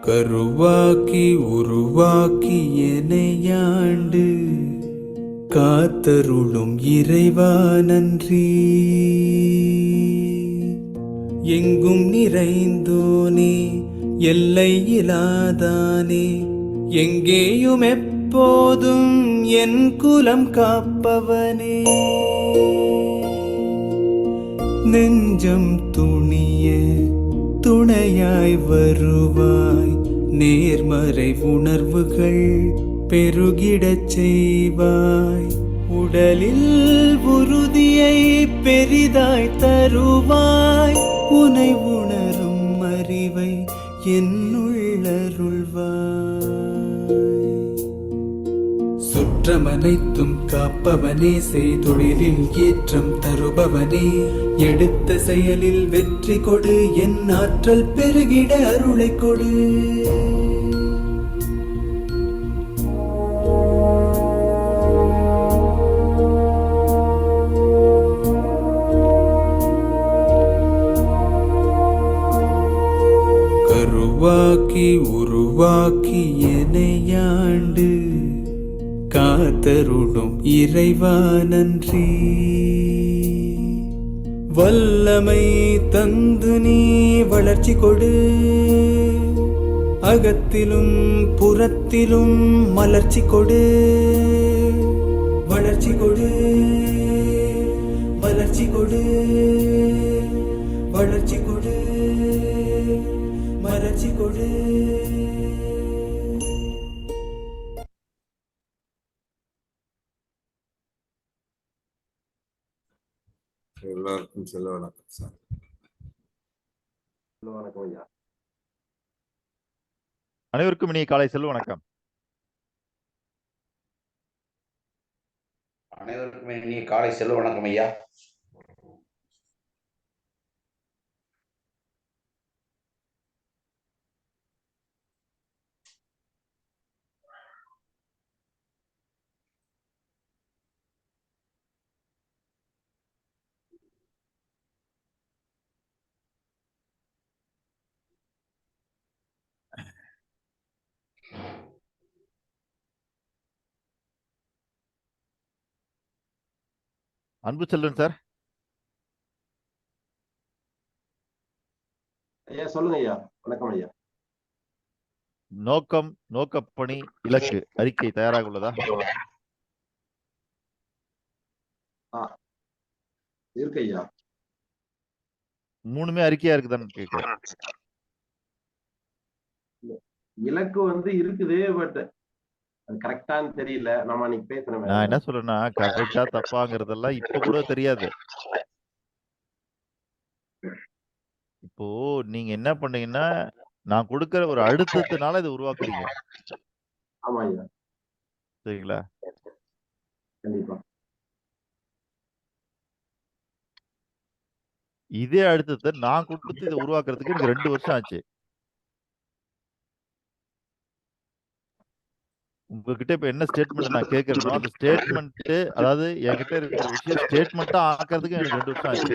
கருவாக்கி உருவாக்கி எனையாண்டு காத்தருளும் இறைவா நன்றி. எங்கும் நிறைந்தோனே எல்லை இலாதானே, எங்கேயும் எப்போதும் என் குலம் காப்பவனே. நெஞ்சம் துணிய துணையாய் வருவாய், நேர்மறை உணர்வுகள் பெருகிடச் செய்வாய். உடலில் உறுதியை பெரிதாய் தருவாய், உனை உணரும் அறிவை என்னுள்ளருள்வாய். சுற்றமனைத்தும் காப்பவனே, செய்தொழிலில் ஏற்றம் தருபவனே, எடுத்த செயலில் வெற்றி கொடு, என் ஆற்றல் பெருகிட அருளை கொடு. கருவாக்கி உருவாக்கி எனையாண்டு காத்தருளும் இறைவா நன்றி. வல்லமை தந்து நீ வளர்ச்சி கொடு, அகத்திலும் புறத்திலும் மலர்ச்சி கொடு. வளர்ச்சி கொடு, மலர்ச்சி கொடு, வளர்ச்சி கொடு, மலர்ச்சி கொடு. எல்லாருக்கும் செல்ல வணக்கம் சார். வணக்கம் ஐயா. அனைவருக்கும் இனிய காலை செல்வ வணக்கம். அனைவருக்கும் இனிய காலை செல்வ வணக்கம் ஐயா. அன்பு செல்வன் சார். ஐயா சொல்லுங்க ஐயா. வணக்கம் ஐயா. நோக்கம், நோக்கப்பணி, இலக்கு அறிக்கை தயாராக உள்ளதா? இருக்கு ஐயா. மூணுமே அறிக்கையா இருக்குதான்னு கேட்கிறேன். இலக்கு இருக்குது, பட் அது கரெக்டான்னு தெரியல. நம்ம அன்னைக்கு பேசுறேன். நான் என்ன சொல்றேன்னா, கரெக்டா தப்பாங்கிறதெல்லாம் இப்ப கூட தெரியாது. இப்போ நீங்க என்ன பண்ணீங்கன்னா, நான் கொடுக்கிற ஒரு அழுத்தத்தினால இதை உருவாக்குறீங்க. ஆமா ஐயா. சரிங்களா? கண்டிப்பா. இதே அழுத்தத்தை நான் கொடுத்து இதை உருவாக்குறதுக்கு எனக்கு 2 வருஷம் ஆச்சு. உங்ககிட்ட இப்ப என்ன ஸ்டேட்மெண்ட் நான் கேட்கறேனோ, அந்த ஸ்டேட்மெண்ட், அதாவது என்கிட்ட இருக்கிற விஷயம் ஸ்டேட்மெண்ட்டா ஆக்குறதுக்கு எனக்கு 2 வருஷம் ஆச்சு.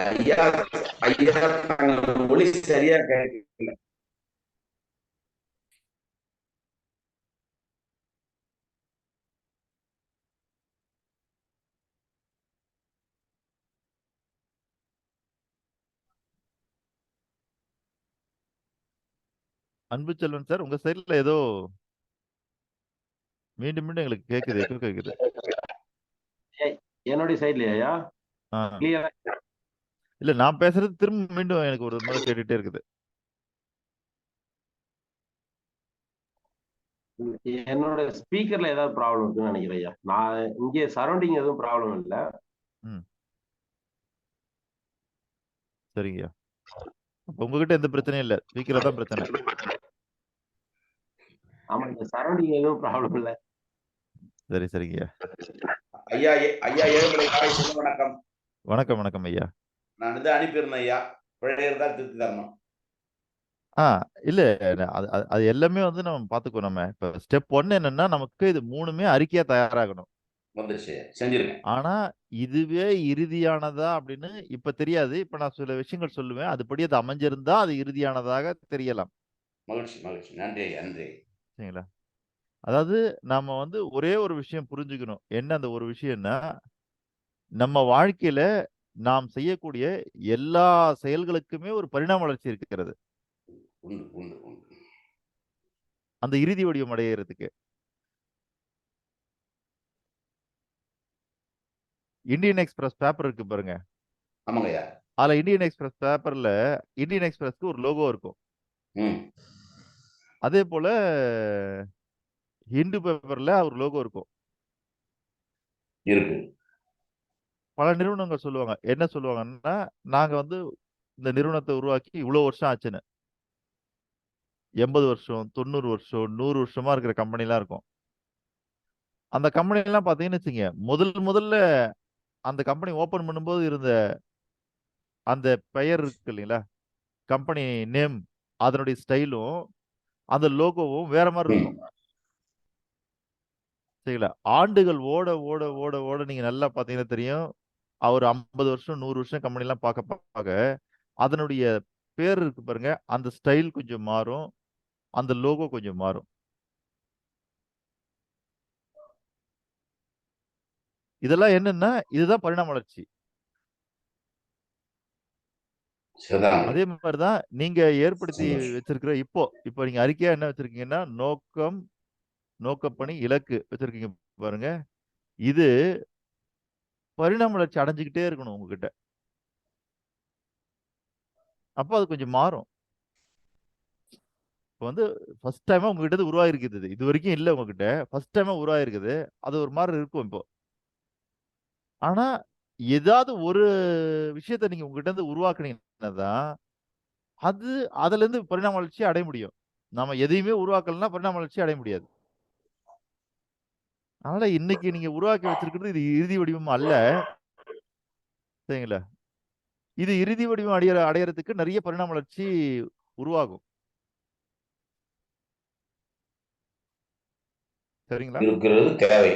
ஐயா ஐயா மொழி சரியா கேட்கல. அன்பு செல்வன் சார், உங்க சைட்ல ஏதோ மீண்டும் மீண்டும் எங்களுக்கு கேக்குது, எக்கோ கேக்குது. என்னுடைய சைட்லயா? இல்ல, நான் பேசுறது திரும்ப மீண்டும் எனக்கு ஒரு முறை கேட்டுட்டே இருக்குது. என்னோட ஸ்பீக்கர்ல ஏதாவது ப்ராப்ளம் இருக்குன்னு நினைக்கிறேன் ஐயா. நான் இங்கே சரௌண்டிங் எதுவும் ப்ராப்ளம் இல்ல. சரிங்க. உங்ககிட்ட எந்த பிரச்சனையும் இல்ல, ஸ்பீக்கர்ல தான் பிரச்சனை. ஆமா, இந்த சரௌண்டிங் எதுவும் ப்ராப்ளம் இல்ல. சரி சரிங்க. ஐயா ஐயா ஏழுமலை காலை செல்வ வணக்கம். வணக்கம் வணக்கம் ஐயா. நான் இதை அனுப்பியிருந்தேன் ஐயா. பிழை இருந்தால் திருத்தி தரணும். இல்ல அது அது அது எல்லாமே வந்து நம்ம பார்த்துக்குவோம். நம்ம இப்ப ஸ்டெப் 1 என்னன்னா, நமக்கு இது 3மே அறிக்கையா தயாராகணும். வந்துருச்சு, செஞ்சிருங்க. ஆனா, இதுவே இறுதியானதா அப்படின்னு இப்ப தெரியாது. இப்ப நான் சில விஷயங்கள் சொல்லுவேன். அதுபடி அது அமைஞ்சிருந்தா, அது இறுதியானதாக தெரியலாம். மகிழ்ச்சி மகிழ்ச்சி. நன்றி ஐயா, நன்றி. சரிங்களா? அதாவது நாம வந்து ஒரே ஒரு விஷயம் புரிஞ்சுக்கணும். என்ன அந்த ஒரு விஷயம்னா, நம்ம வாழ்க்கையில நாம் செய்யக்கூடிய எல்லா செயல்களுக்குமே ஒரு பரிணாம வளர்ச்சி இருக்கிறது. உண்டு உண்டு உண்டு. அந்த இறுதி வடிவம் அடையறதுக்கு. இந்தியன் எக்ஸ்பிரஸ் பேப்பர் இருக்கு பாருங்க. ஆமாங்க ஐயா. அதுல இந்தியன் எக்ஸ்பிரஸ் பேப்பர்ல இந்தியன் எக்ஸ்பிரஸ்க்கு ஒரு லோகோ இருக்கும். ம். அதே போல ஹிந்து பேப்பர்ல ஒரு லோகோ இருக்கும். இருக்கு. பல நிறுவனங்கள் சொல்லுவாங்க. என்ன சொல்லுவாங்கன்னா, நாங்க வந்து இந்த நிறுவனத்த உருவாக்கி இவ்ளோ வருஷம் ஆச்சுன்னு. 80 வருஷம், 90 வருஷம், 100 வருஷமா இருக்கிற கம்பெனிலாம் இருக்கும். அந்த கம்பெனிலாம் பார்த்தீங்கன்னு வச்சுக்கங்க, முதல்ல அந்த கம்பெனி ஓப்பன் பண்ணும்போது இருந்த அந்த பெயர் இருக்கு இல்லைங்களா? கம்பெனி நேம் அதனுடைய ஸ்டைலும், அந்த லோகோவும் வேற மாரி ம். இருக்கும். சரிங்களா? ஆண்டுகள் ஓட நீங்க நல்லா பார்த்தீங்கன்னா தெரியும். ஒரு 50 வருஷம், 100 வருஷம் கம்பெனிலாம் பார்க்க, அதனுடைய பேர் இருக்கு பாருங்க. அந்த ஸ்டைல் கொஞ்சம் மாறும். அந்த லோகோ கொஞ்சம் மாறும். இதெல்லாம் என்னன்னா, இதுதான் பரிணாம வளர்ச்சி. சரிதான். அதே மாரி தான் நீங்க ஏற்படுத்தி சந்தோஷம். வச்சிருக்கிற இப்போ நீங்க அறிக்கையா என்ன வச்சிருக்கீங்கன்னா, நோக்கம், நோக்கப்பணி, இலக்கு வச்சிருக்கீங்க பாருங்க. இது பரிணாம வளர்ச்சி அடைஞ்சுகிட்டே இருக்கணும் உங்ககிட்ட. அப்ப அது கொஞ்சம் மாறும். இப்ப வந்து ஃபர்ஸ்ட் டைமா உங்ககிட்ட இருந்து உருவாகியிருக்குது இது. இதுவரைக்கும் இல்ல உங்ககிட்ட. ஃபர்ஸ்ட் டைமா உருவாகியிருக்குது. அது ஒரு மாரி இருக்கும் இப்போ. ஆனா, ஏதாவது ஒரு விஷயத்த நீங்க உங்ககிட்ட இருந்து உருவாக்குனீங்கன்னா தான், அது அதுலருந்து பரிணாம வளர்ச்சி அடைய முடியும். நாம எதையுமே உருவாக்கலன்னா பரிணாம வளர்ச்சி அடைய முடியாது. அதனால இன்னைக்கு நீங்க உருவாக்கி வச்சிருக்கிறது இது இறுதி வடிவம் அல்ல. சரிங்களா? இது இறுதி வடிவம் அடையறதுக்கு நெறைய பரிணாம வளர்ச்சி உருவாகும். சரிங்களா? இருக்கிறது தேவை.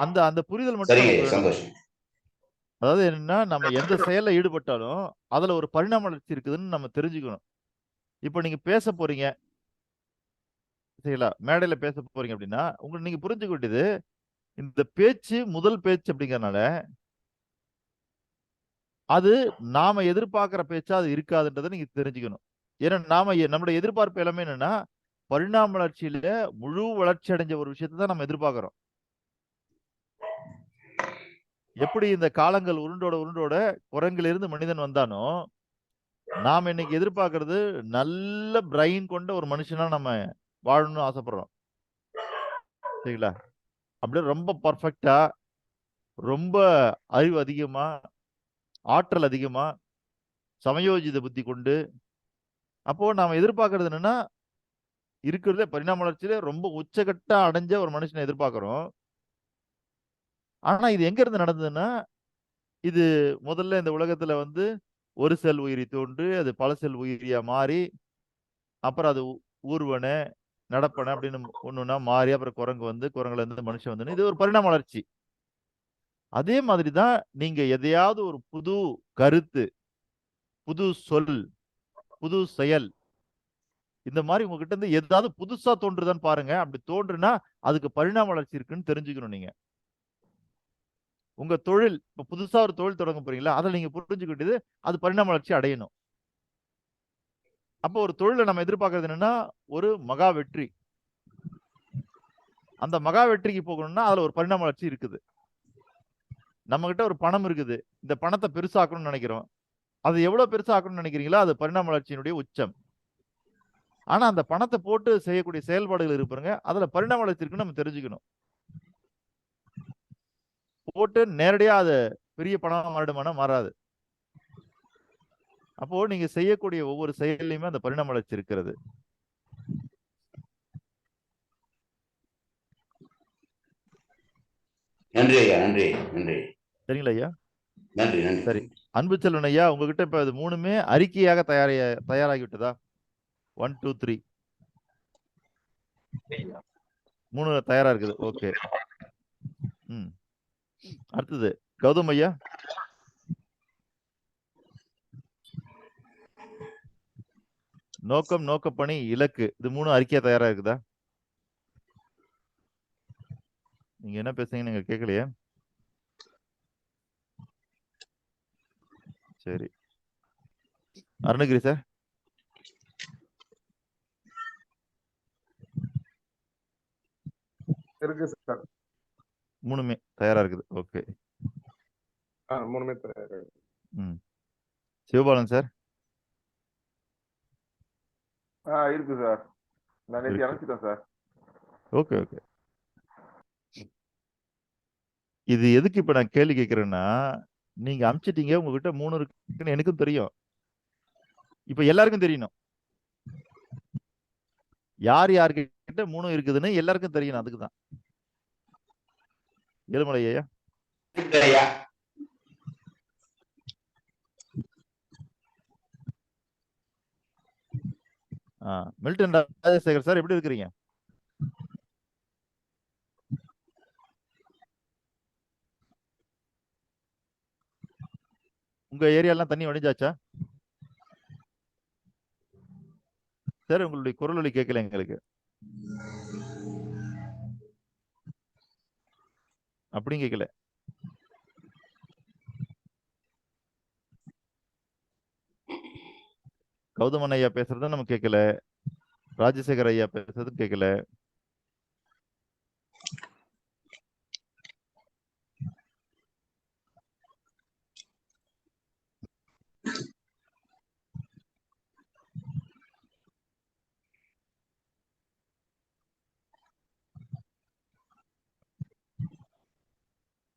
அந்த அந்த புரிதல் மட்டும் சரிங்க நமக்கு ஐயா, வேணும். சந்தோஷம். அதாவது என்னன்னா, நம்ம எந்த செயல்ல ஈடுபட்டாலும், அதுல ஒரு பரிணாம வளர்ச்சி இருக்குதுன்னு நம்ம தெரிஞ்சுக்கணும். இப்ப நீங்க பேச போறீங்க. சரிங்களா? மேடையில பேச போறீங்க அப்படின்னா, நீங்க புரிஞ்சுக்க வேண்டியது, இந்த பேச்சு முதல் பேச்சு அப்படிங்கிறனால, அது நாம எதிர்பார்க்கிற பேச்சா அது இருக்காதுன்றத நீங்க தெரிஞ்சுக்கணும். ஏன்னா நம்முடைய எதிர்பார்ப்பு எல்லாமே என்னன்னா, பரிணாம வளர்ச்சியில முழு வளர்ச்சி அடைஞ்ச ஒரு விஷயத்த தான் நம்ம எதிர்பார்க்கிறோம். எப்படி இந்த காலங்கள் உருண்டோட குரங்கிலிருந்து மனிதன் வந்தானோ, நாம இன்னைக்கு எதிர்பார்க்கிறது நல்ல பிரைன் கொண்ட ஒரு மனுஷனா நம்ம வாழணும்னு ஆசைப்படுறோம். சரிங்களா? அப்படியே ரொம்ப பெர்ஃபெக்ட்டா, ரொம்ப அறிவு அதிகமா, ஆற்றல் அதிகமா, சமயோஜித புத்தி கொண்டு, அப்போ நாம எதிர்பார்க்கிறது என்னன்னா, இருக்கிறதுலே பரிணாம வளர்ச்சியில ரொம்ப உச்சகட்ட அடைஞ்ச ஒரு மனுஷன எதிர்பார்க்கிறோம். ஆனா இது எங்க இருந்து நடந்ததுன்னா, இது முதல்ல இந்த உலகத்துல வந்து ஒரு செல் உயிரி தோன்றி, அது பல செல் உயிரியா மாறி, அப்புறம் அது ஊர்வன, நடப்பன அப்படின்னு ஒண்ணொண்ணா மாறி, அப்புறம் குரங்கு வந்து, குரங்குல இருந்து மனுஷன் வந்துன்னு இது ஒரு பரிணாம வளர்ச்சி. அதே மாதிரி தான் நீங்க எதையாவது ஒரு புது கருத்து, புது சொல், புது செயல் இந்த மாரி உங்ககிட்ட இருந்து ஏதாவது புதுசா தோன்றுதான்னு பாருங்க. அப்படி தோன்றுனா, அதுக்கு பரிணாம வளர்ச்சி இருக்குன்னு தெரிஞ்சுக்கணும் நீங்க. உங்க தொழில் இப்ப புதுசா ஒரு தொழில் தொடங்க போறீங்களா? அதுல நீங்க புரிஞ்சுக்க வேண்டியது, அது பரிணாம வளர்ச்சி அடையணும். அப்போ ஒரு தொழில்ல நம்ம எதிர்பார்க்கிறது என்னன்னா, ஒரு மகா வெற்றி. அந்த மகா வெற்றிக்கு போகணும்னா, அதுல ஒரு பரிணாம வளர்ச்சி இருக்குது. நம்மகிட்ட ஒரு பணம் இருக்குது. இந்த பணத்த பெருசாக்கணும்னு நெனைக்கிறோம். அது எவ்வளவு பெருசாக்கணும்னு நெனைக்கிறீங்களோ, அது பரிணாம வளர்ச்சியினுடைய உச்சம். ஆனா, அந்த பணத்த போட்டு செய்யக்கூடிய செயல்பாடுகள் இருக்கு பாருங்க, அதுல பரிணாம வளர்ச்சி இருக்குன்னு நம்ம தெரிஞ்சுக்கணும். போட்டு நேரடியா அது பெரிய பணமா மாறிடுமான்னா மாறாது. அப்போ நீங்க செய்யக்கூடிய ஒவ்வொரு செயல்லயுமே அந்த பரிணாம வளர்ச்சி இருக்கிறது. நன்றி ஐயா, நன்றி நன்றி சரிங்களா ஐயா? நன்றி நன்றி. சரி. அன்பு செல்வன் ஐயா, உங்ககிட்ட இப்ப இது 3மே அறிக்கையாக தயாராகி விட்டதா? 1, 2, 3 3 தயாரா இருக்குது. ஓகே. அடுத்தது கௌதம் ஐயா. நோக்கம், நோக்கப்பணி, இலக்கு இது 3 அறிக்கையா தயாரா இருக்குதா? நீங்க என்ன பேசுறீங்கன்னு நீங்க கேட்கலையே. சரி. அருணகிரி சார். இருக்கு சார். 3மே தயாரா இருக்குது. ஓகே. 3மே தயாரா இருக்கு. சிவபாலன் சார். இருக்கு சார். நான் நேற்று இருக்கு. அனுப்பிச்சிட்டேன் சார். Okay okay. இது எதுக்கு இப்ப நான் கேள்வி கேட்கிறேன்னா, நீங்க அனுப்பிச்சிட்டீங்க, உங்ககிட்ட 3 இருக்குன்னு எனக்கும் தெரியும். இப்ப எல்லாருக்கும் தெரியணும். யார் யார்கிட்ட 3 இருக்குதுன்னு எல்லாருக்கும் தெரியணும். அதுக்கு தான். ஏழுமலை ஐயா. ஐயா மில்டன் ராஜசேகர் சார் எப்படி இருக்கிறீங்க? உங்க ஏரியாலாம் தண்ணி வடிஞ்சாச்சா சார்? உங்களுடைய குரல் ஒலி கேட்கல எங்களுக்கு. அப்படியும் கேட்கல. கௌதமன் ஐயா பேசுறதும் நம்ம கேட்கல. ராஜசேகர் ஐயா பேசுறதும் கேட்கல.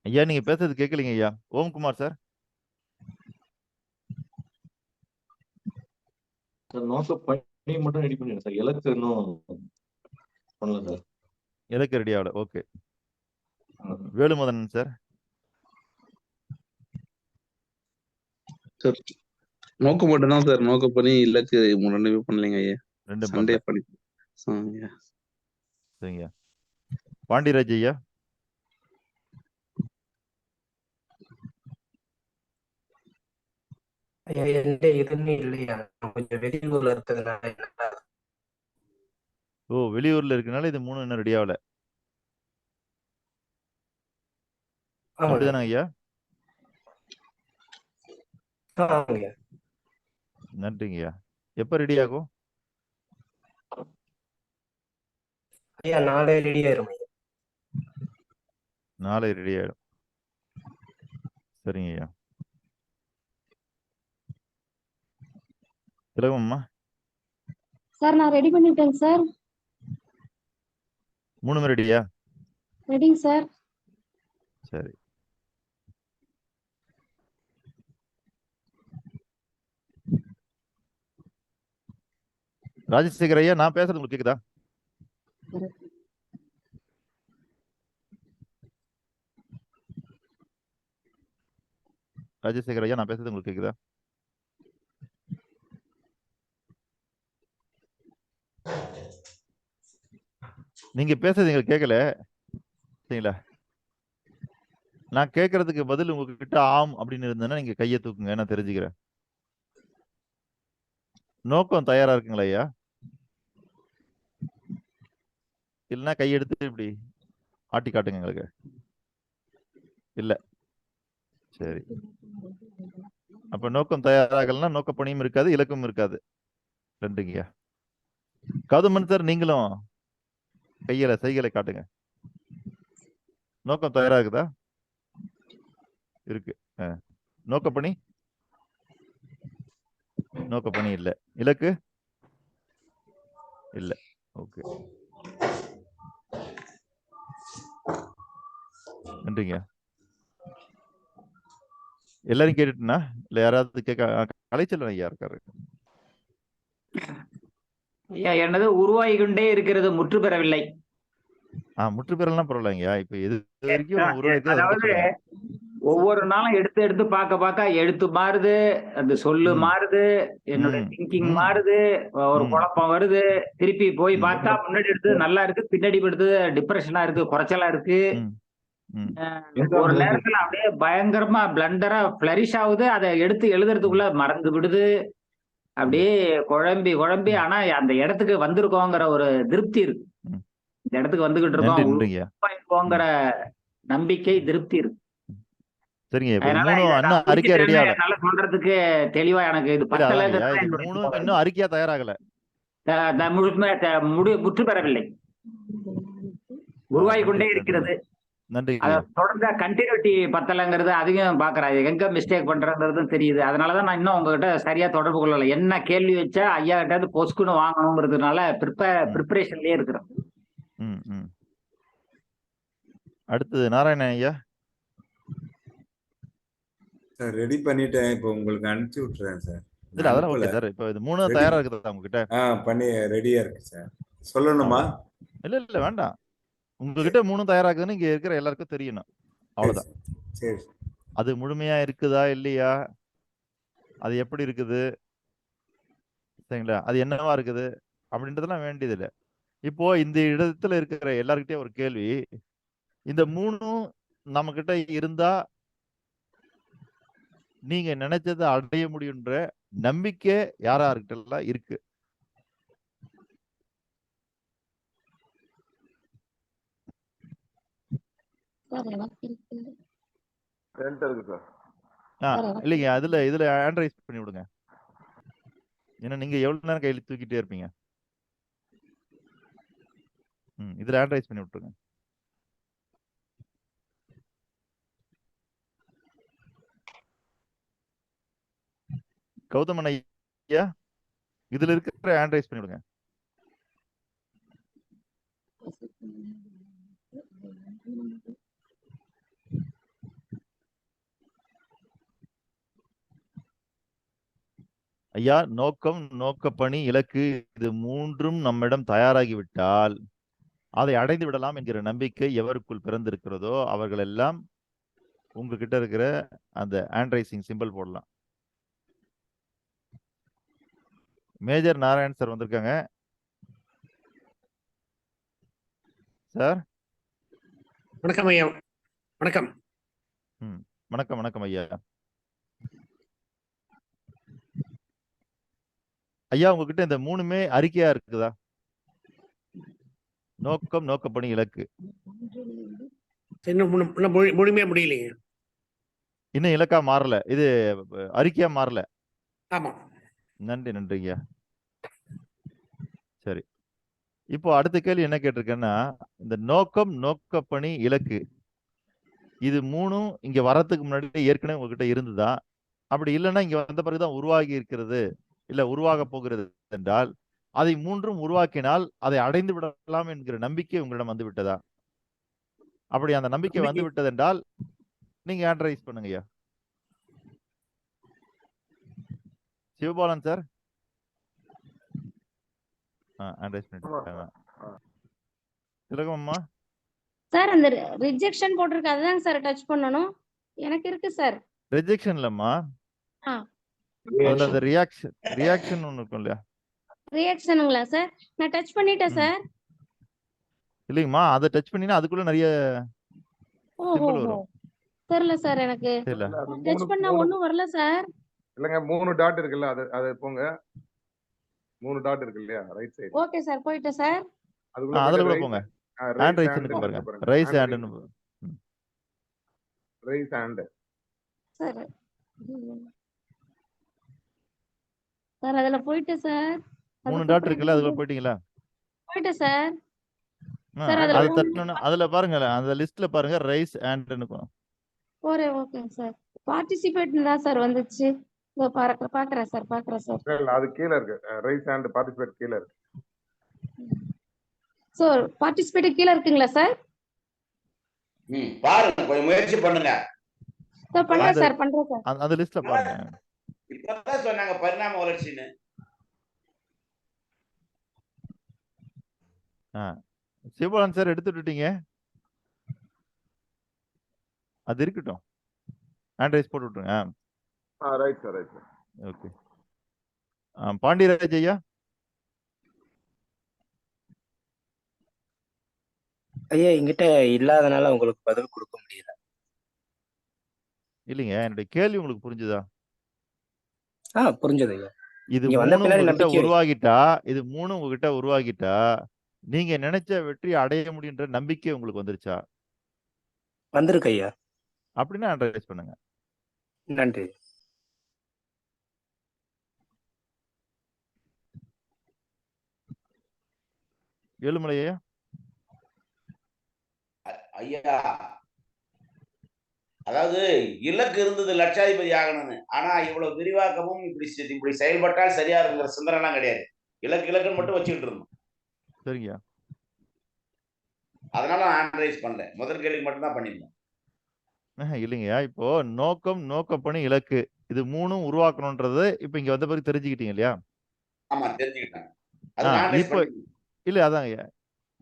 ஐயா நீங்க பேசுறது கேட்கலீங்க ஐயா. ஓம்குமார் சார். சார் நோக்க பணி மட்டும் ரெடி பண்ணிடுங்க சார். இலக்கு இன்னும் பண்ணல சார். இலக்கு ரெடி ஆகல. ஓகே. வேலுமதன் சார். சார் நோக்கம் மட்டும் தான் சார். நோக்க பண்ணி இலக்கு ரெண்டுமே பண்ணலைங்க ஐயா. ரெண்டும் சண்டே பண்ணல. பண்ணி சரிங்க. பாண்டியராஜ் ஐயா. என்கிட்ட எதுவுமே இல்லையா, கொஞ்சம் வெளியூர்ல இருக்கிறதுனால. ஓ வெளியூர்ல இருக்கனால இது 3 இன்னும் ரெடி ஆகல. அப்படிதானே ஐயா? நன்றிங்க ஐயா. எப்ப ரெடி ஆகும் ஐயா? நாளை ரெடி ஆயிரும் ஐயா. நாளை ரெடி ஆயிடும். சரிங்க ஐயா. திலகம்மா. சார் நான் ரெடி பண்ணிட்டேன் சார். 3மே ரெடியா? ரெடிங்க சார். சரி. ராஜசேகர் ஐயா நான் பேசுறது உங்களுக்கு கேக்குதா? ராஜசேகர் ஐயா நான் பேசுறது உங்களுக்கு கேக்குதா? நீங்க பேசுறது எங்களுக்கு கேட்கல. சரிங்களா? நான் கேட்கறதுக்கு பதில் உங்ககிட்ட ஆம் அப்படின்னு இருந்தேன்னா நீங்க கையை தூக்குங்க, நான் தெரிஞ்சுக்கிறேன். நோக்கம் தயாரா இருக்குங்களா ஐயா? இல்லைன்னா கையெடுத்து இப்படி ஆட்டி காட்டுங்க எங்களுக்கு. இல்ல. சரி. அப்ப நோக்கம் தயாராகலன்னா நோக்கப்பணியும் இருக்காது, இலக்கும் இருக்காது. நன்றிங்கய்யா. கௌதமன் சார் நீங்களும் செய்களை காட்டுங்க. நோக்கம் தயாராகுதா? இருக்கு. நோக்கப்பணி இல்ல. இலக்கு இல்ல. ஓகே. நன்றிங்க. எல்லாரும் கேட்டுட்டுனா இல்ல யாராவது கேட்க? கலைச்செல்வன் ஐயா இருக்காரு. ஐயா என்னது உருவாகி கொண்டே இருக்கிறது, முற்று பெறவில்லை. முற்று பெறலாம் பரவாயில்லைங்கய்யா. இப்ப எது வரைக்கும் உருவாயிருக்கு அதை மட்டும் அதாவது சொல்லுங்க. ஒவ்வொரு நாளும் எடுத்து எடுத்து பார்க்க எழுத்து மாறுது, அந்த சொல்லு ம். மாறுது, என்னுடைய ம். திங்கிங் ம். மாறுது, ஒரு ம். குழப்பம் வருது. திருப்பி போய் ம். பார்த்தா முன்னாடி எடுத்தது நல்லா இருக்கு, பின்னாடி எடுத்தது டிப்ரெஷனா இருக்கு, குறைச்சலா இருக்கு. ம். ம். ஒரு நேரத்துல அப்படியே பயங்கரமா பிளண்டரா பிளரிஷ் ஆகுது. அதை எடுத்து எழுதுறதுக்குள்ள மறந்து விடுது. அப்படியே குழம்பி குழம்பி, ஆனா அந்த இடத்துக்கு வந்திருக்கோங்கிற ஒரு திருப்தி இருக்கு. ம். இந்த இடத்துக்கு வந்துகிட்டு நன்றி இருக்கோம், நன்றிங்கய்யா. உருவாயிருக்கோங்கிற நம்பிக்கை, திருப்தி இருக்கு. சரிங்க. இப்ப அதனால 3 இதை நான் இன்னும் அறிக்கையா ரெடி முடிச்சிட்டேன்னு ஆகல. என்னால சொல்றதுக்கு தெளிவா எனக்கு இது இல்ல அதாங்கய்யா. பத்தலைங்கிறது இது என்னுடைய 3 இன்னும் அறிக்கையா தயாராகல. முற்று பெறவில்லை, உருவாகி கொண்டே நன்றி இருக்கிறது. அதை நன்றிங்கய்யா. தொடர்ந்து கண்டினியூட்டி பத்தலைங்கிறது அதையும் பாக்குறேன், எங்க மிஸ்டேக் பண்றதுன்றதும் தெரியுது. அதனாலதான் நான் இன்னும் உங்ககிட்ட சரியா தொடர்பு கொள்ளல. என்ன கேள்வி வச்சா ஐயா கிட்ட இருந்து பொஸ்குன்னு வாங்கணுங்கிறதுனால ப்ரிப்பரேஷன்லயே இருக்கிறேன். ம். ம். அடுத்தது நாராயணன் ஐயா. சார் ரெடி பண்ணிட்டேன், இப்போ உங்களுக்கு அனுப்பிச்சு விட்டுறேன் சார். இல்ல அதெல்லாம் ஓகே சார். இப்ப இது 3 Ready. தயாரா இருக்குதா உங்ககிட்ட? பண்ணி ரெடியா இருக்கு சார். சொல்லணுமா? இல்ல வேண்டாம். உங்ககிட்ட 3 தயாராக்குதுன்னு இங்க இருக்கிற எல்லாருக்கும் தெரியணும். அவ்வளவுதான். சரி. அது முழுமையா இருக்குதா இல்லையா, அது எப்படி இருக்குது, சரிங்களா, அது என்னவா இருக்குது அப்படின்றதெல்லாம் வேண்டியது இல்லை. இப்போ இந்த இடத்துல இருக்கிற எல்லார்கிட்டயும் ஒரு கேள்வி, இந்த 3ம் நம்ம கிட்ட இருந்தா நீங்க நினைச்சதை அடைய முடியுன்ற நம்பிக்கை யாராருக்கிட்டலாம் இருக்கு? சார் எனக்கு இருக்கு. என்கிட்ட இருக்கு சார். இல்லைங்க, இதுல ஹேண்ட் ரைஸ் பண்ணி விடுங்க. ஏன்னா நீங்க எவ்வளவு நேரம் கையில தூக்கிட்டே இருப்பீங்க. இதுல ஹேண்ட் ரைஸ் பண்ணி விட்டுருங்க. கௌதமன் ஐயா, இதுல இருக்கிற ஹேண்ட் ரைஸ் பண்ணி விடுங்க. ஐயா, நோக்கம், நோக்கப்பணி, இலக்கு, இது 3ம் நம்மிடம் தயாராகிவிட்டால் அதை அடைந்து விடலாம் என்கிற நம்பிக்கை எவருக்குள் பிறந்திருக்கிறதோ அவர்கள் எல்லாம் உங்ககிட்ட இருக்கிற அந்த ஹேண்ட் ரைசிங் சிம்பிள் போடலாம். மேஜர் நாராயண் சார் வந்திருக்காங்க. சார் வணக்கம் ஐயா. வணக்கம். வணக்கம் வணக்கம் ஐயா. ஐயா, உங்ககிட்ட இந்த 3மே அறிக்கையா இருக்குதா? நோக்கம், நோக்கப்பணி, இலக்கு. இன்னும் முழுமையா முடியலைங்க. இன்னும் இலக்கா மாறல, இது அறிக்கையா மாறல. ஆமா. நன்றி நன்றி ஐயா. சரி, இப்போ அடுத்த கேள்வி என்ன கேட்டிருக்கேன்னா, இந்த நோக்கம், நோக்கப்பணி, இலக்கு, இது 3ம் இங்க வரதுக்கு முன்னாடி ஏற்கனவே உங்ககிட்ட இருந்துதா? அப்படி இல்லைன்னா இங்க வந்த பிறகுதான் உருவாகி இருக்கிறது, இல்ல உருவாக போகிறது என்றால் அதை 3ம் உருவாக்கினால் அதை அடைந்து விடலாம் என்கிற நம்பிக்கை உங்களிடம் வந்து விட்டதா? அப்படி அந்த நம்பிக்கை வந்து விட்டது என்றால் நீங்க ஹேண்ட் ரைஸ் பண்ணுங்க ஐயா. சிவபாலன் சார் ஹேண்ட் ரைஸ் பண்ணிட்டு திலகம் அம்மா. சார் அந்த ரிஜெக்ஷன் போட்டிருக்கு, அதுதாங்க சார் டச் பண்ணணும். எனக்கு இருக்கு சார். ரிஜெக்ஷன் இல்லம்மா, ஆ அதுல அந்த ரியாக்ஷன் ஒண்ணு இருக்கும் இல்லையா? ரியாக்ஷனுங்களா சார்? நான் டச் பண்ணிட்டேன் சார். இல்லைங்கம்மா, அதை டச் பண்ணினா அதுக்குள்ள நிறைய ஓஹோ சிம்பிள் வரும். தெரியல சார் எனக்கு. தெரியல. டச் பண்ணா ஒண்ணும் வரல சார். இல்லங்க 3 டாட் இருக்குல்ல, அது போங்க. 3 டாட் இருக்கு இல்லையா ரைட் சைடு. ஓகே சார், போயிட்டேன் சார். அதுல கூட போங்க. ஹேண்ட் ரைஸ் பாருங்க. Rice hand. Rice hand. Sir sir அதுல போயிட்டேன் சார். 3 டாட் இருக்குல்ல, அதுல போயிட்டீங்களா? போயிட்டேன் சார். அது தட்டணும். அதுல பாருங்க, அந்த லிஸ்ட்ல பாருங்க, ரைஸ் ஹேண்ட் இருக்கும். ஓகேங்க சார். பார்ட்டிசிபேட் தான் சார் வந்துச்சு. பாக்குறேன் சார். இல்ல அது கீழ இருக்கு. ரைஸ் ஹேண்ட் பார்ட்டிசிபேட் கீழ இருக்கு. சார் பார்ட்டிசிபேட் கீழ இருக்குங்களா சார்? பாருங்க, கொஞ்சம் முயற்சி பண்ணுங்க. சார் பண்றேன் சார். அந்த லிஸ்ட்ல பாருங்க. இப்பதான் சொன்னாங்க பரிணாம வளர்ச்சின்னு. சிவபாலன் சார் எடுத்து விட்டுட்டீங்க. அது இருக்கட்டும். ஹேண்ட் ரைஸ் போட்டு விட்டுருங்க. Right sir, right sir. Okay. Pandiraj ஐயா. ஐயா என்கிட்ட இல்லாதனால உங்களுக்கு பதில் கொடுக்க முடியல. இல்லைங்க, என்னுடைய கேள்வி உங்களுக்கு புரிஞ்சுதா? புரிஞ்சது ஐயா. இது இங்க வந்த 3 பின்னாடி உங்ககிட்ட நம்பிக்கை உருவாகிட்டா நீங்க நினைச்ச வெற்றி அடைய முடியுன்ற நம்பிக்கை உங்களுக்கு வந்துருச்சா? வந்திருக்கு ஐயா. அப்படின்னா ஹேண்ட் ரைஸ் பண்ணுங்க. நன்றி. ஏழுமலை ஐயா. ஐயா, அதாவது இலக்கு இருந்தது லட்சாதிபதி ஆகணும்னு. ஆனா இவ்வளவு விரிவாக்கமும் இப்படி செயல்பட்டால் சரியா இருக்கிற சிந்தனைலாம் கிடையாது. இலக்குன்னு மட்டும் வச்சுக்கிட்டு இருந்தோம். சரிங்க. அதனால ஹேண்ட் ரைஸ் பண்ணல. முதல் கேள்விக்கு மட்டும் தான் பண்ணிருந்தோம். இல்லைங்கய்யா, இப்போ நோக்கப்பணி, இலக்கு இது 3ம் உருவாக்கணும்ன்றது இப்ப இங்க வந்த பிறகு தெரிஞ்சுக்கிட்டீங்க இல்லையா? ஆமா, தெரிஞ்சுக்கிட்டாங்க. அது ஹேண்ட் ரைஸ் இப்போ இல்ல அதாங்கய்யா,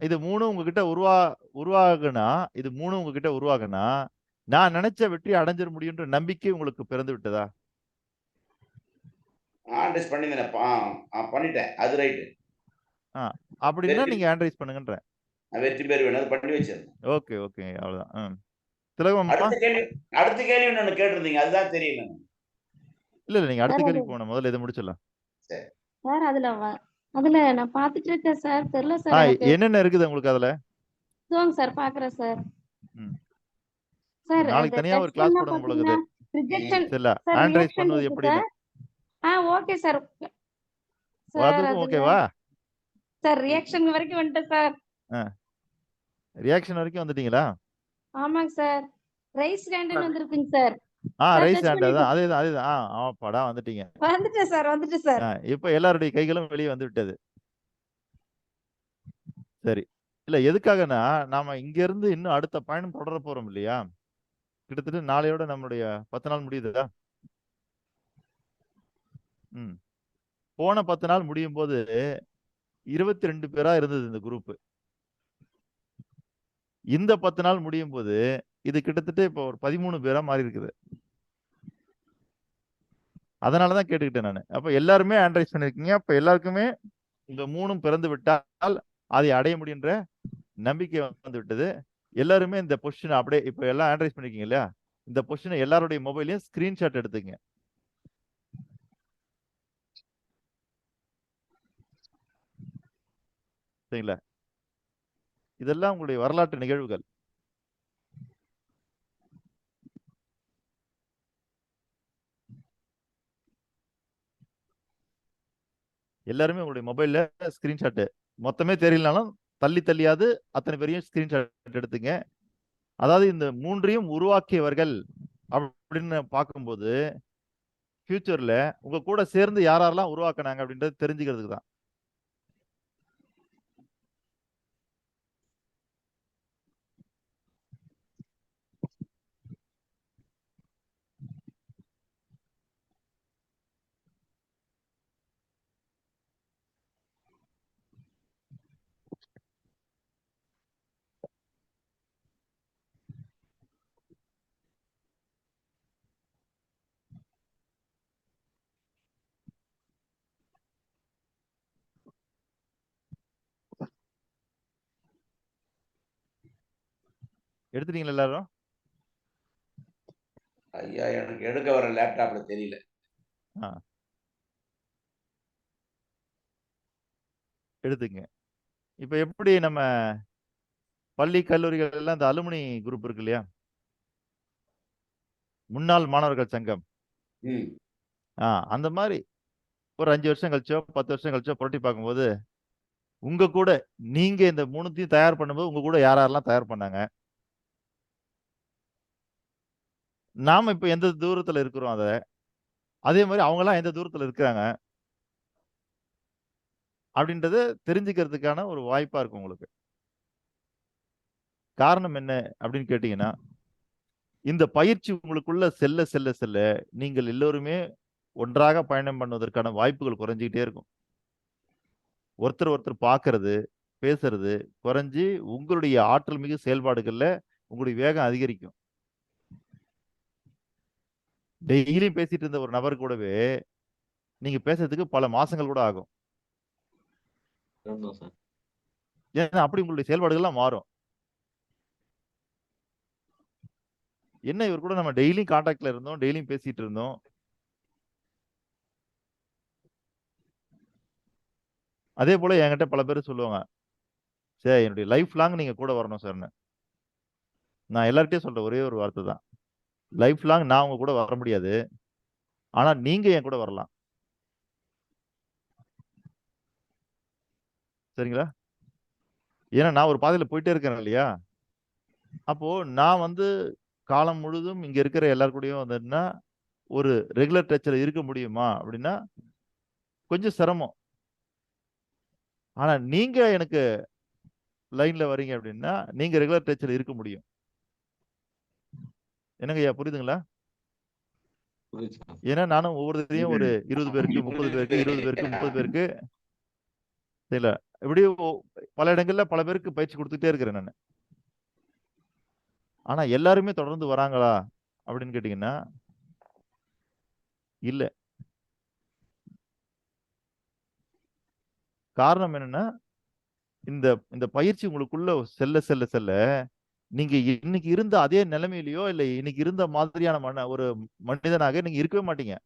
இது 3ம் உங்ககிட்ட உருவாகுனா நான் நினைச்ச வெற்றி அடைஞ்சிட முடியுன்ற நம்பிக்கை உங்களுக்கு பிறந்து விட்டதா? ஹேண்ட் ரைஸ் பண்ணிட்டேன். அது ரைட்டு. அப்படின்னா நீங்க ஹேண்ட் ரைஸ் பண்ணுங்கன்றேன். வெற்றி பேர் வேணும், அது பண்ணி வச்சிருந்தேன். ஓகே ஓகே, அவ்வளவுதான். திலகம் அடுத்த கேள்வி ஒண்ணு கேட்டிருந்தீங்க, அதுதான் தெரியல. இல்ல நீங்க அடுத்த கேள்வி போகணும், முதல்ல இதை முடிச்சிடலாம். சார் அதுல நான் பாத்துட்டு இருக்கேன் சார். தெரியல சார் என்னென்ன இருக்குது உங்களுக்கு அதுல? சார் பாக்குறேன் சார். சார் நாளைக்கு தனியா ஒரு கிளாஸ் போடணும் உங்களுக்கு. ரிஜெக்ஷன் இல்ல ஹேண்ட் ரைஸ் பண்ணுவது எப்படின்னு. Okay sir. அதுவும் ஓகேவா சார்? ரியாக்ஷன் வரைக்கும் வந்துட்டேன் சார். ரியாக்ஷன் வரைக்கும் வந்துட்டீங்களா? ஆமாங்க சார். ரைஸ் ஹேண்ட்னு வந்திருக்குங்க சார். ரைஸ் ஹேண்ட் அதேதான். படம் வந்துட்டீங்க. வந்துட்டேன் சார். இப்ப எல்லாருடைய கைகளும் வெளியே வந்து விட்டது. சரி. இல்ல எதுக்காகனா, நாம இங்க இருந்து இன்னும் அடுத்த பயணம் தொடர போறோம் இல்லையா? கிட்டத்தட்ட நாளையோட நம்மளுடைய 10 நாள் முடியுதா? போன 10 நாள் முடியும் போது 22 பேரா இருந்தது இந்த குரூப். இந்த 10 நாள் முடியும் போது இது கிட்டத்தட்ட இப்போ ஒரு 13 பேரா மாறி இருக்குது. அதனாலதான் கேட்டுக்கிட்டேன் நானு. அப்ப எல்லாருமே ஹேண்ட் ரைஸ் பண்ணிருக்கீங்க. அப்ப எல்லாருக்குமே இந்த 3ம் பிறந்து விட்டால் அதை அடைய முடியுன்ற நம்பிக்கை வந்து விட்டது. எல்லாருமே இந்த பொசிஷன் அப்படியே இப்ப எல்லாம் ஹேண்ட் ரைஸ் பண்ணிருக்கீங்க இல்லையா? இந்த பொசிஷனை எல்லாருடைய மொபைலையும் ஸ்கிரீன்ஷாட் எடுத்துங்க. சரிங்களா? இதெல்லாம் உங்களுடைய வரலாற்று நிகழ்வுகள். எல்லாருமே உங்களுடைய மொபைல்ல ஸ்கிரீன்ஷாட் மொத்தமே தெரியலனாலும் தள்ளியாவது அத்தனை பேரையும் ஸ்கிரீன்ஷாட் எடுத்துங்க. அதாவது இந்த 3ஐயும் உருவாக்கியவர்கள் அப்படின்னு பார்க்கும்போது ஃபியூச்சர்ல உங்க கூட சேர்ந்து யாரெல்லாம் உருவாக்குனாங்க அப்படின்றது தெரிஞ்சுக்கிறதுக்கு தான். எடுத்துட்டீங்களா எல்லாரும்? ஐயா, எனக்கு எடுக்க வர லேப்டாப்ல தெரியல. எடுத்துங்க. இப்ப எப்படி நம்ம பள்ளி கல்லூரிகள் எல்லாம் இந்த அலுமினி குரூப் இருக்கு இல்லையா? முன்னாள் மாணவர்கள் சங்கம். அந்த மாதிரி ஒரு 5 வருஷம் கழிச்சோ 10 வருஷம் கழிச்சோ புரட்டி பார்க்கும்போது உங்க கூட நீங்க இந்த 3த்தையும் தயார் பண்ணும்போது உங்க கூட யாரெல்லாம் தயார் பண்ணாங்க, நாம இப்ப எந்த தூரத்துல இருக்கிறோம், அதே மாதிரி அவங்க எல்லாம் எந்த தூரத்துல இருக்கிறாங்க அப்படின்றத தெரிஞ்சுக்கிறதுக்கான ஒரு வாய்ப்பா இருக்கும் உங்களுக்கு. காரணம் என்ன அப்படின்னு கேட்டீங்கன்னா, இந்த பயிற்சி உங்களுக்குள்ள செல்ல செல்ல செல்ல நீங்கள் எல்லோருமே ஒன்றாக பயணம் பண்ணுவதற்கான வாய்ப்புகள் குறைஞ்சிக்கிட்டே இருக்கும். ஒருத்தர் பார்க்கறது, பேசுறது குறைஞ்சி உங்களுடைய ஆற்றல் மிகு செயல்பாடுகள்ல உங்களுடைய வேகம் அதிகரிக்கும். டெய்லியும் பேசிட்டு இருந்த ஒரு நபர் கூடவே நீங்க பேசுறதுக்கு பல மாசங்கள் கூட ஆகும். ஆமா சார். ஏன்னா அப்படி உங்களுடைய செயல்பாடுகள்லாம் மாறும். என்ன இவர் கூட நம்ம டெய்லியும் கான்டாக்ட்ல இருந்தோம், டெய்லியும் பேசிட்டு இருந்தோம். அதே போல என்கிட்ட பல பேர் சொல்லுவாங்க, சார் என்னுடைய லைஃப் லாங் நீங்க கூட வரணும் சார்ன்னு. நான் எல்லார்கிட்டயும் சொல்ற ஒரே ஒரு வார்த்தை தான், லைஃப் லாங் நான் உங்க கூட வர முடியாது, ஆனா நீங்க என் கூட வரலாம். சரிங்களா? ஏன்னா நான் ஒரு பாதையில போயிட்டே இருக்கிறேன் இல்லையா? அப்போ நான் வந்து காலம் முழுதும் இங்க இருக்கிற எல்லார் கூடயும் வந்துன்னா ஒரு ரெகுலர் டச்ல இருக்க முடியுமா அப்படின்னா கொஞ்சம் சிரமம். ஆனா நீங்க எனக்கு லைன்ல வரீங்க அப்படின்னா நீங்க ரெகுலர் டச்ல இருக்க முடியும். என்னங்க ஐயா, புரியுதுங்களா? புரியுது சார். ஏன்னா நானும் ஒவ்வொருத்தரையும் ஒரு 20 பேருக்கு 30 பேருக்கு 20 பேருக்கு 30 பேருக்கு இல்ல இப்படி பல இடங்கள்ல பல பேருக்கு பயிற்சி கொடுத்துட்டே இருக்கிறேன் நான். ஆனா எல்லாருமே தொடர்ந்து வராங்களா அப்படின்னு கேட்டீங்கன்னா இல்ல. காரணம் என்னன்னா இந்த இந்த பயிற்சி உங்களுக்குள்ள செல்ல செல்ல செல்ல நீங்க இன்னைக்கு இருந்த அதே நிலைமையிலயோ இல்ல இன்னைக்கு இருந்த மாதிரியான ஒரு மனிதனாக நீங்க இருக்கவே மாட்டீங்க.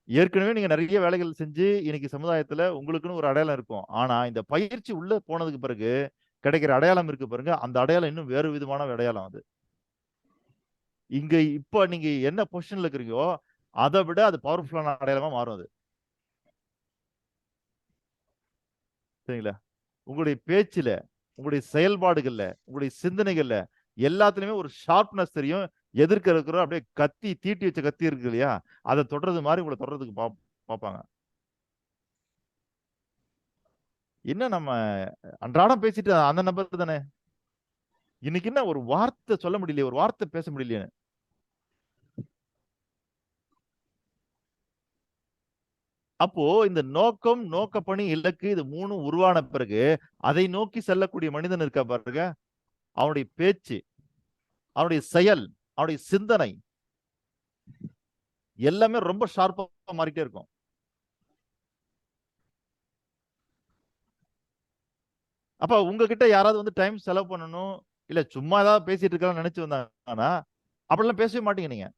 ஏற்கனவே நீங்க நிறைய வேலைகள் செஞ்சு இன்னைக்கு சமுதாயத்துல உங்களுக்குன்னு ஒரு அடையாளம் இருக்கும். ஆனா இந்த பயிற்சி உள்ள போனதுக்கு பிறகு கிடைக்கிற அடையாளம் இருக்கு பாருங்க, அந்த அடையாளம் இன்னும் வேறு விதமான அடையாளம். அது இங்க இப்ப நீங்க என்ன பொசிஷன்ல இருக்கிறீங்களோ அதை விட அது பவர்ஃபுல்லான அடையாளமா மாறும். அது சரிங்களா? உங்களுடைய பேச்சுல, உங்களுடைய செயல்பாடுகள்ல, உங்களுடைய சிந்தனைகள்ல எல்லாத்துலயுமே ஒரு ஷார்ப்னஸ் தெரியும். எதிர்க்க இருக்கிற அப்படியே கத்தி தீட்டி வச்ச கத்தி இருக்கு இல்லையா, அதை தொடர்றது மாதிரி உங்களை தொடர்றதுக்கு பார்ப்பாங்க. என்ன நம்ம அன்றாடம் பேசிட்டு அந்த நபர் தானே, இன்னைக்கு என்ன ஒரு வார்த்தை சொல்ல முடியலையே, ஒரு வார்த்தை பேச முடியலையே. அப்போ இந்த நோக்கம், நோக்கப்பணி, இலக்கு இது மூணும் உருவான பிறகு அதை நோக்கி செல்லக்கூடிய மனிதன் இருக்கா பாருங்க, அவனுடைய பேச்சு, அவனுடைய செயல், அவனுடைய சிந்தனை எல்லாமே ரொம்ப ஷார்ப்பா மாறிட்டே இருக்கும். அப்ப உங்ககிட்ட யாராவது வந்து டைம் செலவு பண்ணணும், இல்ல சும்மா ஏதாவது பேசிட்டு இருக்கலாம் நினைச்சு வந்தாங்கன்னா அப்படிலாம் பேசவே மாட்டீங்க நீங்க.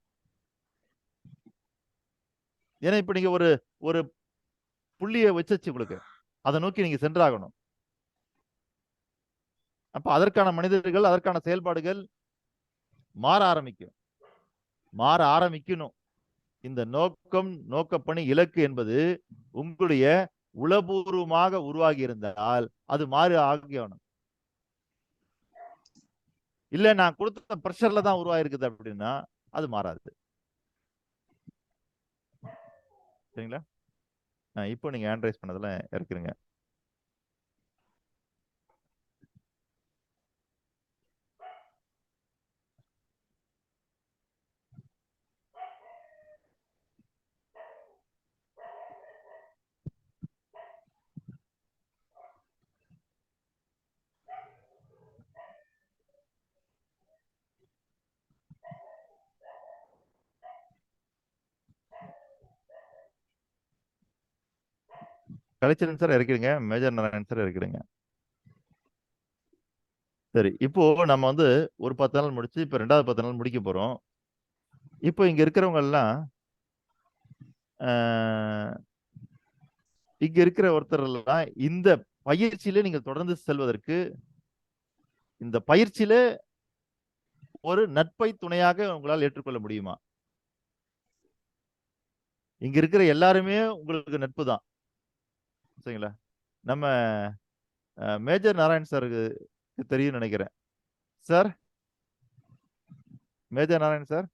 ஏன்னா இப்ப நீங்க ஒரு ஒரு புள்ளியை வச்சு உங்களுக்கு அதை நோக்கி நீங்க சென்றாகணும். அப்ப அதற்கான மனிதர்கள், அதற்கான செயல்பாடுகள் மாற ஆரம்பிக்கணும். இந்த நோக்கம், நோக்கப்பணி, இலக்கு என்பது உங்களுடைய உளபூர்வமாக உருவாகி இருந்தால் அது மாறி ஆகணும். இல்ல நான் கொடுத்த பிரஷர்ல தான் உருவாயிருக்குது அப்படின்னா அது மாறாது. சரிங்களா? இப்போ நீங்க ஹேண்ட் ரைஸ் பண்ணதுல இருக்குங்க. கலைச்சரன் சார் இறக்கிடுங்க, மேஜர் நாராயணன் சார் இறக்கிடுங்க. சரி, இப்போ நம்ம வந்து ஒரு 10 நாள் முடிச்சு இப்ப 2வது 10 நாள் முடிக்க போறோம். இப்போ இங்க இருக்கிறவங்க எல்லாம் இங்க இருக்கிற ஒருத்தர் எல்லாம் இந்த பயிற்சியில நீங்க தொடர்ந்து செல்வதற்கு இந்த பயிற்சியில ஒரு நட்பை துணையாக உங்களால் ஏற்றுக்கொள்ள முடியுமா? இங்க இருக்கிற எல்லாருமே உங்களுக்கு நட்பு தான். சரிங்களா? நம்ம மேஜர் நாராயண் சாருக்கு தெரியும் நினைக்கிறேன். Sir, major Narayan sir,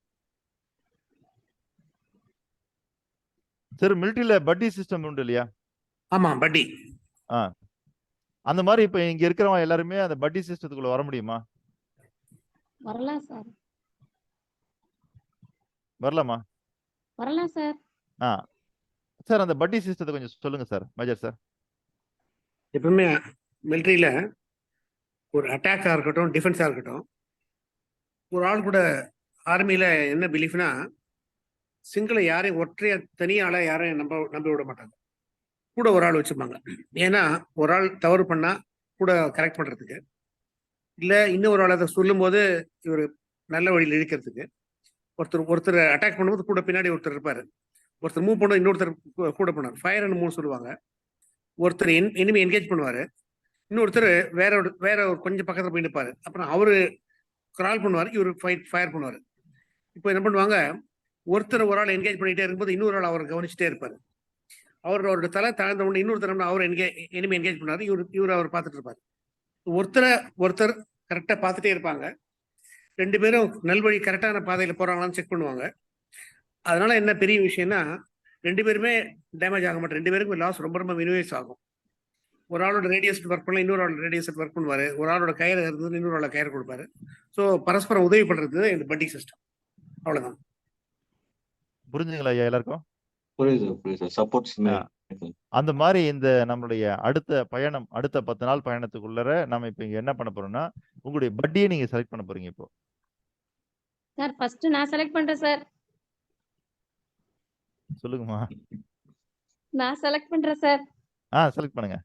sir மிலிட்டரியில பட்டி சிஸ்டம் உண்டு இல்லையா? ஆமா, பட்டி. அந்த மாதிரி இப்ப இங்க இருக்கிறவங்க எல்லாருமே அந்த பட்டி சிஸ்டத்துக்குள்ள வர முடியுமா? வரலாம் சார். வரலாமா? வரலாம் சார். சார் அந்த பட்டி சிஸ்டத்தை கொஞ்சம் சொல்லுங்க சார் மேஜர் சார். எப்பவுமே மிலிட்ரியில ஒரு அட்டாக்காக இருக்கட்டும், டிஃபென்ஸாக இருக்கட்டும், ஒரு ஆள் கூட ஆர்மியில் என்ன பிலீஃப்னா, சிங்கிளை யாரையும் ஒற்றைய தனியாள யாரையும் நம்ப விட மாட்டாங்க. கூட ஒரு ஆள் வச்சுப்பாங்க. ஏன்னா ஒரு ஆள் தவறு பண்ணா கூட கரெக்ட் பண்றதுக்கு, இல்லை இன்னும் ஒரு ஆள் அதை சொல்லும் போது இவர் நல்ல வழியில் இழுக்கிறதுக்கு. ஒருத்தர் அட்டாக் பண்ணும்போது கூட பின்னாடி ஒருத்தர் இருப்பாரு. ஒருத்தர் மூவ் பண்ண இன்னொருத்தர் கூட பண்ணார். ஃபயர் அண்ட் மூவ் சொல்லுவாங்க. ஒருத்தர் எனிமி என்கேஜ் பண்ணுவாரு, இன்னொருத்தர் வேற ஒரு கொஞ்சம் பக்கத்துல போய் நிற்பாரு. அப்புறம் அவரு கிரால் பண்ணுவார், இவர் ஃபயர் பண்ணுவார். இப்போ என்ன பண்ணுவாங்க, ஒருத்தர் ஒரு ஆள் என்கேஜ் பண்ணிட்டே இருக்கும்போது இன்னொரு ஆள் அவரை கவனிச்சுட்டே இருப்பாரு. அவரோட தலை தாழ்ந்த உடனே இன்னொரு தரம் அவர் எனிமி என்கேஜ் பண்ணாரு, இவர் அவர் பார்த்துட்டு இருப்பாரு. ஒருத்தர் கரெக்டா பார்த்துட்டே இருப்பாங்க. 2 பேரும் நல்வழி கரெக்டான பாதையில போறாங்களான்னு செக் பண்ணுவாங்க. அதனால என்ன பெரிய விஷயம்னா, 2 பேருமே டேமேஜ் ஆக மாட்டேன். 2 பேருக்கும் லாஸ் ரொம்ப ரொம்ப மினிமைஸ் ஆகும். ஒரு ஆளோட ரேடியஸ் ஒர்க் பண்ணல, இன்னொரு ஆளோட ரேடியஸ் ஒர்க் பண்ணுவாரு. ஒரு ஆளோட கயிறு இருந்தது, இன்னொரு ஆளோட கயிறு கொடுப்பாரு. ஸோ பரஸ்பரம் உதவி பண்றது இந்த பட்டி சிஸ்டம். அவ்வளவுதான். புரிஞ்சுங்களா ஐயா எல்லாருக்கும்? புரியுது. சப்போர்ட்ஸ் அந்த மாதிரி இந்த நம்மளுடைய அடுத்த 10 நாள் பயணத்துக்குள்ளர நம்ம இப்ப இங்க என்ன பண்ண போறோம்னா, உங்களுடைய பட்டியை நீங்க செலக்ட் பண்ண போறீங்க இப்போ. சார் ஃபர்ஸ்ட் நான் செலக்ட் பண்றேன் சார். சொல்லுங்கம்மா. நான் செலக்ட் பண்றேன் சார். செலக்ட் பண்ணுங்க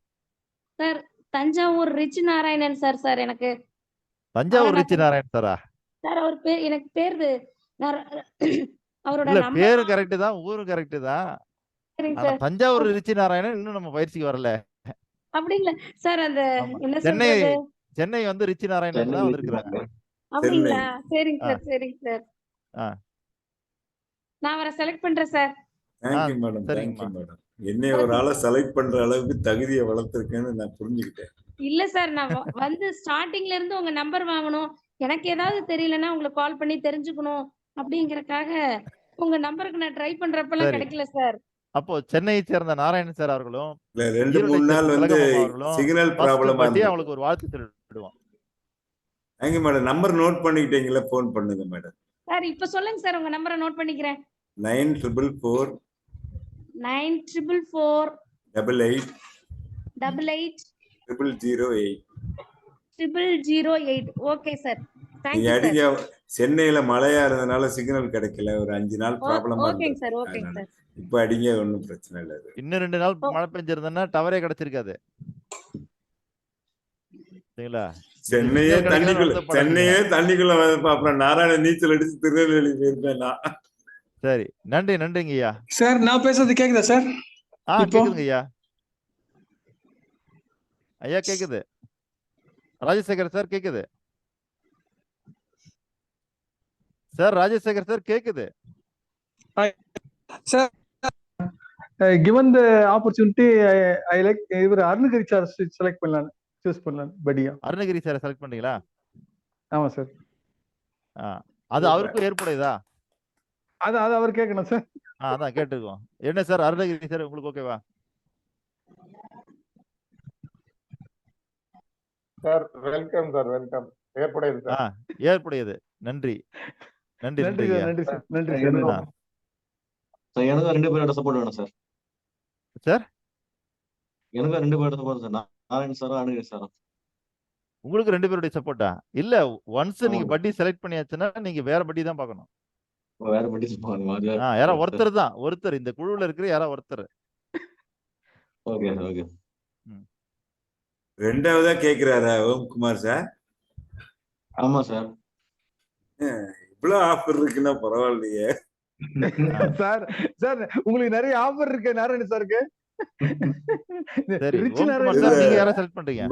sir. Thanjavur rich Narayanan sir. Sir எனக்கு தஞ்சாவூர் ரிச் நாராயண் சாரா? சார் அவர் பேர் எனக்கு பேரு அவரோட இல்ல, நம்பர். பேரு கரெக்ட் தான், ஊரும் கரெக்ட் தான். சரிங்க ஆனா சார். தஞ்சாவூர் ரிச் நாராயணன் இன்னும் நம்ம பயிற்சிக்கு வரல. அப்படிங்களா சார்? அந்த ஆமா. என்ன சென்னை சொல்றது, வந்து ரிச் நாராயணன் தான் வந்திருக்கிறாங்க. அப்படிங்களா? சரிங்க சார், சரிங்க சார். நான் அவரை செலக்ட் பண்றேன் சார். தேங்க்யூ மேடம், சரிங்கம்மா. Thank you madam. என்னை ஒரு ஆளை செலக்ட் பண்ற அளவுக்கு தகுதியை வளர்த்துருக்கேன்னு நான் புரிஞ்சுக்கிட்டேன். இல்ல சார், நான் வந்து ஸ்டார்டிங்ல இருந்து உங்க நம்பர் வாங்கணும், எனக்கு ஏதாவது தெரியலன்னா உங்களுக்கு கால் பண்ணி தெரிஞ்சுக்கணும் அப்படிங்கறக்காக உங்க நம்பருக்கு நான் ட்ரை பண்றப்பெல்லாம் சரி. கிடைக்கல சார். அப்போ சென்னையை சேர்ந்த நாராயணன் சார் அவர்களும் இல்ல 2-3 ஈரோட்டை நாள் சேர்ந்த வந்து திலகம்மா அவர்களும் சிக்னல் ஃபர்ஸ்ட் ப்ராப்ளமா பட்டி இருந்தது. அவங்களுக்கு ஒரு வாழ்த்து சொல்லிடுவோம். Thank you madam. நம்பர் நோட் பண்ணிக்கிட்டீங்களா? ஃபோன் பண்ணுங்க மேடம். சார் இப்ப சொல்லுங்க சார், உங்க நம்பரை நோட் பண்ணிக்கிறேன். 9444 9444 88 88 0008. 0008. ஓகே சார், நீங்க தேங்க்யூ சார். அடிக்க சென்னையில மழையா இருந்ததுனால சிக்னல் கிடைக்கல. ஒரு 5 நாள் ப்ராப்ளமா ஓகேங்க இருந்தது. சார், ஓகேங்க அதனால சார். இப்ப அடிங்க, ஒன்றும் பிரச்சனை இல்லை. அது இன்னும் 2 நாள் மழை பெஞ்சிருந்தா டவரே கிடைச்சிருக்காது. சரிங்களா? சென்னையே சிக்னல் கிடைக்காத தண்ணிக்குள்ள வருத்தப்படாதீங்க. அப்புறம் நாராயண நீச்சல் அடிச்சு திருநெல்வேலி போயிருப்பேன் நான். சரி, நன்றிங்க ஐயா. சார் நான் பேசுறது கேக்குதா சார்? இப்போ கேக்குதுங்க ஐயா. ஐயா கேக்குது. ராஜசேகர் சார் கேக்குது. சார் ராஜசேகர் சார் கேக்குது. Sir given the opportunity I like இவர் அருணகிரி சார் செலக்ட் பண்ணலாம், சூஸ் பண்ணலாம் படியா. அருணகிரி சார் செலக்ட் பண்றீங்களா? ஆமா சார். அது அவருக்கும் ஏற்புடையதா? அது அவர் கேட்கணும் சார். அதான் கேட்டுருக்கோம். என்ன சார் அருணகிரி சார் உங்களுக்கு ஓகேவா? Sir welcome sir, welcome. ஏற்புடையது சார். ஏற்புடையது. நன்றி நன்றி ஐயா. சார், நன்றி சார், நன்றி சார். எனக்கு 2 பேரோட சப்போர்ட் வேணும் சார். சார் எனக்கு 2 பேரோட சப்போர்ட் சார். நாராயண் சாரா அருணகிரி சாரா? உங்களுக்கு 2 பேருடைய சப்போர்ட்டா? இல்ல, ஒன்ஸ் நீங்க ஆமாங்க. பட்டி செலக்ட் பண்ணியாச்சுன்னா நீங்க வேற பட்டி தான் பார்க்கணும். வேற பட்டி சொல்லுவாங்க. யாரா ஒருத்தர் இந்த குழுவுல இருக்கிற யாரா ஒருத்தர். Okay sir, okay. ரெண்டாவதா கேக்குறாரா ஓம்குமார் சார்? ஆமா சார். இவ்வளவு ஆஃபர் இருக்குன்னா பரவாயில்லையே சார். சார் உங்களுக்கு நிறைய ஆஃபர் இருக்கு நாராயண சாருக்கு. சரி, rich Omkumar Narayana sir sir. நீங்க யாரை செலக்ட் பண்றீங்க?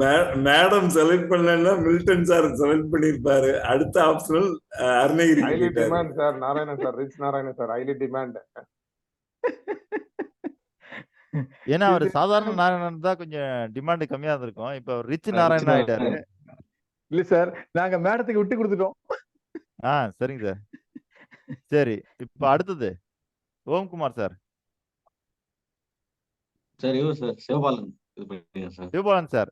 மேடம் செலக்ட் பண்ணலன்னா மில்டன் சார் செலக்ட் பண்ணிருப்பாரு. அடுத்த optional Arunagiri highly demand sir. Narayanan sir, rich Narayanan sir, highly demand. ஏன்னா அவர் சாதாரண நாராயணன் தான் கொஞ்சம் டிமாண்ட் கம்மியா இருந்திருக்கும். இப்ப ரிச் நாராயணன் ஆயிட்டாரு. இல்ல சார், நாங்க மேடத்துக்கு விட்டு கொடுத்துட்டோம். சரிங்க சார். சரி, இப்ப அடுத்தது ஓம்குமார் சார். சரி சார், சிவபாலன் இது பண்ணுங்க சார். சிவபாலன் சார்.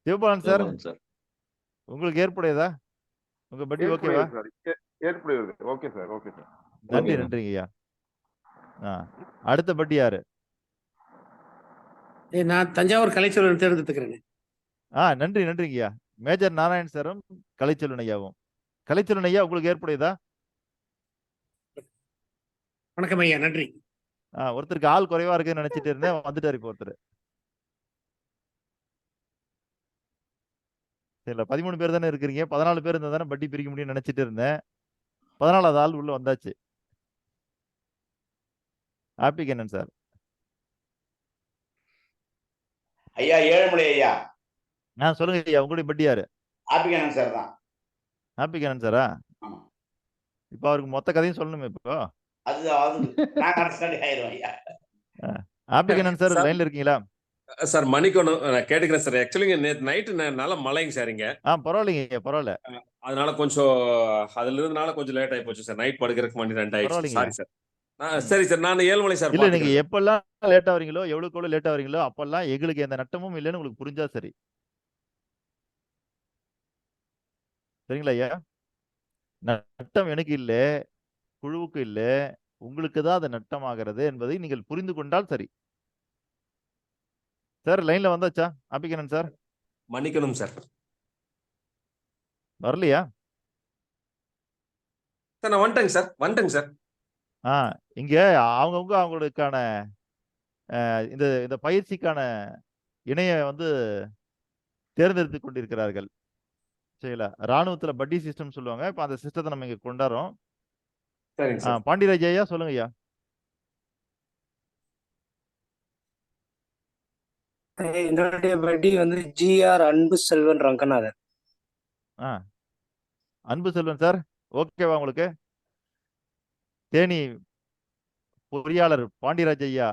சிவபாலன் சார் உங்களுக்கு ஏற்புடையதா? உங்க பட்டி ஓகேவா? ஏற்புடையது. Okay sir, okay sir. நன்றிங்க ஐயா. அடுத்த பட்டி யாரு? நான் தஞ்சாவூர் கலைச்செல்வன் தேர்ந்தெடுத்துக்கிறேன். நன்றி நன்றிங்கய்யா. மேஜர் நாராயண் சாரும் கலைச்செல்வன் ஐயாவும். கலைச்செல்வன் ஐயா உங்களுக்கு ஏற்புடையதா? வணக்கம் ஐயா, நன்றி. ஒருத்தருக்கு ஆள் குறைவா இருக்குன்னு நினைச்சிட்டு இருந்தேன், வந்துட்டாரு இப்போ ஒருத்தர். இல்ல 13 பேர் தானே இருக்கிறீங்க, 14 பேர் இருந்தா தானே பட்டி பிரிக்க முடியும்னு நினைச்சிட்டு இருந்தேன். 14வது ஆள் உள்ள வந்தாச்சு. Happy Kannan sir. ஐயா ஏழுமலை ஐயா. சொல்லுங்க ஐயா, உங்களுடைய பட்டி யாரு? ஹாப்பி கண்ணன் சார் தான். ஹாப்பி கண்ணன் சாரா? இப்ப அவருக்கு மொத்த கதையும் சொல்லணுமே இப்போ. ஹாப்பி கண்ணன் சார் லைன்ல இருக்கீங்களா? சார் மணிக்கணும் நான் கேட்டுக்கிறேன் சார். ஆக்சுவலி நேற்று நைட்டு நல்ல மழைங்க சார் இங்க. பரவாயில்லைங்க, பரவாயில்ல. அதனால கொஞ்சம் அதுல இருந்தனால கொஞ்சம் லேட் ஆகி போச்சு சார். நைட் படுக்கிறதுக்கு மணி 2 ஆயிடுச்சு. Sorry sir. சரி சார், நான் ஏழுமலை சார். இல்ல, நீங்க எப்பெல்லாம் லேட் ஆவறீங்களோ, எவ்வளவுக்கு லேட் ஆவறீங்களோ அப்பெல்லாம் எங்களுக்கு எந்த நட்டமும் இல்லைன்னு உங்களுக்கு புரிஞ்சா சரி. சரிங்களா ஐயா? நட்டம் எனக்கு இல்ல, குழுவுக்கு இல்ல, உங்களுக்கு தான் அது நட்டமாகிறது என்பதை நீங்கள் புரிந்து கொண்டால் சரி. சார் லைன்ல வந்தாச்சா ஹாப்பி கண்ணன் சார்? மன்னிக்கணும் சார். வரலையா சார்? நான் வந்துட்டேங்க சார். இங்க அவங்கவுங்க அவங்களுக்கான இந்த இந்த பயிற்சிக்கான இணைய தேர்ந்தெடுத்து கொண்டிருக்கிறார்கள். சரிங்களா? ராணுவத்துல பட்டி சிஸ்டம் சொல்லுவாங்க. இப்ப அந்த சிஸ்டத்தை நம்ம இங்க கொண்டாடுறோம். சரிங்க சார். பாண்டியராஜ் ஐயா சொல்லுங்க ஐயா. என்னுடைய பட்டி GR அன்பு செல்வன் ரங்கநாதன். அன்பு செல்வன் சார், ஓகேவா உங்களுக்கு? தேனி பொறியாளர் பாண்டியராஜ் ஐயா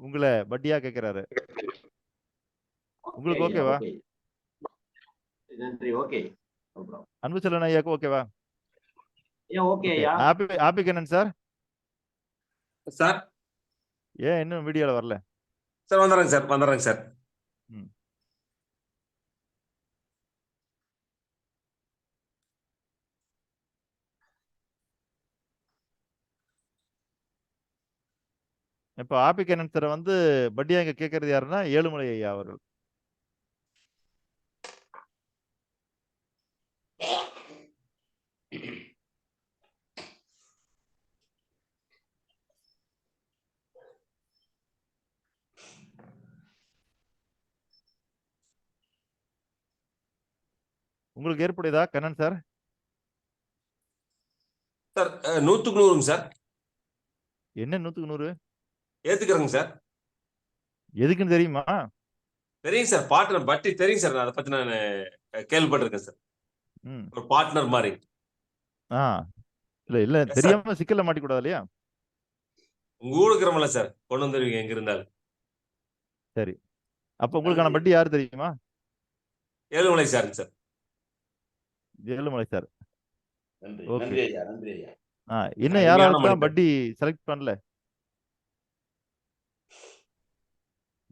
உங்களை பட்டியா கேட்கிறாரு. உங்களுக்கு ஓகேவா? நன்றி. ஓகே. அன்பு செல்வன் ஐயாக்கு ஓகேவா? ஓகே ஐயா. Happy Kannan sir. சார் ஏன் இன்னும் வீடியோல வரல? சார் வந்துடுறேங்க சார். இப்ப ஹாப்பி கண்ணன் சார் பட்டியா இங்க கேட்கறது யாருன்னா ஏழுமலை ஐயா அவர்கள். உங்களுக்கு ஏற்புடையதா கண்ணன் சார்? சார் 100க்கு 100ங்க சார். என்ன 100க்கு 100? ஏத்துக்கிறேங்க சார். எதுக்குன்னு தெரியுமா? தெரியும் சார். பார்ட்னர் பட்டி தெரியும் சார். அதை பத்தி நான் கேள்விப்பட்டிருக்கேன் சார். ஒரு பார்ட்னர் மாதிரி. இல்ல தெரியாம சிக்கல்ல மாட்டிக்கூடாது இல்லையா? உங்க ஊருக்கு இருக்கிறோம்ல சார், கொண்டு வந்துருவீங்க எங்க இருந்தாலும். சரி, அப்ப உங்களுக்கான பட்டி யாரு தெரியுமா? ஏழுமலை சார். ஏழுமலை சார். நன்றி ஐயா, நன்றி ஐயா. இன்னும் யாராவது பட்டி செலக்ட் பண்ணல?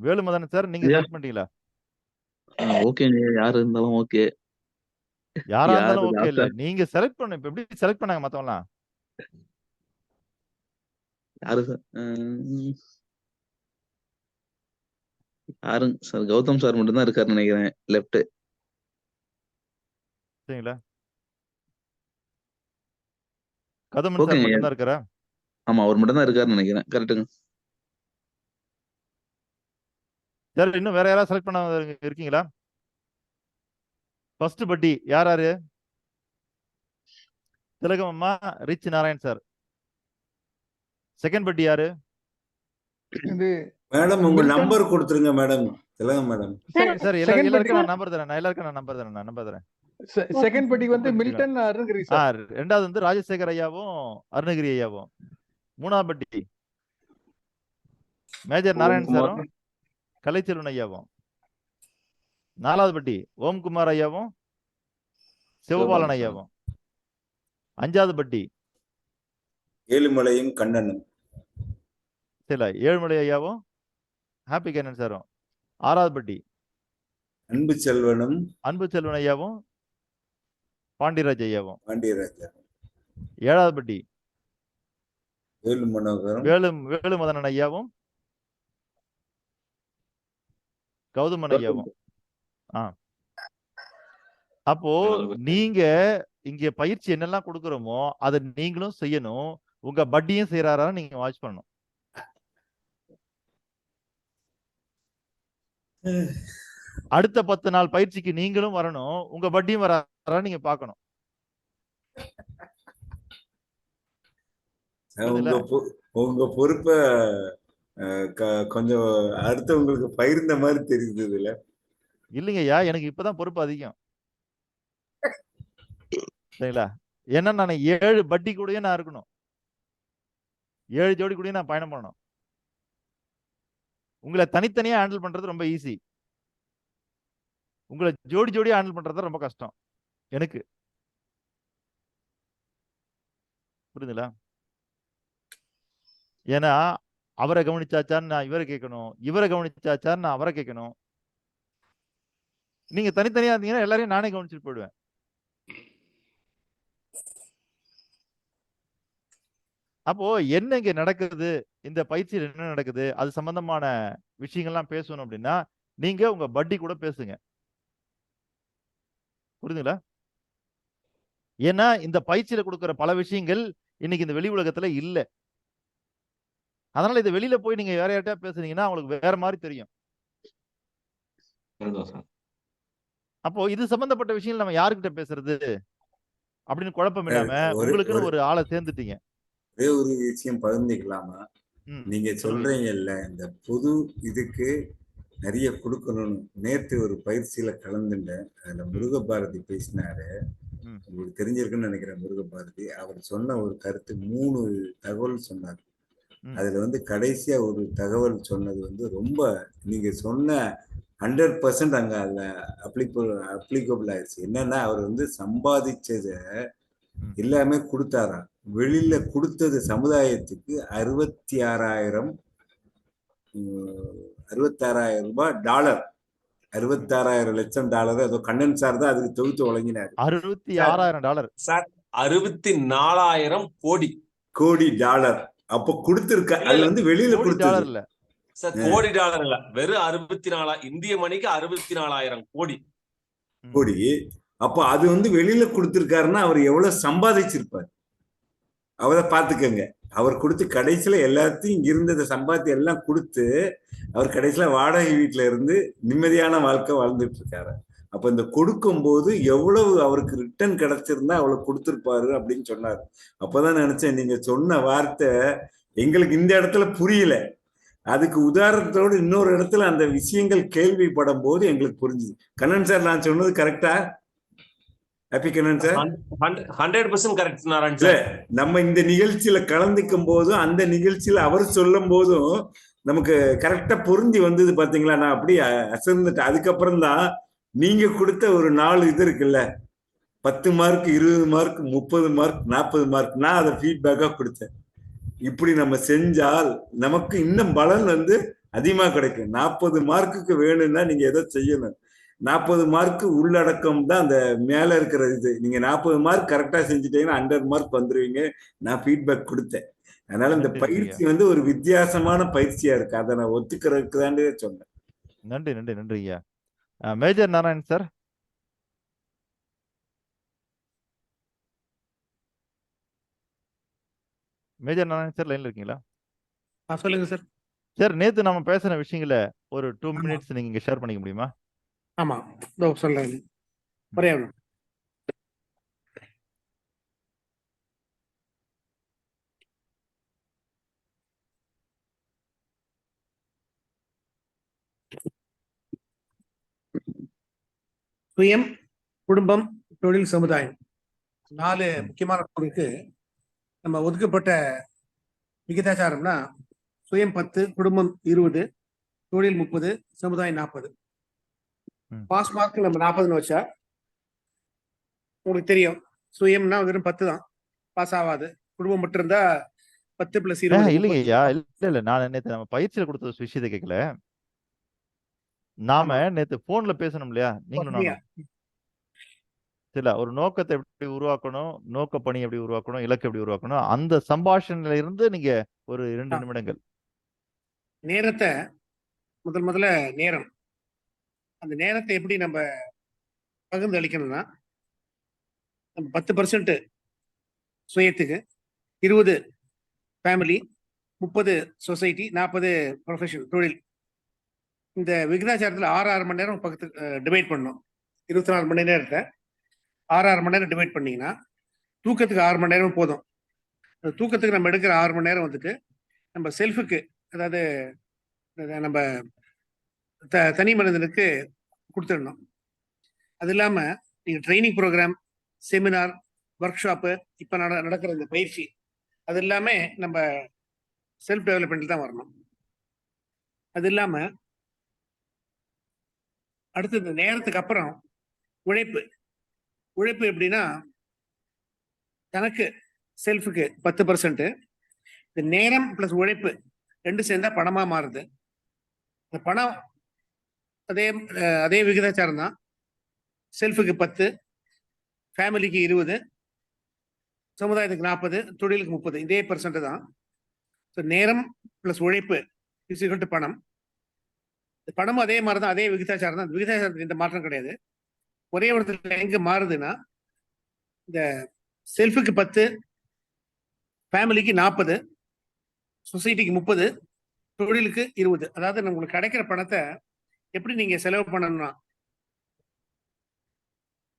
வேலுமதன் சார், நீங்க செலக்ட் பண்ணிட்டீங்களா? ஓகே, யாரு இருந்தாலும் ஓகே. யாரா இருந்தாலும் ஓகே இல்ல, நீங்க செலக்ட் பண்ணு. இப்ப எப்படி செலக்ட் பண்ணாங்க மத்தவங்கலாம்? யாரு சார்? யாருங்க சார்? கௌதம் சார் மட்டும் தான் இருக்காருன்னு நினைக்கிறேன், லெஃப்ட். சரிங்களா? கதமன் சார் மட்டும் தான் இருக்காரா? ஆமா, அவர் மட்டும் தான் இருக்காருன்னு நினைக்கிறேன். கரெக்ட்டுங்க சார். இன்னும் வேற யாராவது செலக்ட் பண்ண இருக்கீங்களா? ஃபர்ஸ்ட் பட்டி யாரு? திலகம் அம்மா, ரிச் நாராயண் சார். செகண்ட் பட்டி யாரு? மேடம் உங்க நம்பர் கொடுத்துருங்க மேடம். திலகம் மேடம். சார் எல்லாருக்கும் நான் நம்பர் தரேன். செகண்ட் பட்டி மில்டன் அருணகிரி சார். ரெண்டாவது ராஜசேகர் ஐயாவும் அருணகிரி ஐயாவும். மூணாவது பட்டி மேஜர் நாராயண் சாரும் கலைச்செல்வன் ஐயாவும். நாலாவது பட்டி ஓம்குமார் ஐயாவும் சிவபாலன் ஐயாவும். அஞ்சாவது பட்டி ஏழுமலையும் கண்ணனும். சரி, ஏழுமலை ஐயாவும் ஹாப்பி கண்ணன் சாரும். ஆறாவது பட்டி அன்பு செல்வன் ஐயாவும் பாண்டியராஜ் ஐயாவும். பாண்டியராஜ். ஏழாவது பட்டி வேலு மனோகரம், வேலுமதனன் ஐயாவும் கௌதமன் ஐயாவும். அப்போ நீங்க இங்க பயிற்சி என்னெல்லாம் கொடுக்குறோமோ அதை நீங்களும் செய்யணும். உங்க பட்டியும் செய்யறாரா நீங்க வாட்ச் பண்ணணும். அடுத்த 10 நாள் பயிற்சிக்கு நீங்களும் வரணும். உங்க பட்டியும் வராரா நீங்க பார்க்கணும். உங்க பொறுப்பை கொஞ்சம் அடுத்தவங்களுக்கு பகிர்ந்த மாதிரி தெரியுது இதுல. இல்லைங்கய்யா, எனக்கு இப்பதான் பொறுப்பு அதிகம். சரிங்களா? ஏன்னா நான் 7 பட்டி கூடயே நான் இருக்கணும். 7 ஜோடி கூடயே நான் பயணம் பண்ணணும். உங்களை தனித்தனியா ஹேண்டில் பண்றது ரொம்ப ஈஸி. உங்களை ஜோடி ஜோடியா ஹேண்டில் பண்றது ரொம்ப கஷ்டம் எனக்கு. புரியுதுங்களா? ஏன்னா அவரை கவனிச்சாச்சான்னு நான் இவரை கேட்கணும், இவரை கவனிச்சாச்சான்னு நான் அவரை கேட்கணும். நீங்க தனித்தனியா இருந்தீங்கன்னா எல்லாரையும் நானே கவனிச்சுட்டு போயிடுவேன். அப்போ என்ன இங்க நடக்குது, இந்த பயிற்சியில் என்ன நடக்குது, அது சம்பந்தமான விஷயங்கள்லாம் பேசணும் அப்படின்னா நீங்க உங்க பட்டி கூட பேசுங்க. புரியுதுங்களா? ஏன்னா இந்த பயிற்சியில கொடுக்கிற பல விஷயங்கள் இன்னைக்கு இந்த வெளி உலகத்துல இல்ல. அதனால இதை வெளியில போய் நீங்க வேற யார்ட்டா பேசுனீங்கன்னா அவங்களுக்கு வேற மாதிரி தெரியும். அப்போ இது சம்பந்தப்பட்ட விஷயங்கள் நம்ம யாருக்கிட்ட பேசுறது அப்படின்னு குழப்பம் இல்லாம உங்களுக்குன்னு ஒரு ஆளை சேர்ந்துட்டீங்க. ஒரே ஒரு விஷயம் பகிர்ந்துக்கலாமா? நீங்க சொல்றீங்கல்ல இந்த பொது இதுக்கு நிறைய கொடுக்கணும்னு. நேற்று ஒரு பயிற்சியில கலந்துட்டேன். அதுல முருகபாரதி பேசினாரு. உங்களுக்கு தெரிஞ்சிருக்குன்னு நினைக்கிறேன். முருகபாரதி அவர் சொன்ன ஒரு கருத்து 3 தகவல் சொன்னார். அதுல கடைசியா ஒரு தகவல் சொன்னது ரொம்ப நீங்க சொன்ன 100% அங்க அதுல அப்ளிகபிள் ஆயிடுச்சு. என்னன்னா அவர் சம்பாதிச்சத எல்லாமே கொடுத்தாராம். வெளியில கொடுத்தது சமுதாயத்துக்கு 66,000 ரூபாய் டாலர், 66,000 லட்சம் டாலர். அதோ கண்ணன் சார் தான் அதுக்கு தொகுத்து வழங்கினார். 66,000 டாலர் சார், 64,000 கோடி டாலர் அப்ப கொடுத்திருக்க. அது வெளியில கொடுத்தது இல்ல சார், கோடி டாலர் இல்ல, வெறும் 64 இந்திய மணிக்கு 64,000 கோடி. அப்ப அது வெளியில கொடுத்திருக்காருன்னா அவர் எவ்வளவு சம்பாதிச்சிருப்பார் அவரை பாத்துக்கங்க. அவர் கொடுத்து கடைசியில எல்லாத்தையும் இங்க இருந்ததை சம்பாத்தி எல்லாம் கொடுத்து அவர் கடைசியில வாடகை வீட்டுல இருந்து நிம்மதியான வாழ்க்கை வாழ்ந்துட்டு இருக்காரு. அப்ப இந்த கொடுக்கும் போது எவ்வளவு அவருக்கு ரிட்டர்ன் கிடைச்சிருந்தா அவ்வளவு கொடுத்திருப்பாரு அப்படின்னு சொன்னாரு. அப்பதான் நினைச்சேன் நீங்க சொன்ன வார்த்தை எங்களுக்கு இந்த இடத்துல புரியல. அதுக்கு உதாரணத்தோடு இன்னொரு இடத்துல அந்த விஷயங்கள் கேள்விப்படும் போது எங்களுக்கு புரிஞ்சுது. கண்ணன் சார் நான் சொன்னது கரெக்டா? Happy Kannan sir 100% correct Narayan sir. நம்ம இந்த நிகழ்ச்சியில கலந்துக்கும் போதும் அந்த நிகழ்ச்சியில அவர் சொல்லும் போதும் நமக்கு கரெக்டா பொருந்தி வந்தது பாத்தீங்களா? நான் அப்படியே அசர்ந்துட்டேன். அதுக்கப்புறம் தான் நீங்க கொடுத்த ஒரு 4 இது இருக்குல்ல, 10 மார்க், 20 மார்க், 30 மார்க், 40 மார்க், நான் அதை ஃபீட்பேக்கா கொடுத்தேன். இப்படி நம்ம செஞ்சால் நமக்கு இன்னும் பலன் அதிகமா கிடைக்கும். 40 மார்க்குக்கு வேணும்னா நீங்க எதை செய்யணும்? 40 மார்க் உள்ளடக்கம் தான் அந்த மேல இருக்கிற இது. நீங்க 40 மார்க் கரெக்டா செஞ்சுட்டீங்கன்னா 100 மார்க் வந்துருவீங்க. நான் ஃபீட்பேக் கொடுத்தேன். அதனால இந்த பயிற்சி ஒரு வித்தியாசமான பயிற்சியா இருக்கு. அதை நான் ஒத்துக்கிறதுக்கு தாண்டே சொன்னேன். நன்றி நன்றி நன்றி ஐயா. Major Narayan sir. Major Narayan sir லைன்ல இருக்கீங்களா? சொல்லுங்க சார். சார், நேத்து நம்ம பேசின விஷயங்களை ஒரு 2 மினிட்ஸ் நீங்க இங்க ஷேர் பண்ணிக்க முடியுமா? ஆமா, சொல்றேன். பரையாவணும். சுயம், குடும்பம், தொழில், சமுதாயம் 4 முக்கியமான பொருளுக்கு நம்ம ஒதுக்கப்பட்ட விகிதாச்சாரம்னா சுயம் 10, குடும்பம் 20, தொழில் 30, சமுதாயம் 40. பாஸ் மார்க் நம்ம 40ன்னு வச்சா உங்களுக்கு தெரியும். சுயம்னா வெறும் 10 தான், பாஸ் ஆகாது. குடும்பம் மட்டும் இருந்தா 10 + 20. இல்லைங்க ஐயா, இல்ல நான் நேத்து நம்ம பயிற்சியில கொடுத்த விஷயத்தை கேட்கல. நாம நேத்து போன்ல பேசணும் இல்லையா நீங்களும் நானும்? சில ஒரு நோக்கத்தை எப்படி உருவாக்கணும், நோக்க பணி எப்படி உருவாக்கணும், இலக்கு எப்படி உருவாக்கணும், அந்த சம்பாஷணையில இருந்து நீங்க ஒரு 2 நிமிடங்கள். நேரத்தை முதல்ல நேரம், அந்த நேரத்தை எப்படி நம்ம பகிர்ந்து அளிக்கணும்னா, நம்ம 10% சுயத்துக்கு, 20 ஃபேமிலி, 30 சொசைட்டி, 40 ப்ரொஃபஷன் தொழில். இந்த விகிதாச்சாரத்தில் 6 மணி நேரம் பக்கத்து டிவைட் பண்ணணும். 24 மணி நேரத்தை 6 மணி நேரம் டிவைட் பண்ணீங்கன்னா தூக்கத்துக்கு 6 மணி நேரம் போதும். அந்த தூக்கத்துக்கு நம்ம எடுக்கிற 6 மணி நேரம் வந்துட்டு நம்ம செல்ஃபுக்கு, அதாவது நம்ம தனி மனிதனுக்கு கொடுத்துடணும். அது இல்லாமல் நீங்கள் training program, seminar, workshop, இப்போ நடக்கிற இந்த பயிற்சி, அது எல்லாமே நம்ம செல்ஃப் டெவலப்மெண்ட்டில் தான் வரணும். அது இல்லாமல் அடுத்து இந்த நேரத்துக்கு அப்புறம் உழைப்பு எப்படின்னா, தனக்கு செல்ஃபுக்கு 10%, இந்த நேரம் ப்ளஸ் உழைப்பு 2 சேர்ந்தா பணமாக மாறுது. இந்த பணம் அதே விகிதாச்சாரம் தான். செல்ஃபுக்கு 10, ஃபேமிலிக்கு 20, சமுதாயத்துக்கு 40, தொழிலுக்கு 30, இதே % தான். ஸோ நேரம் ப்ளஸ் உழைப்பு இஸ் ஈக்குவல் டு பணம். பணமும் அதே மாதிரி தான், அதே விகிதாச்சாரம் தான். விகிதாச்சாரத்துக்கு எந்த மாற்றம் கிடையாது. ஒரே இடத்துல எங்க மாறுதுன்னா, இந்த செல்ஃபுக்கு 10, ஃபேமிலிக்கு 40, சொசைட்டிக்கு 30, தொழிலுக்கு 20. அதாவது உங்களுக்கு கிடைக்கிற பணத்தை எப்படி நீங்க செலவு பண்ணணும்னா,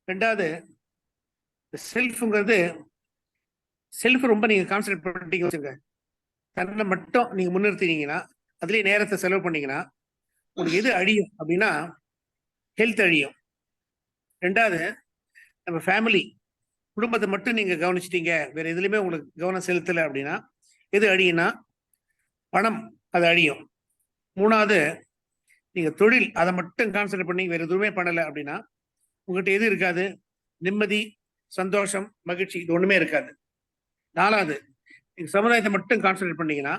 ரெண்டாவது செல்ஃப்ங்கிறது, செல்ஃப் ரொம்ப நீங்க கான்சென்ட்ரேட் பண்ணிட்டீங்க வச்சுங்க, தன்னை மட்டும் நீங்க முன்னிறுத்தினீங்கன்னா, அதுலேயே நேரத்தை செலவு பண்ணீங்கன்னா, உங்களுக்கு எது அழியும் அப்படின்னா ஹெல்த் அழியும். ரெண்டாவது நம்ம ஃபேமிலி, குடும்பத்தை மட்டும் நீங்க கவனிச்சிட்டீங்க, வேற எதுலையுமே உங்களுக்கு கவனம் செலுத்தலை அப்படின்னா எது அழியும்னா பணம், அது அழியும். மூணாவது நீங்க தொழில், அதை மட்டும் கான்சென்ட்ரேட் பண்ணி வேற எதுவுமே பண்ணலை அப்படின்னா உங்ககிட்ட எது இருக்காது? நிம்மதி, சந்தோஷம், மகிழ்ச்சி, இது ஒண்ணுமே இருக்காது. நாலாவது நீங்க சமுதாயத்தை மட்டும் கான்சென்ட்ரேட் பண்ணீங்கன்னா,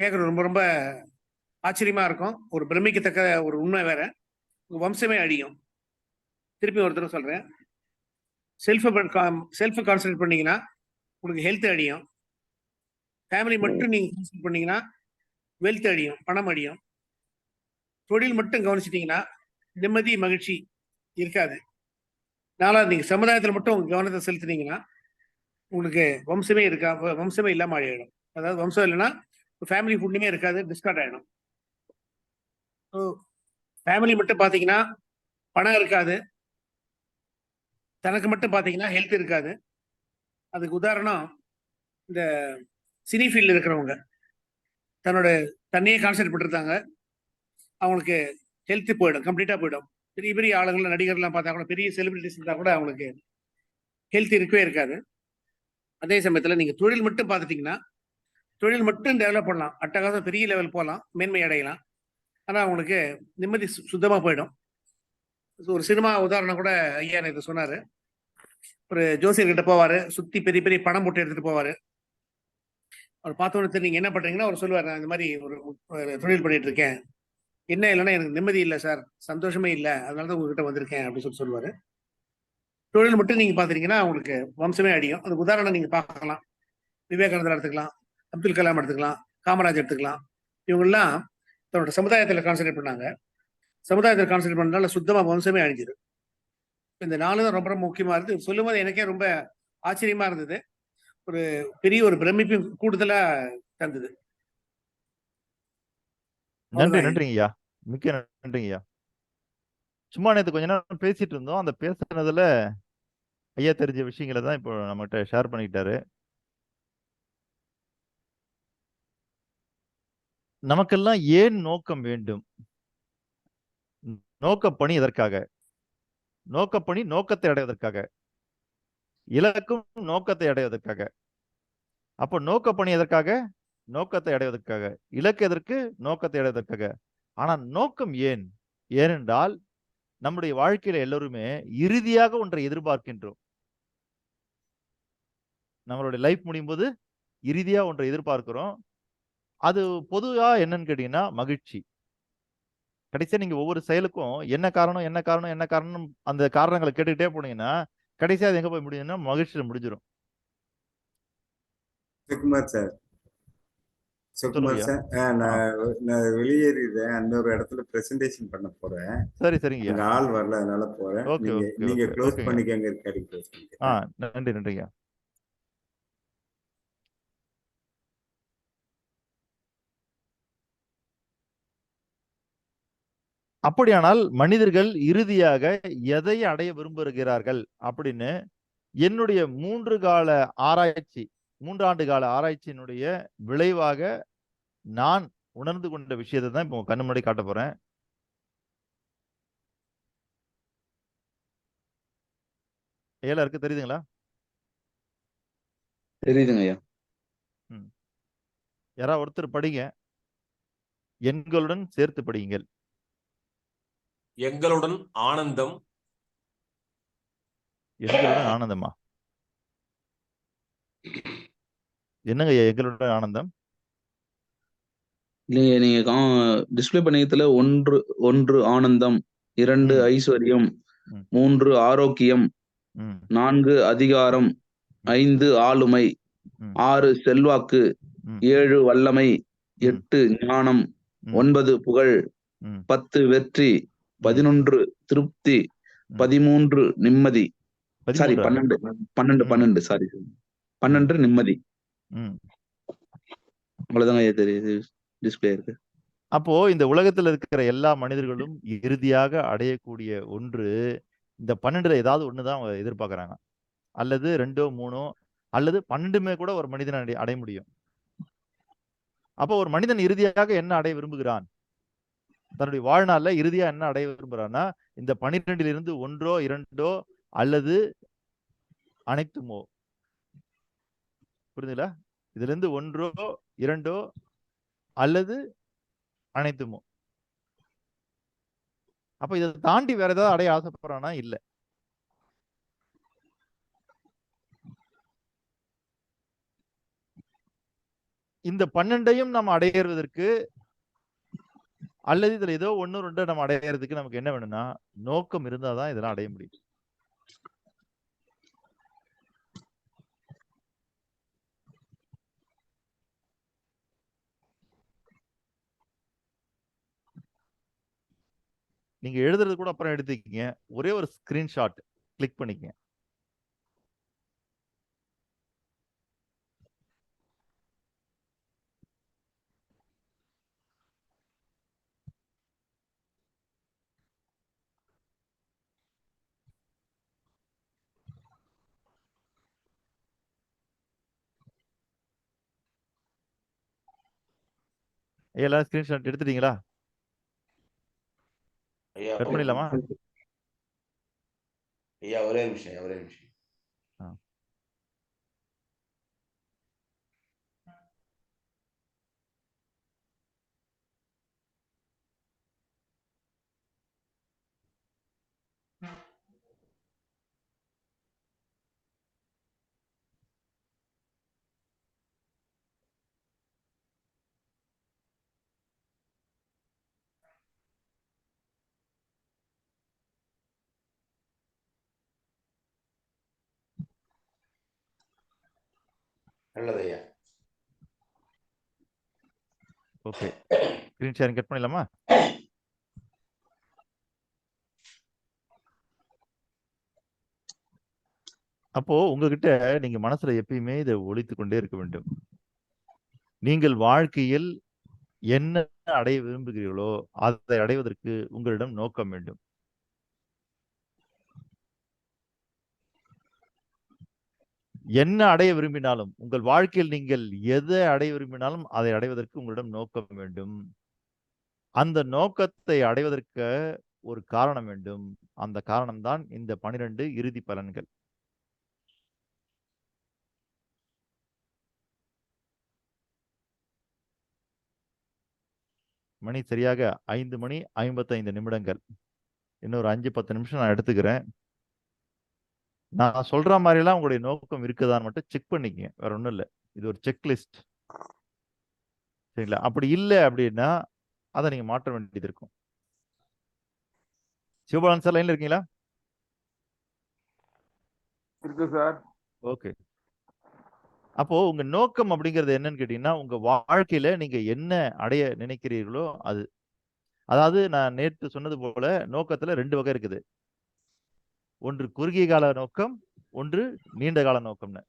கேட்கறது ரொம்ப ரொம்ப ஆச்சரியமா இருக்கும், ஒரு பிரமிக்கத்தக்க ஒரு உண்மை வேற, உங்க வம்சமே அழியும். திருப்பி ஒருத்தர் சொல்றேன், செல்ஃபை கான்சென்ட்ரேட் பண்ணீங்கன்னா உங்களுக்கு ஹெல்த் அழியும். ஃபேமிலி மட்டும் நீங்க கான்சென்ட்ரேட் பண்ணீங்கன்னா வெல்த் அழியும், பணம் அழியும். தொழில் மட்டும் கவனிச்சிட்டீங்கன்னா நிம்மதி, மகிழ்ச்சி இருக்காது. நாலாவது நீங்க சமுதாயத்தில் மட்டும் உங்க கவனத்தை செலுத்தினீங்கன்னா உங்களுக்கு வம்சமே இல்லாம ஆயிடும். அதாவது வம்சம் இல்லைன்னா ஃபேமிலி ஃபுட்டுமே இருக்காது, டிஸ்கார்ட் ஆயிடும். ஃபேமிலி மட்டும் பாத்தீங்கன்னா பணம் இருக்காது, தனக்கு மட்டும் பாத்தீங்கன்னா ஹெல்த் இருக்காது. அதுக்கு உதாரணம் இந்த சினி ஃபீல்டு இருக்கிறவங்க தன்னையே கான்சென்ட்ரேட் பண்ணிருந்தாங்க, அவங்களுக்கு ஹெல்த் போயிடும், கம்ப்ளீட்டா போயிடும். பெரிய பெரிய ஆளுங்கள், நடிகர்லாம் பார்த்தா கூட, பெரிய செலிபிரிட்டிஸ் இருந்தா கூட அவங்களுக்கு ஹெல்த் இருக்கவே இருக்காது. அதே சமயத்துல நீங்க தொழில் மட்டும் பார்த்துட்டீங்கன்னா, தொழில் மட்டும் டெவலப் பண்ணலாம், அட்டகாசம் பெரிய லெவல் போகலாம், மேன்மை அடையலாம். ஆனா அவங்களுக்கு நிம்மதி சுத்தமா போயிடும். ஒரு சினிமா உதாரணம் கூட ஐயா இதை சொன்னாரு. ஒரு ஜோசியர்கிட்ட போவாரு, சுத்தி பெரிய பெரிய பணம் போட்டு எடுத்துட்டு போவாரு. அவர் பார்த்தோன்னு நீங்க என்ன பண்றீங்கன்னா அவர் சொல்லுவார், நான் இந்த மாதிரி ஒரு தொழில் பண்ணிட்டு இருக்கேன், என்ன இல்லைன்னா எனக்கு நிம்மதி இல்லை சார், சந்தோஷமே இல்லை, அதனாலதான் உங்ககிட்ட வந்திருக்கேன் அப்படின்னு சொல்லுவாரு. தொழில் மட்டும் நீங்க பாத்துட்டீங்கன்னா உங்களுக்கு வம்சமே அடியும். அதுக்கு உதாரணம் நீங்க பார்க்கலாம், விவேகானந்தர் எடுத்துக்கலாம், அப்துல் கலாம் எடுத்துக்கலாம், காமராஜ் எடுத்துக்கலாம். இவங்கெல்லாம் தன்னோட சமுதாயத்தில் கான்சென்ட்ரேட் பண்ணாங்க. சமுதாயத்தில் கான்சென்ட்ரேட் பண்ணனால சுத்தமா வம்சமே அழிஞ்சிது. இந்த 4 தான் ரொம்ப ரொம்ப முக்கியமா இருந்து சொல்லும் போது எனக்கே ரொம்ப ஆச்சரியமா இருந்தது, ஒரு பெரிய ஒரு பிரமிப்பு கூடுதலா தந்தது. நன்றிங்கய்யா, மிக்க நன்றிங்கய்யா. சும்மா நேற்று கொஞ்ச நேரம் பேசிட்டு இருந்தோம், அந்த பேசுனதுல ஐயா தெரிஞ்ச விஷயங்களை தான் இப்போ நம்மகிட்ட ஷேர் பண்ணிக்கிட்டாரு. நமக்கெல்லாம் ஏன் நோக்கம் வேண்டும்? நோக்கப்பணி எதற்காக? நோக்கப்பணி நோக்கத்தை அடைவதற்காக, இலக்கும் நோக்கத்தை அடைவதற்காக. அப்போ நோக்கப்பணி எதற்காக? நோக்கத்தை அடைவதற்காக. இலக்கு எதற்கு? நோக்கத்தை அடைவதற்காக. ஆனா நோக்கம் ஏன்? ஏனென்றால் நம்முடைய வாழ்க்கையில எல்லோருமே இறுதியாக ஒன்றை எதிர்பார்க்கின்றோம். நம்மளுடைய லைஃப் முடியும் போது இறுதியா ஒன்றை எதிர்பார்க்கிறோம். அது பொதுவா என்னன்னு கேட்டீங்கன்னா மகிழ்ச்சி. கடைசியா நீங்க ஒவ்வொரு செயலுக்கும் என்ன காரணம் என்ன காரணம் என்ன காரணம் அந்த காரணங்களை கேட்டுக்கிட்டே போனீங்கன்னா கடைசியா அது எங்க போய் முடியும்னா மகிழ்ச்சியில முடிஞ்சிடும். சுகுமார் சார் சுகுமார் சொல்லுங்கய்யா. சார் நான் வெளியேறிடுறேன். இன்னொரு இடத்துல பிரசன்டேஷன் பண்ண போறேன். சரி சரிங்கய்யா. அங்க ஆள் வரல, அதனால போறேன். ஓகே நீங்க ஓகே நீங்க ஓகே க்ளோஸ் ஓகேங்க. பண்ணிக்கங்க. ரெக்கார்டிங் க்ளோஸ் பண்ணிக்கங்க. நன்றி நன்றிங்கய்யா. அப்படியானால் மனிதர்கள் இறுதியாக எதை அடைய விரும்புகிறார்கள் அப்படின்னு என்னுடைய 3 ஆண்டு கால ஆராய்ச்சியினுடைய விளைவாக நான் உணர்ந்து கொண்ட விஷயத்தை தான் இப்போ கண்ணு முன்னாடி காட்ட போறேன். எல்லாருக்கும் தெரியுதுங்களா? தெரியுதுங்க ஐயா. யாராவது ஒருத்தர் படிங்க. எண்களுடன் சேர்த்து படியுங்கள். எங்களுடன் ஆனந்தம். எங்களுடன் ஆனந்தமா? என்னங்க ஐயா எங்களுடன் ஆனந்தம்? இல்லைங்க, நீங்க டிஸ்பிளே பண்ணியதுல 1 ஆனந்தம், 2 ஐஸ்வர்யம், 3 ஆரோக்கியம், 4 அதிகாரம், 5 ஆளுமை, 6 செல்வாக்கு, 7 வல்லமை, 8 ஞானம், 9 புகழ், 10 வெற்றி, 11 திருப்தி, 13 நிம்மதி. சாரி 12 சாரி 12 நிம்மதி. அவ்வளவுதாங்க ஐயா தெரியுது, டிஸ்பிளே இருக்கு. அப்போ இந்த உலகத்துல இருக்கிற எல்லா மனிதர்களும் இறுதியாக அடையக்கூடிய ஒன்று இந்த 12 ஏதாவது ஒண்ணுதான் அவங்க எதிர்பார்க்கறாங்க. அல்லது 2 3 அல்லது 12 கூட ஒரு மனிதன் அடைய முடியும். அப்போ ஒரு மனிதன் இறுதியாக என்ன அடைய விரும்புகிறான்? தன்னுடைய வாழ்நாள்ல இறுதியா என்ன அடைய விரும்புறான்னா இந்த 12 1 2 அல்லது அனைத்துமோ. புரியுதுங்களா? இதுல இருந்து 1 2 அல்லது அனைத்துமோ. அப்ப இதை தாண்டி வேற ஏதாவது அடைய ஆசைப்படுறானா? இல்ல. இந்த 12ஐயும் நம்ம அடையிறதற்கு அல்லது இதுல ஏதோ 1 2 நம்ம அடையிறதுக்கு நமக்கு என்ன வேணும்னா நோக்கம் இருந்தாதான் இதெல்லாம் அடைய முடியும். நீங்க எழுதுறது கூட அப்புறம் எடுத்துக்கீங்க. ஒரே ஒரு ஸ்கிரீன்ஷாட் கிளிக் பண்ணிக்கங்க. எல்லாரும் ஸ்கிரீன்ஷாட் எடுத்துட்டீங்களா? ஐயா கட் பண்ணிடலாமா? ஐயா ஒரே நிமிஷம் ஒரே நிமிஷம். நல்லது ஐயா. ஓகே. ஸ்கிரீன் ஷேரிங் கட் பண்ணிடலாமா? அப்போ உங்ககிட்ட நீங்க மனசுல எப்பயுமே இதை ஒலித்து கொண்டே இருக்க வேண்டும். நீங்கள் வாழ்க்கையில் என்ன அடைய விரும்புகிறீர்களோ அதை அடைவதற்கு உங்களிடம் நோக்கம் வேண்டும். என்ன அடைய விரும்பினாலும் உங்கள் வாழ்க்கையில் நீங்கள் எதை அடைய விரும்பினாலும் அதை அடைவதற்கு உங்களிடம் நோக்கம் வேண்டும். அந்த நோக்கத்தை அடைவதற்கு ஒரு காரணம் வேண்டும். அந்த காரணம் தான் இந்த 12 இறுதி பலன்கள். மணி சரியாக 5:55. இன்னொரு 5-10 நிமிஷம் நான் எடுத்துக்கிறேன். நான் சொல்ற மாதிரி எல்லாம் உங்களுடைய நோக்கம் இருக்குதான்னு மட்டும் செக் பண்ணிக்கங்க. வேற ஒண்ணும் இல்ல. இது ஒரு செக்லிஸ்ட். சரிங்களா? அப்படி இல்லை அப்படின்னா அதை நீங்க மாற்ற வேண்டியது இருக்கும். சிவபாலன் சார் லைன்ல இருக்கீங்களா? இருக்கு சார். ஓகே. அப்போ உங்க நோக்கம் அப்படிங்கிறது என்னன்னு கேட்டீங்கன்னா, உங்க வாழ்க்கையில நீங்க என்ன அடைய நினைக்கிறீர்களோ அது. அதாவது நான் நேற்று சொன்னது போல நோக்கத்துல 2 வகை இருக்குது. ஒன்று குறுகிய கால நோக்கம், ஒன்று நீண்ட கால நோக்கம்னு.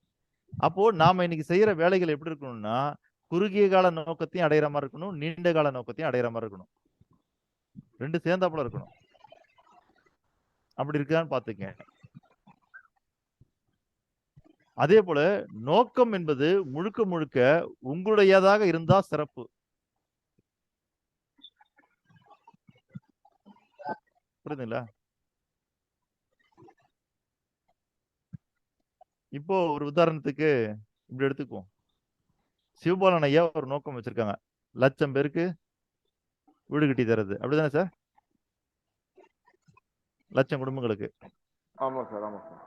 அப்போ நாம இன்னைக்கு செய்யற வேலைகள் எப்படி இருக்கணும்னா, குறுகிய கால நோக்கத்தையும் அடையிற மாதிரி இருக்கணும், நீண்ட கால நோக்கத்தையும் அடையிற மாதிரி இருக்கணும். 2 சேர்ந்தாப்புல இருக்கணும். அப்படி இருக்கான்னு பாத்துக்கங்க. அதே போல நோக்கம் என்பது முழுக்க முழுக்க உங்களுடையதாக இருந்தா சிறப்பு. புரியுதுங்களா? இப்போ ஒரு உதாரணத்துக்கு இப்படி எடுத்துக்குவோம். சிவபாலன் ஐயா ஒரு நோக்கம் வச்சிருக்காங்க, 1,00,000 பேருக்கு வீடு கட்டி தர்றது. அப்படிதானே சார்? 1,00,000 குடும்பங்களுக்கு. ஆமா சார், ஆமா சார்.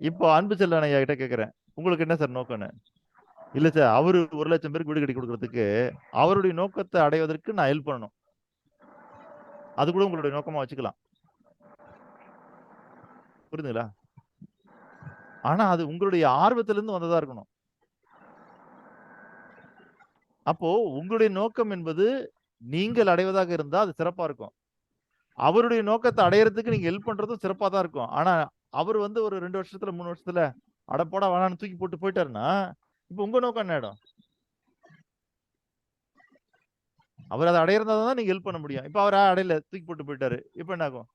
இப்போ அன்பு செல்வன் ஐயா கிட்ட கேட்கிறேன், உங்களுக்கு என்ன சார் நோக்கம்னு? இல்ல சார், அவரு 1,00,000 பேருக்கு வீடு கட்டி கொடுக்கறதுக்கு அவருடைய நோக்கத்தை அடைவதற்கு நான் ஹெல்ப் பண்ணணும். அது கூட உங்களுடைய நோக்கமா வச்சுக்கலாம். புரியுதுங்களா? ஆனா அது உங்களுடைய ஆர்வத்திலிருந்து வந்ததா இருக்கணும். அப்போ உங்களுடைய நோக்கம் என்பது நீங்கள் அடைவதாக இருந்தா அது சிறப்பா இருக்கும். அவருடைய நோக்கத்தை அடையறதுக்கு நீங்க ஹெல்ப் பண்றதும் சிறப்பா தான் இருக்கும். ஆனா அவர் வந்து ஒரு 2 வருஷத்துல 3 வருஷத்துல அடப்போடா வேணான்னு தூக்கி போட்டு போயிட்டாருன்னா, இப்ப உங்க நோக்கம் என்ன ஆயிடும்? அவர் அதை அடையிறதா தான் நீங்க ஹெல்ப் பண்ண முடியும். இப்ப அவர் அடையல, தூக்கி போட்டு போயிட்டாரு. இப்ப என்ன ஆகும்?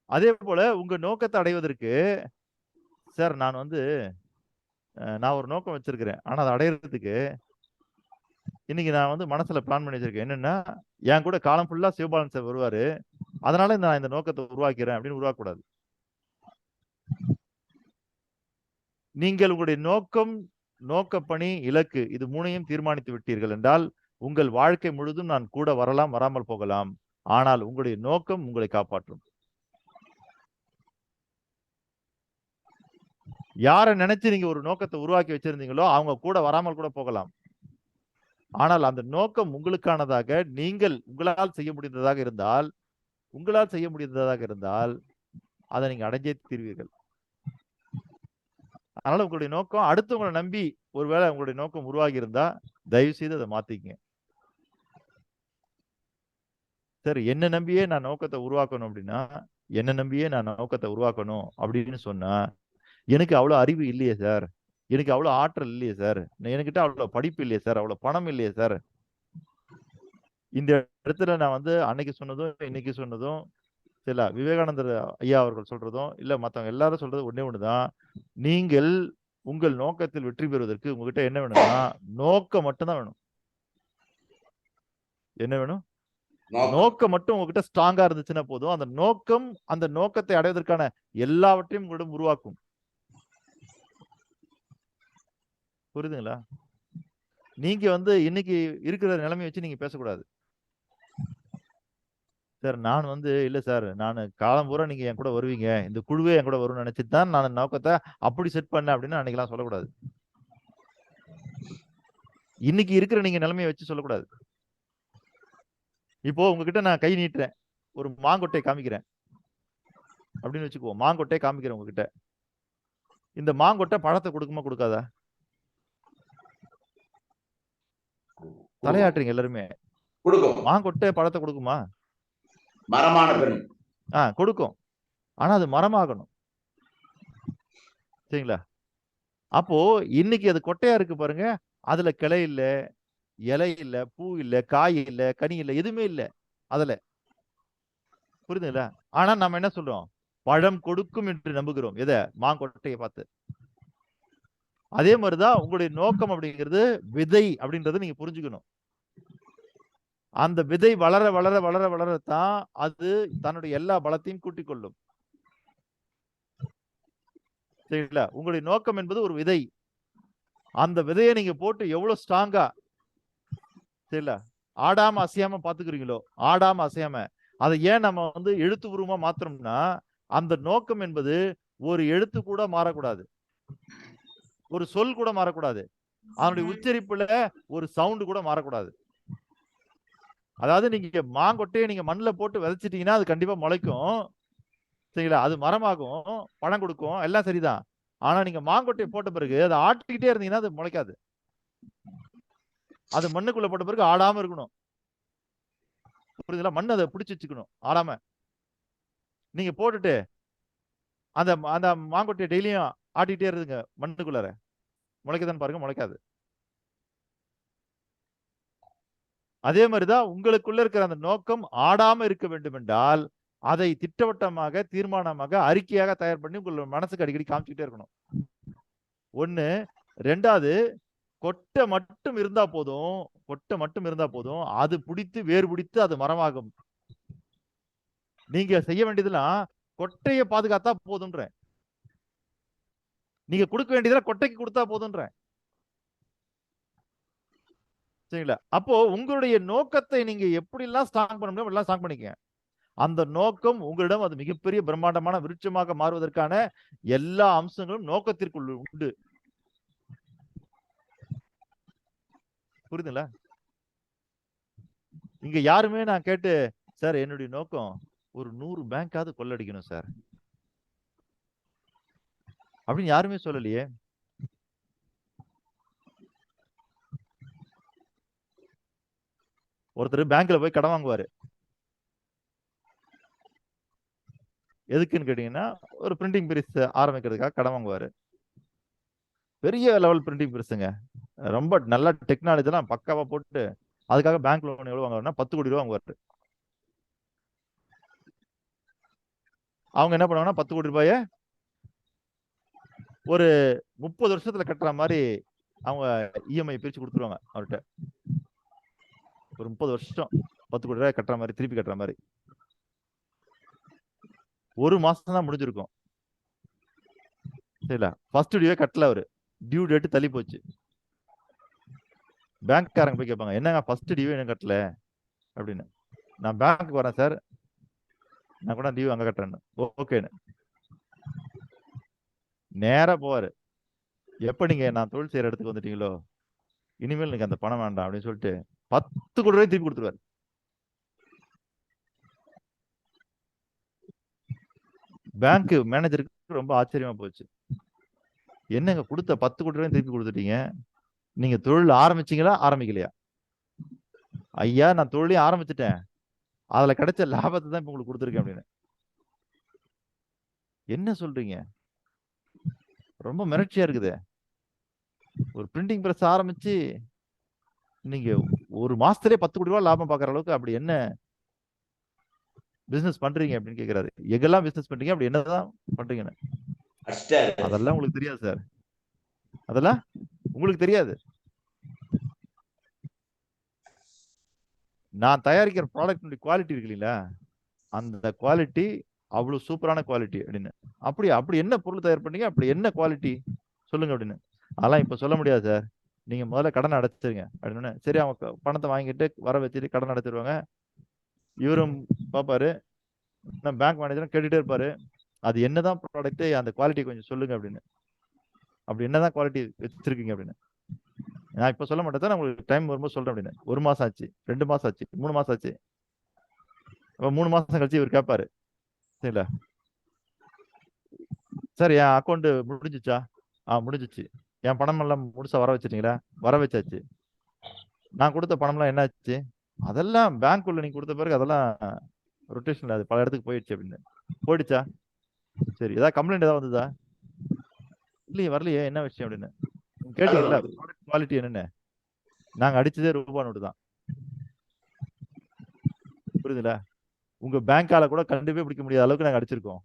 அதே போல உங்க நோக்கத்தை அடைவதற்கு, சார் நான் வந்து நான் ஒரு நோக்கம் வச்சிருக்கிறேன். ஆனா அதை அடையறதுக்கு இன்னைக்கு நான் வந்து மனசுல பிளான் பண்ணி வச்சிருக்கேன். என்னன்னா, என் கூட காலம் ஃபுல்லா சிவபாலன் சார் வருவாரு. அதனால நான் இந்த நோக்கத்தை உருவாக்கிறேன் அப்படின்னு உருவாக்கக்கூடாது. நீங்கள் உங்களுடைய நோக்கம், நோக்கப்பணி, இலக்கு இது 3ஐயும் தீர்மானித்து விட்டீர்கள் என்றால், உங்கள் வாழ்க்கை முழுதும் நான் கூட வரலாம், வராமல் போகலாம். ஆனால் உங்களுடைய நோக்கம் உங்களை காப்பாற்றும். யாரை நினைச்சு நீங்க ஒரு நோக்கத்தை உருவாக்கி வச்சிருந்தீங்களோ அவங்க கூட வராமல் கூட போகலாம். ஆனால் அந்த நோக்கம் உங்களுக்கானதாக, நீங்கள் உங்களால் செய்ய முடிந்ததாக இருந்தால் அதை நீங்க அடைஞ்சே தீர்வீர்கள். அதனால உங்களுடைய நோக்கம் அடுத்தவங்களை நம்பி ஒருவேளை உங்களுடைய நோக்கம் உருவாகி இருந்தா தயவு செய்து அதை மாத்திக்கங்க. சரி, என்ன நம்பியே நான் நோக்கத்தை உருவாக்கணும் அப்படின்னா, என்ன நம்பியே நான் நோக்கத்தை உருவாக்கணும் அப்படின்னு சொன்னா, எனக்கு அவ்வளவு அறிவு இல்லையே சார், எனக்கு அவ்வளவு ஆற்றல் இல்லையே சார், என்கிட்ட அவ்வளவு படிப்பு இல்லையே சார், அவ்வளவு பணம் இல்லையே சார். இந்த இடத்துல நான் வந்து அன்னைக்கு சொன்னதும் இன்னைக்கு சொன்னதும் சில விவேகானந்தர் ஐயா அவர்கள் சொல்றதும் இல்ல மத்தவங்க எல்லாரும் சொல்றது ஒண்ணே ஒண்ணுதான். நீங்கள் உங்கள் நோக்கத்தில் வெற்றி பெறுவதற்கு உங்ககிட்ட என்ன வேணும்னா நோக்கம் மட்டும்தான் வேணும். என்ன வேணும்? நோக்கம் மட்டும் உங்ககிட்ட ஸ்ட்ராங்கா இருந்துச்சுன்னா போதும். அந்த நோக்கம் அந்த நோக்கத்தை அடைவதற்கான எல்லாவற்றையும் உங்களிடம் உருவாக்கும். புரியுதுங்களா? நீங்க வந்து இன்னைக்கு இருக்கிற நிலைமையை வச்சு நீங்க பேசக்கூடாது. சார் நான் வந்து இல்ல சார், நான் காலம் பூரா நீங்க என் கூட வருவீங்க, இந்த குழுவே என் கூட வரும்னு நினைச்சிட்டு தான் நான் நோக்கத்தை அப்படி செட் பண்ணேன் அப்படின்னு அன்னைக்கெல்லாம் சொல்லக்கூடாது. இன்னைக்கு இருக்கிற நீங்க நிலைமையை வச்சு சொல்லக்கூடாது. இப்போ உங்ககிட்ட நான் கை நீட்டுறேன், ஒரு மாங்கொட்டை காமிக்கிறேன் அப்படின்னு வச்சுக்குவோம். மாங்கொட்டை காமிக்கிறேன் உங்ககிட்ட. இந்த மாங்கொட்டை பழத்தை கொடுக்குமா கொடுக்காதா? தலையாட்டுறீங்க எல்லாருமே. மாங்கொட்டை பழத்தை கொடுக்குமா? மரமான பெண் கொடுக்கும். ஆனா அது மரமாகணும். சரிங்களா? அப்போ இன்னைக்கு அது கொட்டையா இருக்கு பாருங்க, அதுல கிளை இல்ல, இலை இல்ல, பூ இல்ல, காய் இல்ல, கனி இல்ல, எதுவுமே இல்ல அதுல. புரியுதுங்களா? ஆனா நம்ம என்ன சொல்றோம்? பழம் கொடுக்கும் என்று நம்புகிறோம். எதை? மாங்கொட்டையை பார்த்து. அதே மாதிரிதான் உங்களுடைய நோக்கம் அப்படிங்கிறது விதை அப்படின்றத நீங்க புரிஞ்சுக்கணும். அந்த விதை வளர வளர வளர வளரத்தான் அது தன்னுடைய எல்லா பலத்தையும் கூட்டிக் கொள்ளும். சரிங்களா? உங்களுடைய நோக்கம் என்பது ஒரு விதை. அந்த விதையை நீங்க போட்டு எவ்வளவு ஸ்ட்ராங்கா சரிங்களா ஆடாம அசையாம பாத்துக்கிறீங்களோ, ஆடாம அசையாம அதை ஏன் நம்ம வந்து எழுத்துப்பூர்வமா மாத்திரம்னா, அந்த நோக்கம் என்பது ஒரு எழுத்து கூட மாறக்கூடாது, ஒரு சொல் கூட மாறக்கூடாது, அதனுடைய உச்சரிப்புல ஒரு சவுண்ட் கூட மாறக்கூடாது. அதாவது நீங்க மாங்கொட்டையை நீங்க மண்ணுல போட்டு விதைச்சிட்டீங்கன்னா அது கண்டிப்பா முளைக்கும், சரிங்களா? அது மரமாகும், பழம் கொடுக்கும், எல்லாம் சரிதான். ஆனா நீங்க மாங்கொட்டையை போட்ட பிறகு அதை ஆட்டிக்கிட்டே இருந்தீங்கன்னா அது முளைக்காது. அது மண்ணுக்குள்ள போட்ட பிறகு ஆடாம இருக்கணும், புரியுதுங்களா? மண் அதை பிடிச்சி வச்சுக்கணும் ஆடாம. நீங்க போட்டுட்டு அந்த அந்த மாங்கொட்டையை டெய்லியும் ஆட்டிக்கிட்டே இருந்துங்க மண்ணுக்குள்ளார, முளைக்குதான்னு பாருங்க, முளைக்காது. அதே மாதிரிதான் உங்களுக்குள்ள இருக்கிற அந்த நோக்கம் ஆடாம இருக்க வேண்டும் என்றால் அதை திட்டவட்டமாக, தீர்மானமாக, அறிக்கையாக தயார் பண்ணி உங்களோட மனசுக்கு அடிக்கடி காமிச்சுக்கிட்டே இருக்கணும். ஒண்ணு. ரெண்டாவது, கொட்டை மட்டும் இருந்தா போதும், கொட்டை மட்டும் இருந்தா போதும், அது பிடித்து வேர் பிடித்து அது மரமாகும். நீங்க செய்ய வேண்டியதெல்லாம் கொட்டையை பாதுகாத்தா போதுன்ற, நீங்க கொடுக்க வேண்டியதெல்லாம் கொட்டைக்கு கொடுத்தா போதுன்ற, சரிங்களா? அப்போ உங்களுடைய நோக்கத்தை நீங்க எப்படி எல்லாம் ஸ்ட்ராங் பண்ண முடியும் எல்லாம் ஸ்ட்ராங் பண்ணிக்க. அந்த நோக்கம் உங்களிடம் அது மிகப்பெரிய பிரம்மாண்டமான விருட்சமாக மாறுவதற்கான எல்லா அம்சங்களும் நோக்கத்திற்குள் உண்டு. புரியுதுங்களா? இங்க யாருமே நான் கேட்டு, சார் என்னுடைய நோக்கம் ஒரு 100 பேங்காவது கொள்ளடிக்கணும் சார் அப்படின்னு யாருமே சொல்லலையே. ஒருத்தர் பேங்க்ல போய் கடன் வாங்குவாரு. எதுக்குன்னு கேட்டீங்கன்னா, ஒரு பிரிண்டிங் பிரஸ் ஆரம்பிக்கிறதுக்காக கடன் வாங்குவாரு. பெரிய லெவல் பிரிண்டிங் பிரஸ்ங்க, ரொம்ப நல்ல டெக்னாலஜி எல்லாம் பக்காவா போட்டு அதுக்காக பேங்க் லோன் எவ்வளவு வாங்குவாருன்னா 10 கோடி ரூபாய் வாங்குவாரு. அவங்க என்ன பண்ணுவாங்கன்னா 10 கோடி ரூபாய ஒரு 30 வருஷத்துல கட்டுற மாதிரி அவங்க இஎம்ஐ பிரிச்சு கொடுத்துருவாங்க அவர்கிட்ட. ஒரு 30 வருஷம் 10 கோடி ரூபாய் கட்டுற மாதிரி, திருப்பி கட்டுற மாதிரி. ஒரு மாசம் தான் முடிஞ்சிருக்கும், சரிங்களா? ஃபர்ஸ்ட் டியூவே கட்டல அவரு, டியூ டேட் தள்ளி போச்சு. பேங்க்காரங்க போய் கேட்பாங்க, என்னங்க ஃபர்ஸ்ட் டியூ என்ன கட்டல அப்படின்னு. நான் பேங்க்கு வரேன் சார், நான் கூட டியூ அங்க கட்டுறேன்னு. ஓகேன்னு நேரா போவாரு. எப்ப நீங்க நான் தொழில் செய்யற இடத்துக்கு வந்துட்டீங்களோ, இனிமேல் எனக்கு அந்த பணம் வேண்டாம் அப்படின்னு சொல்லிட்டு 10 கோடி ரூபாய் திருப்பி கொடுத்துருவாரு. பேங்க் மேனேஜருக்கு ரொம்ப ஆச்சரியமா போச்சு. என்னங்க கொடுத்த 10 கோடி ரூபாய் திருப்பி கொடுத்துட்டீங்க, நீங்க தொழில் ஆரம்பிச்சீங்களா ஆரம்பிக்கலையா? ஐயா நான் தொழிலையும் ஆரம்பிச்சுட்டேன், அதுல கிடைச்ச லாபத்தை தான் இப்ப உங்களுக்கு கொடுத்துருக்கேன் அப்படின்னு. என்ன சொல்றீங்க? ரொம்ப மிரட்சியா இருக்குது. ஒரு பிரிண்டிங் பிரஸ் ஆரம்பிச்சு நீங்க ஒரு மாசத்திலே 10 கோடி ரூபாய் லாபம் பாக்குற அளவுக்கு அப்படி என்ன பிசினஸ் பண்றீங்க அப்படின்னு கேக்குறாரு. எங்கெல்லாம் பிசினஸ் பண்றீங்க, அப்படி என்னதான் பண்றீங்கன்னு. அதெல்லாம் உங்களுக்கு தெரியாது சார், அதெல்லாம் உங்களுக்கு தெரியாது. நான் தயாரிக்கிற ப்ராடக்ட் குவாலிட்டி இருக்கு இல்லைங்களா, அந்த குவாலிட்டி அவ்வளவு சூப்பரான குவாலிட்டி அப்படின்னு. அப்படி என்ன பொருள் தயார் பண்ணீங்க, அப்படி என்ன குவாலிட்டி சொல்லுங்க அப்படின்னு. அதெல்லாம் இப்ப சொல்ல முடியாது சார், நீங்க முதல்ல கடன் அடைச்சிருங்க அப்படின்னு. சரி, அவங்க பணத்தை வாங்கிட்டு வர வச்சுட்டு கடன் அடைச்சிருவாங்க. இவரும் பாப்பாரு, பேங்க் மேனேஜரும் கேட்டுட்டே இருப்பாரு, அது என்னதான் ப்ராடக்ட், அந்த குவாலிட்டி கொஞ்சம் சொல்லுங்க அப்படின்னு. அப்படி என்னதான் குவாலிட்டி வச்சிருக்கீங்க அப்படின்னு. நான் இப்ப சொல்ல மாட்டேன் சார், உங்களுக்கு டைம் வரும்போது சொல்றேன் அப்படின்னு. 1 மாசம் ஆச்சு, 2 மாசம் ஆச்சு, 3 மாசம் ஆச்சு. அப்ப 3 மாசம் கழிச்சு இவர் கேட்பாரு, சரிங்களா சார் என் அக்கௌண்ட் முடிஞ்சிச்சா? முடிஞ்சிச்சு. என் பணம் எல்லாம் முழுசா வர வச்சிட்டீங்களா? வர வச்சாச்சு. நான் கொடுத்த பணம்லாம் என்ன ஆச்சு? அதெல்லாம் பேங்க்குள்ள நீங்க கொடுத்த பிறகு அதெல்லாம் ரொட்டேஷன்ல அது பல இடத்துக்கு போயிடுச்சு அப்படின்னு. போயிடுச்சா? சரி, ஏதாவது கம்ப்ளைண்ட் ஏதாவது வந்ததா? இல்லையே, வரலையே, என்ன விஷயம் அப்படின்னு. கேட்டீங்களா குவாலிட்டி என்னன்னு? நாங்க அடிச்சதே ரூபா நோட்டு தான். புரியுதுல? உங்க பேங்கால கூட கண்டிப்பே பிடிக்க முடியாத அளவுக்கு நாங்க அடிச்சிருக்கோம்.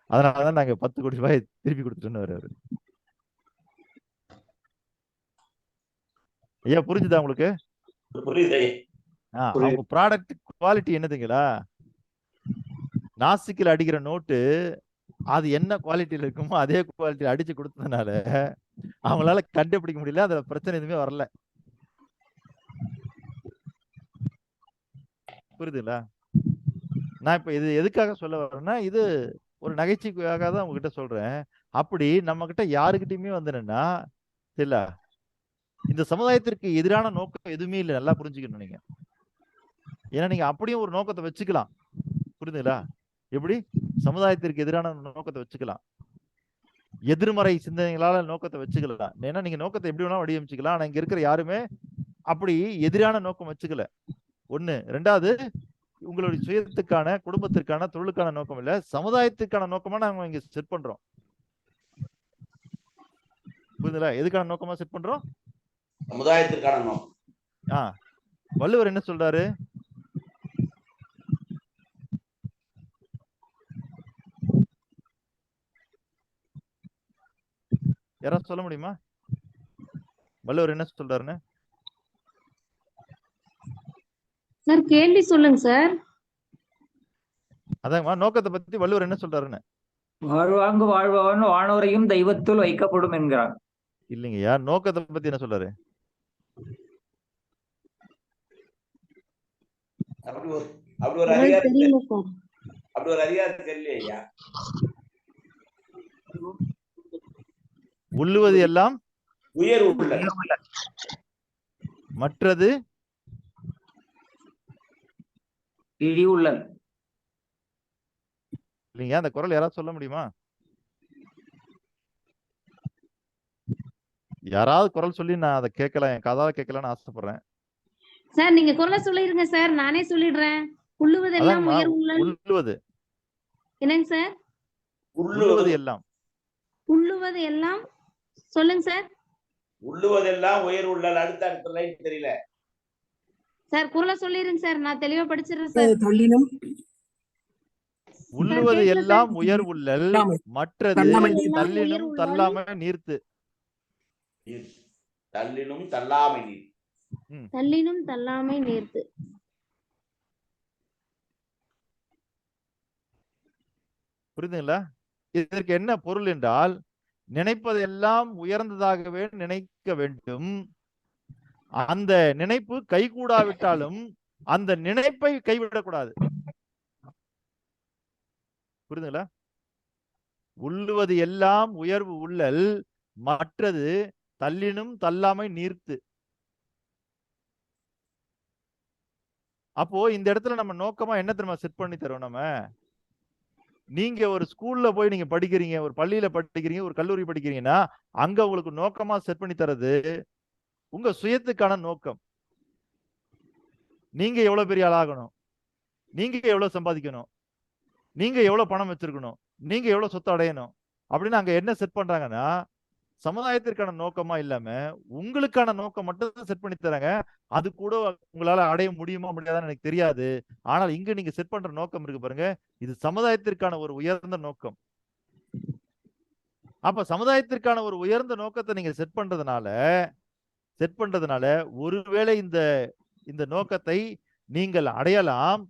அதனாலதான் நாங்க 10 கோடி ரூபாய் திருப்பி கொடுத்துட்டோன்னு வர்றாரு. ஐயா புரிஞ்சுதா உங்களுக்கு? அவங்க ப்ராடக்ட் குவாலிட்டி என்னதுங்களா, நாசிக்கில் அடிக்கிற நோட்டு அது என்ன குவாலிட்டியில இருக்குமோ அதே குவாலிட்டியில அடிச்சு கொடுத்ததுனால அவங்களால கண்டுபிடிக்க முடியல, அதுல பிரச்சனை எதுவுமே வரல. புரியுதுங்களா? நான் இப்ப இது எதுக்காக சொல்ல வரேன்னா, இது ஒரு நகைச்சுவைக்காக தான் உங்ககிட்ட சொல்றேன். அப்படி நம்ம கிட்ட யாருக்கிட்டயுமே வந்துன்னா இல்ல, இந்த சமுதாயத்திற்கு எதிரான நோக்கம் எதுவுமே இல்லை, நல்லா புரிஞ்சுக்கணும் நீங்க. ஏன்னா நீங்க அப்படியும் ஒரு நோக்கத்தை வச்சுக்கலாம். புரியுதுங்களா? எப்படி சமுதாயத்திற்கு எதிரான நோக்கத்தை வச்சுக்கலாம், எதிர்மறை சிந்தனைகளால நோக்கத்தை வச்சுக்கலாம். ஏன்னா நீங்க நோக்கத்தை எப்படி வேணா வடிவமைச்சுக்கலாம். ஆனா இங்க இருக்கிற யாருமே அப்படி எதிரான நோக்கம் வச்சுக்கல. ஒண்ணு. ரெண்டாவது, உங்களுடைய சுயத்துக்கான, குடும்பத்திற்கான, தொழிலுக்கான நோக்கம் இல்ல, சமுதாயத்துக்கான நோக்கமா நாங்க இங்க செட் பண்றோம். புரியுதுங்களா? எதுக்கான நோக்கமா செட் பண்றோம்? சமுதாயத்திற்கான நோக்கம். வள்ளுவர் என்ன சொல்றாரு? யாராவது சொல்ல முடியுமா வள்ளுவர் என்ன சொல்றாருன்னு? சார் கேள்வி சொல்லுங்க சார். அதாங்கம்மா, நோக்கத்தை பத்தி வள்ளுவர் என்ன சொல்றாருன்னு. வாழ்வாங்கு வாழ்பவன் வானோரையும் தெய்வத்துள் வைக்கப்படும் என்கிறார். இல்லைங்கய்யா, நோக்கத்தை பத்தி என்ன சொல்றாரு? அப்படி ஒரு அதிகாரத்துக்கு இல்லையா? உள்ளுவது எல்லாம் உயர் உள்ள, மற்றது இழி உள்ள. இல்லைங்க, அந்த குரல் யாராவது சொல்ல முடியுமா? யாராவது குரல் சொல்லி நான் அதை கேட்கலாம், என் காதால கேட்கலான்னு ஆசைப்படுறேன். சார் நீங்க குரலை சொல்லிருங்க சார், நானே சொல்லிடுறேன். உள்ளுவதெல்லாம் உயர் உள்ளல். உள்ளுவது என்னங்க சார்? உள்ளுவது எல்லாம். உள்ளுவது எல்லாம் சொல்லுங்க சார். உள்ளுவதெல்லாம் உயர் உள்ளல். அடுத்த லைன் தெரியல சார், குரலை சொல்லிருங்க சார், நான் தெளிவா படிச்சிடுறேன் சார். தள்ளினும் உள்ளுவது எல்லாம் உயர் உள்ளல், மற்றது தள்ளினும் தள்ளாமை நீர்த்து. தள்ளினும் தள்ளாமை நீர். தள்ளினும் தள்ளாமை நீர்த்து. புரியுதுங்களா? இதற்கு என்ன பொருள் என்றால், நினைப்பதெல்லாம் உயர்ந்ததாகவே நினைக்க வேண்டும். அந்த நினைப்பு கைகூடாவிட்டாலும் அந்த நினைப்பை கைவிடக்கூடாது. புரியுதுங்களா? உள்ளுவது எல்லாம் உயர்வு உள்ளல், மற்றது தள்ளினும் தள்ளாமை நீர்த்து. அப்போ இந்த இடத்துல நம்ம நோக்கமா என்ன தெரியுமா செட் பண்ணி தரோம்? நம்ம, நீங்க ஒரு ஸ்கூல்ல போய் நீங்க படிக்கிறீங்க, ஒரு பள்ளியில படிக்கிறீங்க, ஒரு கல்லூரி படிக்கிறீங்கன்னா, அங்க உங்களுக்கு நோக்கமா செட் பண்ணி தரது உங்க சுயத்துக்கான நோக்கம். நீங்க எவ்வளவு பெரிய ஆளாகணும், நீங்க எவ்வளவு சம்பாதிக்கணும், நீங்க எவ்வளவு பணம் வச்சிருக்கணும், நீங்க எவ்வளவு சொத்து அடையணும் அப்படின்னு அங்க என்ன செட் பண்றாங்கன்னா, சமுதாயத்திற்கான நோக்கமா இல்லாம உங்களுக்கான நோக்கம் மட்டும் செட் பண்ணி தராங்க. அது கூட உங்களால அடைய முடியுமா முடியாதான்னு எனக்கு தெரியாது. ஆனால் இங்க நீங்க செட் பண்ற நோக்கம் இருக்கு பாருங்க, இது சமுதாயத்திற்கான ஒரு உயர்ந்த நோக்கம். அப்ப சமுதாயத்திற்கான ஒரு உயர்ந்த நோக்கத்தை நீங்க செட் பண்றதுனால ஒருவேளை இந்த நோக்கத்தை நீங்கள் அடையலாம்.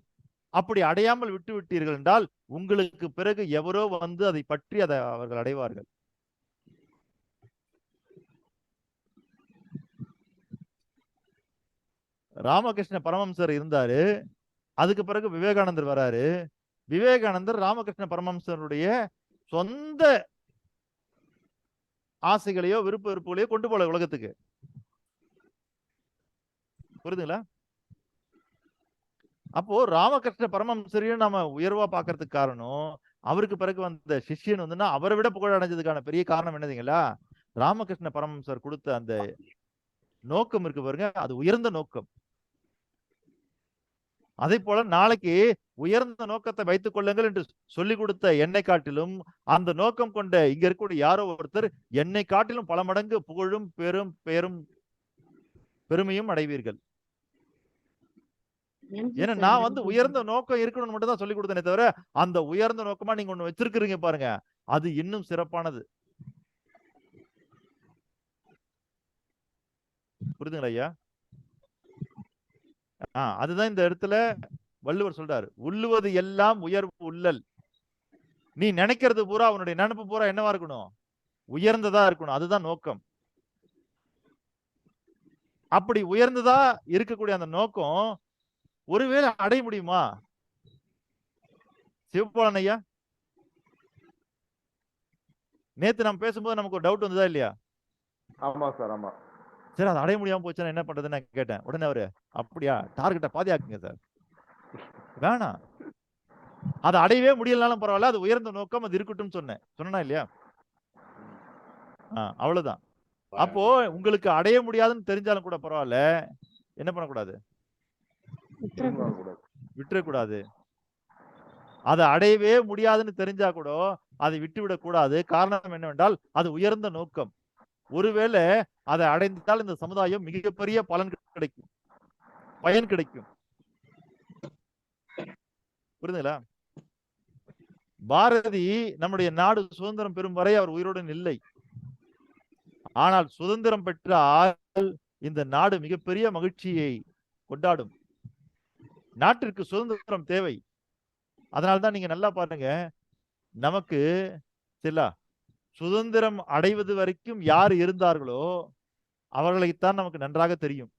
அப்படி அடையாமல் விட்டு விட்டீர்கள் என்றால் உங்களுக்கு பிறகு எவரோ வந்து அதை பற்றி அதை அவர்கள் அடைவார்கள். ராமகிருஷ்ண பரமஹம்சர் இருந்தாரு, அதுக்கு பிறகு விவேகானந்தர் வராரு. விவேகானந்தர் ராமகிருஷ்ண பரமஹம்சருடைய சொந்த ஆசைகளையோ விருப்ப வெறுப்புகளையோ கொண்டு போல உலகத்துக்கு. புரியுதுங்களா? அப்போ ராமகிருஷ்ண பரமஹம்சரையும் நம்ம உயர்வா பாக்குறதுக்கு காரணம், அவருக்கு பிறகு வந்த சிஷ்யன் வந்துன்னா அவரை விட புகழ் அடைஞ்சதுக்கான பெரிய காரணம் என்னதுங்களா? ராமகிருஷ்ண பரமஹம்சர் கொடுத்த அந்த நோக்கம் இருக்கு பாருங்க, அது உயர்ந்த நோக்கம். அதே போல நாளைக்கு உயர்ந்த நோக்கத்தை வைத்துக் கொள்ளுங்கள் என்று சொல்லிக் கொடுத்த என்னை காட்டிலும் அந்த நோக்கம் கொண்ட இங்க இருக்கக்கூடிய யாரோ ஒருத்தர் என்னை காட்டிலும் பல மடங்கு புகழும் பெருமையும் அடைவீர்கள். ஏன்னா நான் வந்து உயர்ந்த நோக்கம் இருக்கணும்னு மட்டும் தான் சொல்லிக் கொடுத்தேனே தவிர, அந்த உயர்ந்த நோக்கமா நீங்க ஒண்ணு வச்சிருக்கிறீங்க பாருங்க, அது இன்னும் சிறப்பானது. புரியுதுங்களா ஐயா? அதுதான் இந்த இடத்துல வள்ளுவர் சொல்றாரு, உள்ளுவது எல்லாம் உயர்வு உள்ளல். நீ நினைக்கிறது பூரா, அவனுடைய நினைப்பு பூரா என்னவா இருக்கணும்? உயர்ந்ததா இருக்கணும். அதுதான் நோக்கம். அப்படி உயர்ந்ததா இருக்கக்கூடிய அந்த நோக்கம் ஒருவேளை அடைய முடியுமா? சிவபாலன் ஐயா, நேத்து நம்ம பேசும்போது நமக்கு ஒரு டவுட் வந்ததா இல்லையா? ஆமா சார், ஆமா. சரி, அதை அடைய முடியாம போச்சுன்னா என்ன பண்றதுன்னு நான் கேட்டேன். உடனே அவரு, அப்படியா, டார்கெட்டை பாதியாக்குங்க சார். வேணாம். அதை அடையவே முடியலனாலும் பரவாயில்ல, அது உயர்ந்த நோக்கம், அது இருக்கட்டும் சொன்னா இல்லையா? அவ்வளவுதான். அப்போ உங்களுக்கு அடைய முடியாதுன்னு தெரிஞ்சாலும் கூட பரவாயில்ல, என்ன பண்ணக்கூடாது? விட்டுறக்கூடாது. அதை அடையவே முடியாதுன்னு தெரிஞ்சா கூட அதை விட்டுவிடக் கூடாது. காரணம் என்னவென்றால் அது உயர்ந்த நோக்கம். ஒருவேளை அதை அடைந்தால் இந்த சமுதாயம் மிகப்பெரிய பயன் கிடைக்கும். புரியுதுங்களா? பாரதி நம்முடைய நாடு சுதந்திரம் பெறும் வரை அவர் உயிருடன் இல்லை. ஆனால் சுதந்திரம் பெற்றால் இந்த நாடு மிகப்பெரிய மகிழ்ச்சியை கொண்டாடும். நாட்டிற்கு சுதந்திரம் தேவை. அதனால்தான் நீங்க நல்லா பாருங்க, நமக்கு சுதந்திரம் அடைவது வரைக்கும் யார் இருந்தார்களோ அவர்களைத்தான் நமக்கு நன்றாக தெரியும்.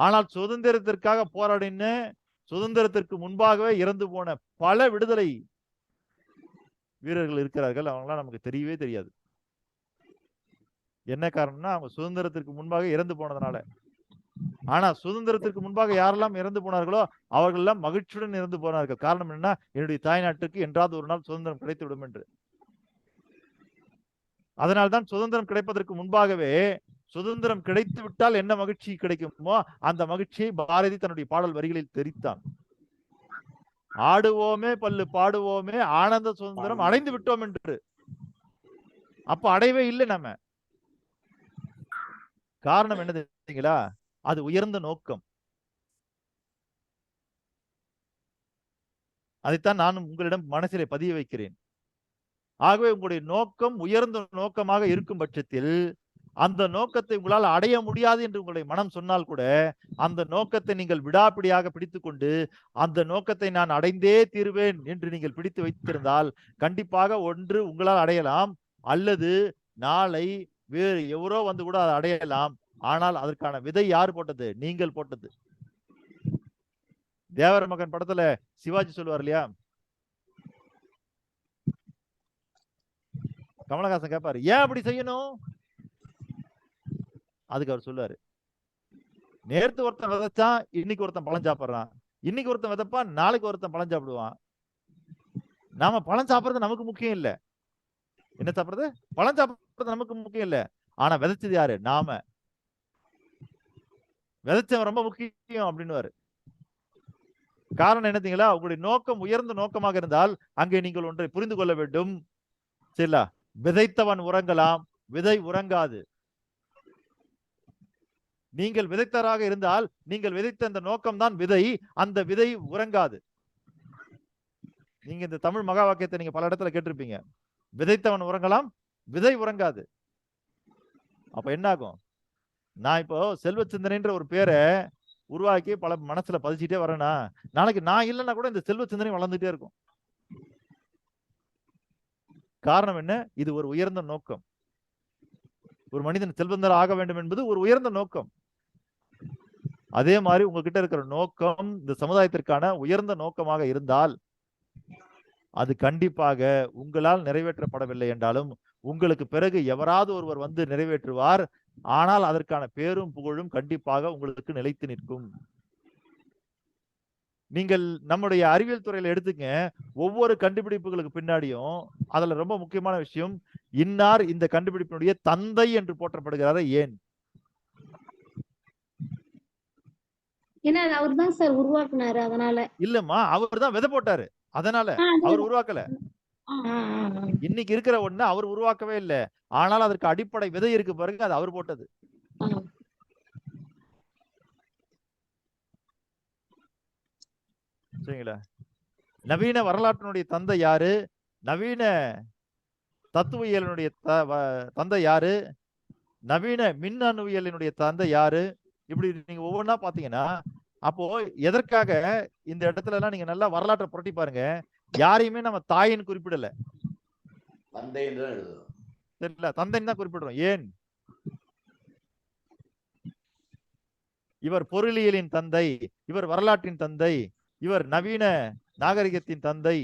ஆனால் சுதந்திரத்திற்காக போராடின, சுதந்திரத்திற்கு முன்பாகவே இறந்து போன பல விடுதலை வீரர்கள் இருக்கிறார்கள். அவங்களாம் நமக்கு தெரியவே தெரியாது. என்ன காரணம்னா அவங்க சுதந்திரத்திற்கு முன்பாக இறந்து போனதுனால. ஆனா சுதந்திரத்திற்கு முன்பாக யாரெல்லாம் இறந்து போனார்களோ அவர்கள் எல்லாம் மகிழ்ச்சியுடன் இறந்து போனார்கள். காரணம் என்ன? என்னுடைய தாய்நாட்டுக்கு என்றாவது ஒரு நாள் சுதந்திரம் கிடைத்து விடும் என்று. அதனால்தான் சுதந்திரம் கிடைப்பதற்கு முன்பாகவே சுதந்திரம் கிடைத்து விட்டால் என்ன மகிழ்ச்சி கிடைக்குமோ அந்த மகிழ்ச்சியை பாரதி தன்னுடைய பாடல் வரிகளில் தெரிவித்தான். ஆடுவோமே பல்லு பாடுவோமே ஆனந்த சுதந்திரம் அடைந்து விட்டோம் என்று. அப்ப அடையவே இல்லை நம்ம. காரணம் என்ன தெரியுங்களா? அது உயர்ந்த நோக்கம். அதைத்தான் நானும் உங்களிடம் மனசிலே பதிய வைக்கிறேன். ஆகவே உங்களுடைய நோக்கம் உயர்ந்த நோக்கமாக இருக்கும் பட்சத்தில் அந்த நோக்கத்தை உங்களால் அடைய முடியாது என்று உங்களுடைய மனம் சொன்னால் கூட அந்த நோக்கத்தை நீங்கள் விடாப்பிடியாக பிடித்துக் கொண்டு அந்த நோக்கத்தை நான் அடைந்தே தீருவேன் என்று நீங்கள் பிடித்து வைத்திருந்தால் கண்டிப்பாக ஒன்று உங்களால் அடையலாம், அல்லது நாளை வேறு எவரோ வந்து கூட அதை அடையலாம். ஆனால் அதற்கான விதை யார் போட்டது? நீங்கள் போட்டது. தேவர மகன் படத்துல சிவாஜி சொல்லுவார் இல்லையா, கமலஹாசன் கேட்பாரு, ஏன் அப்படி செய்யணும்? அதுக்கு அவர் சொல்லுவாரு, நேத்து ஒருத்தன் விதைச்சான், இன்னைக்கு ஒருத்தன் பழம் சாப்பிடுறான். இன்னைக்கு ஒருத்தன் விதைப்பான், நாளைக்கு ஒருத்தன் பழம் சாப்பிடுவான். நாம பழம் சாப்பிடுறது நமக்கு முக்கியம் இல்ல. என்ன சாப்பிடுறது? பழம் சாப்பிடுறது நமக்கு முக்கியம் இல்ல. ஆனா விதைச்சது யாரு? நாம. விதைச்சவன் ரொம்ப முக்கியம் அப்படின்னுவாரு. காரணம் என்னத்தீங்களா? உங்களுடைய நோக்கம் உயர்ந்த நோக்கமாக இருந்தால் அங்கே நீங்கள் ஒன்றை புரிந்து கொள்ள வேண்டும். சரிங்களா? விதைத்தவன் உறங்கலாம், விதை உறங்காது. நீங்கள் விதைத்தவராக இருந்தால் நீங்கள் விதைத்த அந்த நோக்கம் தான் விதை, அந்த விதை உறங்காது. நீங்க இந்த தமிழ் மகா வாக்கியத்தை நீங்க பல இடத்துல கேட்டிருப்பீங்க. விதைத்தவன் உறங்கலாம், விதை உறங்காது. அப்ப என்ன ஆகும்? நான் இப்போ செல்வ சிந்தனைன்ற ஒரு பேரை உருவாக்கி பல மனசுல பதிச்சுட்டே வரேன்னா நாளைக்கு நான் இல்லைன்னா கூட இந்த செல்வ சிந்தனை வளர்ந்துட்டே இருக்கும். காரணம் என்ன? இது ஒரு உயர்ந்த நோக்கம். ஒரு மனிதன் செல்வந்தர் ஆக வேண்டும் என்பது ஒரு உயர்ந்த நோக்கம். அதே மாதிரி உங்ககிட்ட இருக்கிற நோக்கம் இந்த சமுதாயத்திற்கான உயர்ந்த நோக்கமாக இருந்தால் அது கண்டிப்பாக உங்களால் நிறைவேற்றப்படவில்லை என்றாலும் உங்களுக்கு பிறகு எவராது ஒருவர் வந்து நிறைவேற்றுவார். ஆனால் அதற்கான பேரும் புகழும் கண்டிப்பாக உங்களுக்கு நிலைத்து நிற்கும். நீங்கள் நம்முடைய அறிவியல் துறையில எடுத்துங்க, ஒவ்வொரு கண்டுபிடிப்புகளுக்கு பின்னாடியும் அதுல ரொம்ப முக்கியமான விஷயம், இன்னார் இந்த கண்டுபிடிப்பினுடைய தந்தை என்று போற்றப்படுகிறாரு. ஏன்? ஏன்னா அவர் தான் சார் உருவாக்குனாரு. அதனால இல்லம்மா, அவர் தான் விதை போட்டாரு. அதனால அவர் உருவாக்கல. இன்னைக்கு இருக்கிற ஒண்ணு அவர் உருவாக்கவே இல்லை. ஆனால் அதற்கு அடிப்படை விதை இருக்கு பாருங்க, அது அவர் போட்டது. சரிங்களா? நவீன வரலாற்றினுடைய தந்தை யாரு? நவீன தத்துவியலினுடைய தந்தை யாரு? நவீன மின்னணுவியலினுடைய தந்தை யாரு? இப்படி நீங்க ஒவ்வொன்றா பாத்தீங்கன்னா அப்போ எதற்காக இந்த இடத்துல எல்லாம் நீங்க நல்லா வரலாற்றை புரட்டி பாருங்க. யாரையுமே நம்ம தாயின்னு குறிப்பிடல, தெரியல, தந்தைன்னு தான் குறிப்பிடுறோம். ஏன்? இவர் பொருளியலின் தந்தை, இவர் வரலாற்றின் தந்தை, இவர் நவீன நாகரிகத்தின் தந்தை,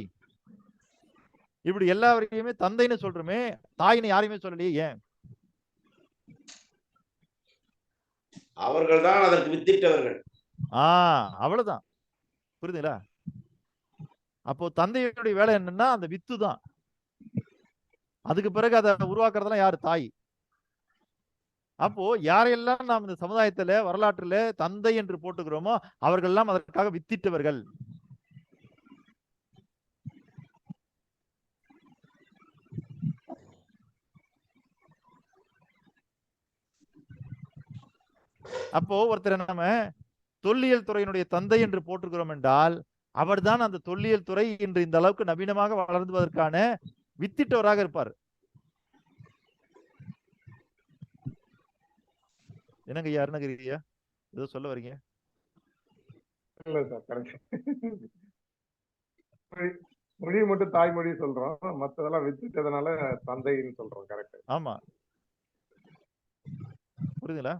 இப்படி எல்லாரையுமே தந்தைன்னு சொல்றோமே, தாயின்னு யாரையுமே சொல்லலையே. ஏன்? அவர்கள் தான் அதற்கு வித்திட்டவர்கள். அவ்வளவுதான். புரியுதுங்களா? அப்போ தந்தையுடைய வேலை என்னன்னா அந்த வித்து தான். அதுக்கு பிறகு அதை உருவாக்குறதெல்லாம் யாரு? தாய். அப்போ யாரையெல்லாம் நாம் இந்த சமுதாயத்துல வரலாற்றுல தந்தை என்று போட்டுக்கிறோமோ அவர்கள் எல்லாம் அதற்காக வித்திட்டவர்கள். அப்போ ஒருத்தரை நம்ம தொல்லியல் துறையினுடைய தந்தை என்று போட்டுக்கிறோம் என்றால் அவர்தான் அந்த தொல்லியல் துறை இன்று இந்த அளவுக்கு நவீனமாக வளர்ந்துவதற்கான வித்திட்டவராக இருப்பார். என்னங்க ஐயா அருணகிரி ஐயா ஏதோ சொல்ல வரீங்க? இல்ல சார், கரெக்ட். மொழியை மட்டும் தாய்மொழி சொல்றோம், மத்ததெல்லாம் வித்துட்டதுனால தந்தைன்னு சொல்றோம். கரெக்ட். ஆமா, புரியுதுங்களா?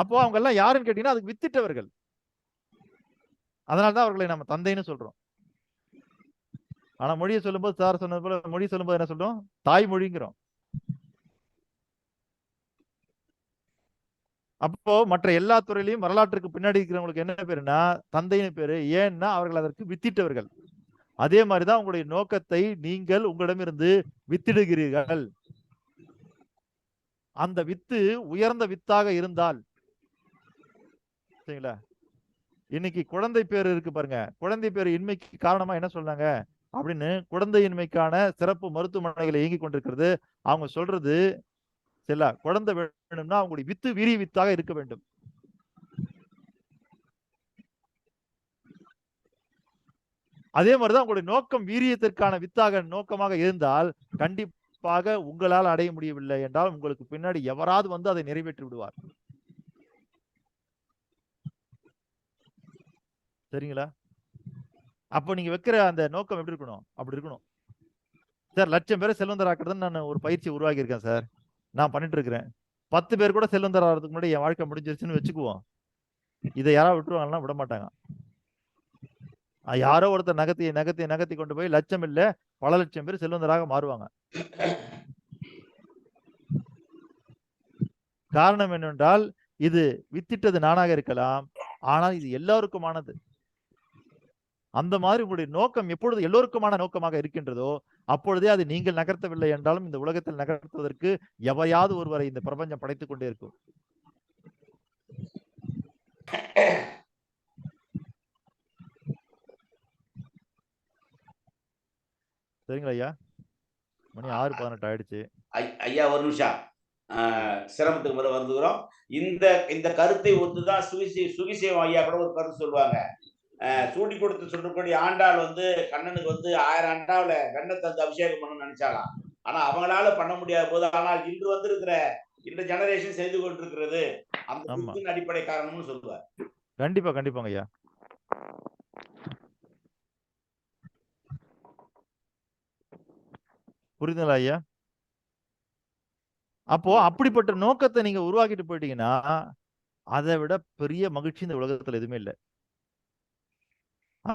அப்போ அவங்க எல்லாம் யாருன்னு கேட்டீங்கன்னா அதுக்கு வித்திட்டவர்கள். அதனாலதான் அவர்களை நம்ம தந்தைன்னு சொல்றோம். ஆனா மொழியை சொல்லும்போது சார் சொன்னது போல மொழி சொல்லும்போது என்ன சொல்றோம்? தாய்மொழிங்கிறோம். அப்போ மற்ற எல்லா துறையிலையும் வரலாற்றுக்கு பின்னாடி இருக்கிறவங்களுக்கு என்ன பேருன்னா தந்தைன்னு பேரு. ஏன்னா அவர்கள் அதற்கு வித்திட்டவர்கள். அதே மாதிரிதான் உங்களுடைய நோக்கத்தை நீங்கள் உங்களிடமிருந்து வித்திடுகிறீர்கள். அந்த வித்து உயர்ந்த வித்தாக இருந்தால் சரிங்களா? இன்னைக்கு குழந்தை பேர் இருக்கு பாருங்க. குழந்தை பேர் இன்மைக்கு காரணமா என்ன சொன்னாங்க அப்படின்னு குழந்தையின்மைக்கான சிறப்பு மருத்துவமனைகளை இயங்கி கொண்டிருக்கிறது. அவங்க சொல்றது சரிங்களா? குழந்தை வேணும்னா அவங்களுடைய வித்து வீரிய வித்தாக இருக்க வேண்டும். அதே மாதிரிதான் உங்களுடைய நோக்கம் வீரியத்திற்கான வித்தாக நோக்கமாக இருந்தால் கண்டிப்பாக உங்களால் அடைய முடியவில்லை என்றால் உங்களுக்கு பின்னாடி எவராது வந்து அதை நிறைவேற்றி விடுவார். சரிங்களா? அப்போ நீங்க வைக்கிற அந்த நோக்கம் எப்படி இருக்கணும்? அப்படி இருக்கணும். சார் 1,00,000 பேரை செல்வந்தராக்குறதுன்னு நான் ஒரு பயிற்சி உருவாக்கி இருக்கேன் சார். நான் பண்ணிட்டு இருக்கிறேன். 10 பேர் கூட செல்வந்தர் ஆகிறதுக்கு முன்னாடி என் வாழ்க்கை முடிஞ்சிருச்சுன்னு வச்சுக்குவோம். இதை யாராவது விட்டுருவாங்கன்னா விட மாட்டாங்க. யாரோ ஒருத்தர் நகர்த்தி நகர்த்தி நகர்த்தி கொண்டு போய் லட்சம் இல்ல பல லட்சம் பேர் செல்வந்தராக மாறுவாங்க. காரணம் என்னவென்றால் இது வித்திட்டது நானாக இருக்கலாம், ஆனால் இது எல்லாருக்குமானது. அந்த மாதிரி உங்களுடைய நோக்கம் எப்பொழுது எல்லோருக்குமான நோக்கமாக இருக்கின்றதோ அப்பொழுதே அது நீங்கள் நகர்த்தவில்லை என்றாலும் இந்த உலகத்தில் நகர்த்துவதற்கு எவையாவது ஒருவரை இந்த பிரபஞ்சம் படைத்துக் கொண்டே இருக்கும். சரிங்களா ஐயா? மணி 6:18 ஆயிடுச்சு. ஐயா ஒரு நிமிஷம் சிரமத்துக்கு முறை வந்துக்கிறோம். இந்த இந்த கருத்தை ஒத்துதான் சுகிசேவம் ஐயா கூட ஒரு கருத்து சொல்லுவாங்க. சூடி கொடுத்து சொல்லக்கூடிய ஆண்டாள் வந்து கண்ணனுக்கு வந்து 1000 ஆண்டாவில வெண்ணை தந்து அபிஷேகம் பண்ணணும்னு நினைச்சாலாம். ஆனா அவங்களால பண்ண முடியாத போது ஆனால் இன்று வந்திருக்கிற இந்த ஜெனரேஷன் செய்து கொண்டிருக்கிறது அந்த அடிப்படை காரணம்னு சொல்லுவார். கண்டிப்பா கண்டிப்பாங்க ஐயா. புரியுதுங்களா ஐயா? அப்போ அப்படிப்பட்ட நோக்கத்தை நீங்க உருவாக்கிட்டு போயிட்டீங்கன்னா அதை விட பெரிய மகிழ்ச்சி இந்த உலகத்துல எதுவுமே இல்லை.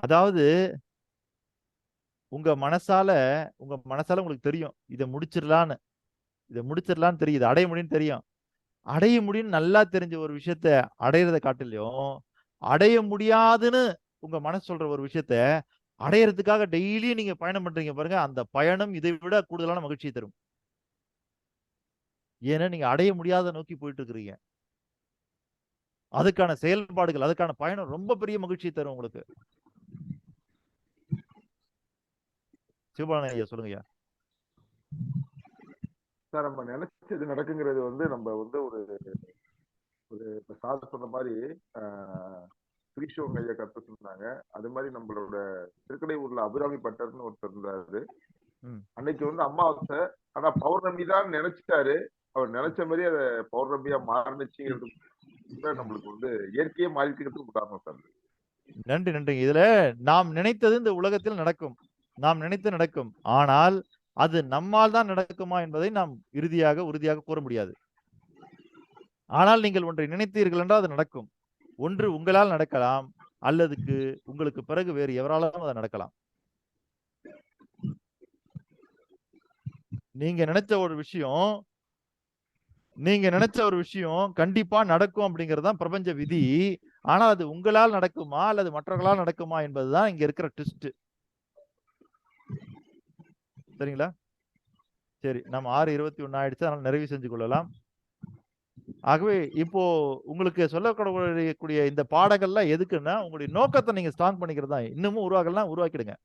அதாவது உங்க மனசால உங்களுக்கு தெரியும் இதை முடிச்சிடலான்னு தெரியுது, அடைய முடியும்னு தெரியும். அடைய முடியும்னு நல்லா தெரிஞ்ச ஒரு விஷயத்த அடையிறத காட்டிலையும் அடைய முடியாதுன்னு உங்க மனசு சொல்ற ஒரு விஷயத்த அடையறதுக்காக டெய்லியும் நீங்க பயணம் பண்றீங்க பாருங்க, அந்த பயணம் இதை விட கூடுதலான மகிழ்ச்சியை தரும். ஏன்னா நீங்க அடைய முடியாத நோக்கி போயிட்டு இருக்கிறீங்க. அதுக்கான செயல்பாடுகள் அதுக்கான பயணம் ரொம்ப பெரிய மகிழ்ச்சியை தரும் உங்களுக்கு. சிவபாலன் ஐயா சொல்லுங்க ஐயா. சார் நம்ம நினைச்சது நடக்குங்கிறது வந்து நம்ம வந்து ஒரு சார் சொன்ன மாதிரி சுகிஷோங்க ஐயா கருத்து சொன்னாங்க. அது மாதிரி நம்மளோட திருக்கடை ஊர்ல அபிராமி பட்டர்னு ஒருத்தர் இருந்தாரு. அன்னைக்கு வந்து அமாவாசை, ஆனா பௌர்ணமி தான் நினைச்சிட்டாரு. அவர் நினைச்ச மாதிரி அதை பௌர்ணமியா மாறுனுச்சுங்கிறது நம்மளுக்கு வந்து இயற்கையே மாறிக்கிறதுக்கு காரணம் சார். நன்றி நன்றி. இதுல நாம் நினைத்தது இந்த உலகத்தில் நடக்கும், நாம் நினைத்து நடக்கும். ஆனால் அது நம்மால் தான் நடக்குமா என்பதை நாம் உறுதியாக கூற முடியாது. ஆனால் நீங்கள் ஒன்றை நினைத்தீர்கள் என்றால் அது நடக்கும். ஒன்று உங்களால் நடக்கலாம், அல்லதுக்கு உங்களுக்கு பிறகு வேறு எவராலும் அது நடக்கலாம். நீங்க நினைச்ச ஒரு விஷயம் கண்டிப்பா நடக்கும் அப்படிங்கிறது தான் பிரபஞ்ச விதி. ஆனால் அது உங்களால் நடக்குமா அல்லது மற்றவர்களால் நடக்குமா என்பதுதான் இங்க இருக்கிற ட்விஸ்ட். சரிங்களா? சரி, நம்ம 6:21 ஆயிடுச்சு, அதனால நிறைவு செஞ்சு கொள்ளலாம். ஆகவே இப்போ உங்களுக்கு சொல்லக்கூடிய இந்த பாடங்கள்லாம் எதுக்குன்னா உங்களுடைய நோக்கத்தை நீங்க ஸ்ட்ராங் பண்ணிக்கிறது தான். இன்னமும் உருவாக்கலாம், உருவாக்கிடுங்க.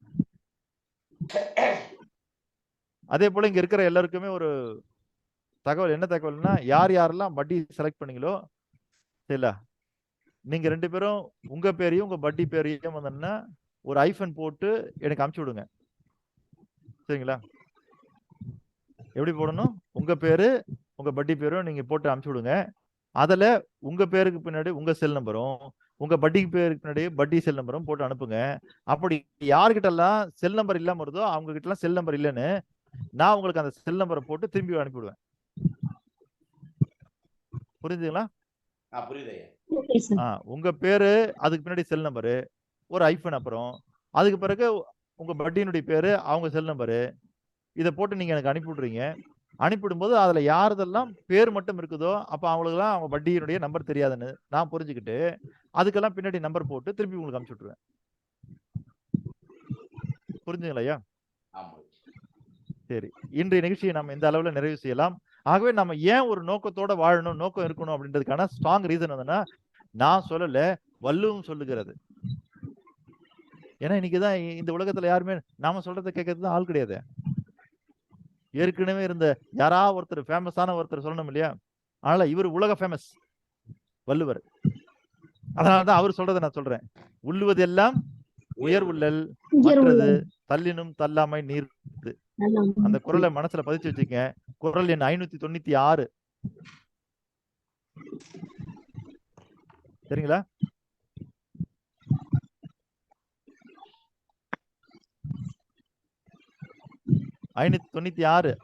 அதே போல இங்க இருக்கிற எல்லாருக்குமே ஒரு தகவல், என்ன தகவல்னா, யார் யாரெல்லாம் பட்டி செலக்ட் பண்ணீங்களோ சரிங்களா, நீங்க 2 பேரும் உங்க பேரையும் உங்க பட்டி பேரையும் வந்தோம்னா ஒரு ஐஃபன் போட்டு எனக்கு அனுப்பிச்சு விடுங்க. சரிங்களா? எப்படி போடணும்? உங்க பேரு உங்க பட்டி பேரும் நீங்க போட்டு அனுப்பிச்சு விடுங்க. அதுல உங்க பேருக்கு பின்னாடி உங்க செல் நம்பரும் உங்க பட்டி பேருக்கு பின்னாடி பட்டி செல் நம்பரும் போட்டு அனுப்புங்க. அப்படி யார்கிட்ட எல்லாம் செல் நம்பர் இல்லாம வருதோ அவங்க கிட்ட எல்லாம் செல் நம்பர் இல்லைன்னு நான் உங்களுக்கு அந்த செல் நம்பரை போட்டு திரும்பி அனுப்பிவிடுவேன். புரியுதுங்களா? உங்க பேரு, அதுக்கு பின்னாடி செல் நம்பரு, ஒரு ஐஃபன், அப்புறம் அதுக்கு பிறகு உங்க பட்டியினுடைய பேரு, அவங்க செல் நம்பரு, இதை போட்டு நீங்க எனக்கு அனுப்பி விடுறீங்க. அனுப்பிவிடும்போது அதுல யாருதெல்லாம் பேர் மட்டும் இருக்குதோ அப்ப அவங்களுக்குலாம் அவங்க பட்டியினுடைய நம்பர் தெரியாதுன்னு நான் புரிஞ்சுக்கிட்டு அதுக்கெல்லாம் பின்னாடி நம்பர் போட்டு திருப்பி உங்களுக்கு அனுப்பிச்சு விட்டுருவேன். புரிஞ்சுங்களா ஐயா? சரி, இன்றைய நிகழ்ச்சியை நம்ம இந்த அளவுல நிறைவு செய்யலாம். ஆகவே நம்ம ஏன் ஒரு நோக்கத்தோட வாழணும், நோக்கம் இருக்கணும் அப்படின்றதுக்கான ஸ்ட்ராங் ரீசன் என்னன்னா, நான் சொல்லல, வள்ளுவம் சொல்லுகிறது. ஏன்னா இன்னைக்குதான் இந்த உலகத்துல யாருமே நாம சொல்றதை கேட்கறதுதான் ஆள் கிடையாது. ஏற்கனவே இருந்த யாராவது ஒருத்தர் ஃபேமஸான ஒருத்தர் சொல்லணும் இல்லையா? அதனால இவர் உலக ஃபேமஸ் வள்ளுவர். அதனாலதான் அவர் சொல்றதை நான் சொல்றேன். உள்ளுவது எல்லாம் உயர் உள்ளல், மற்றது தள்ளினும் தள்ளாமை நீர். அந்த குறளை மனசுல பதிச்சு வச்சுக்க. குறள் எண் 596. சரிங்களா?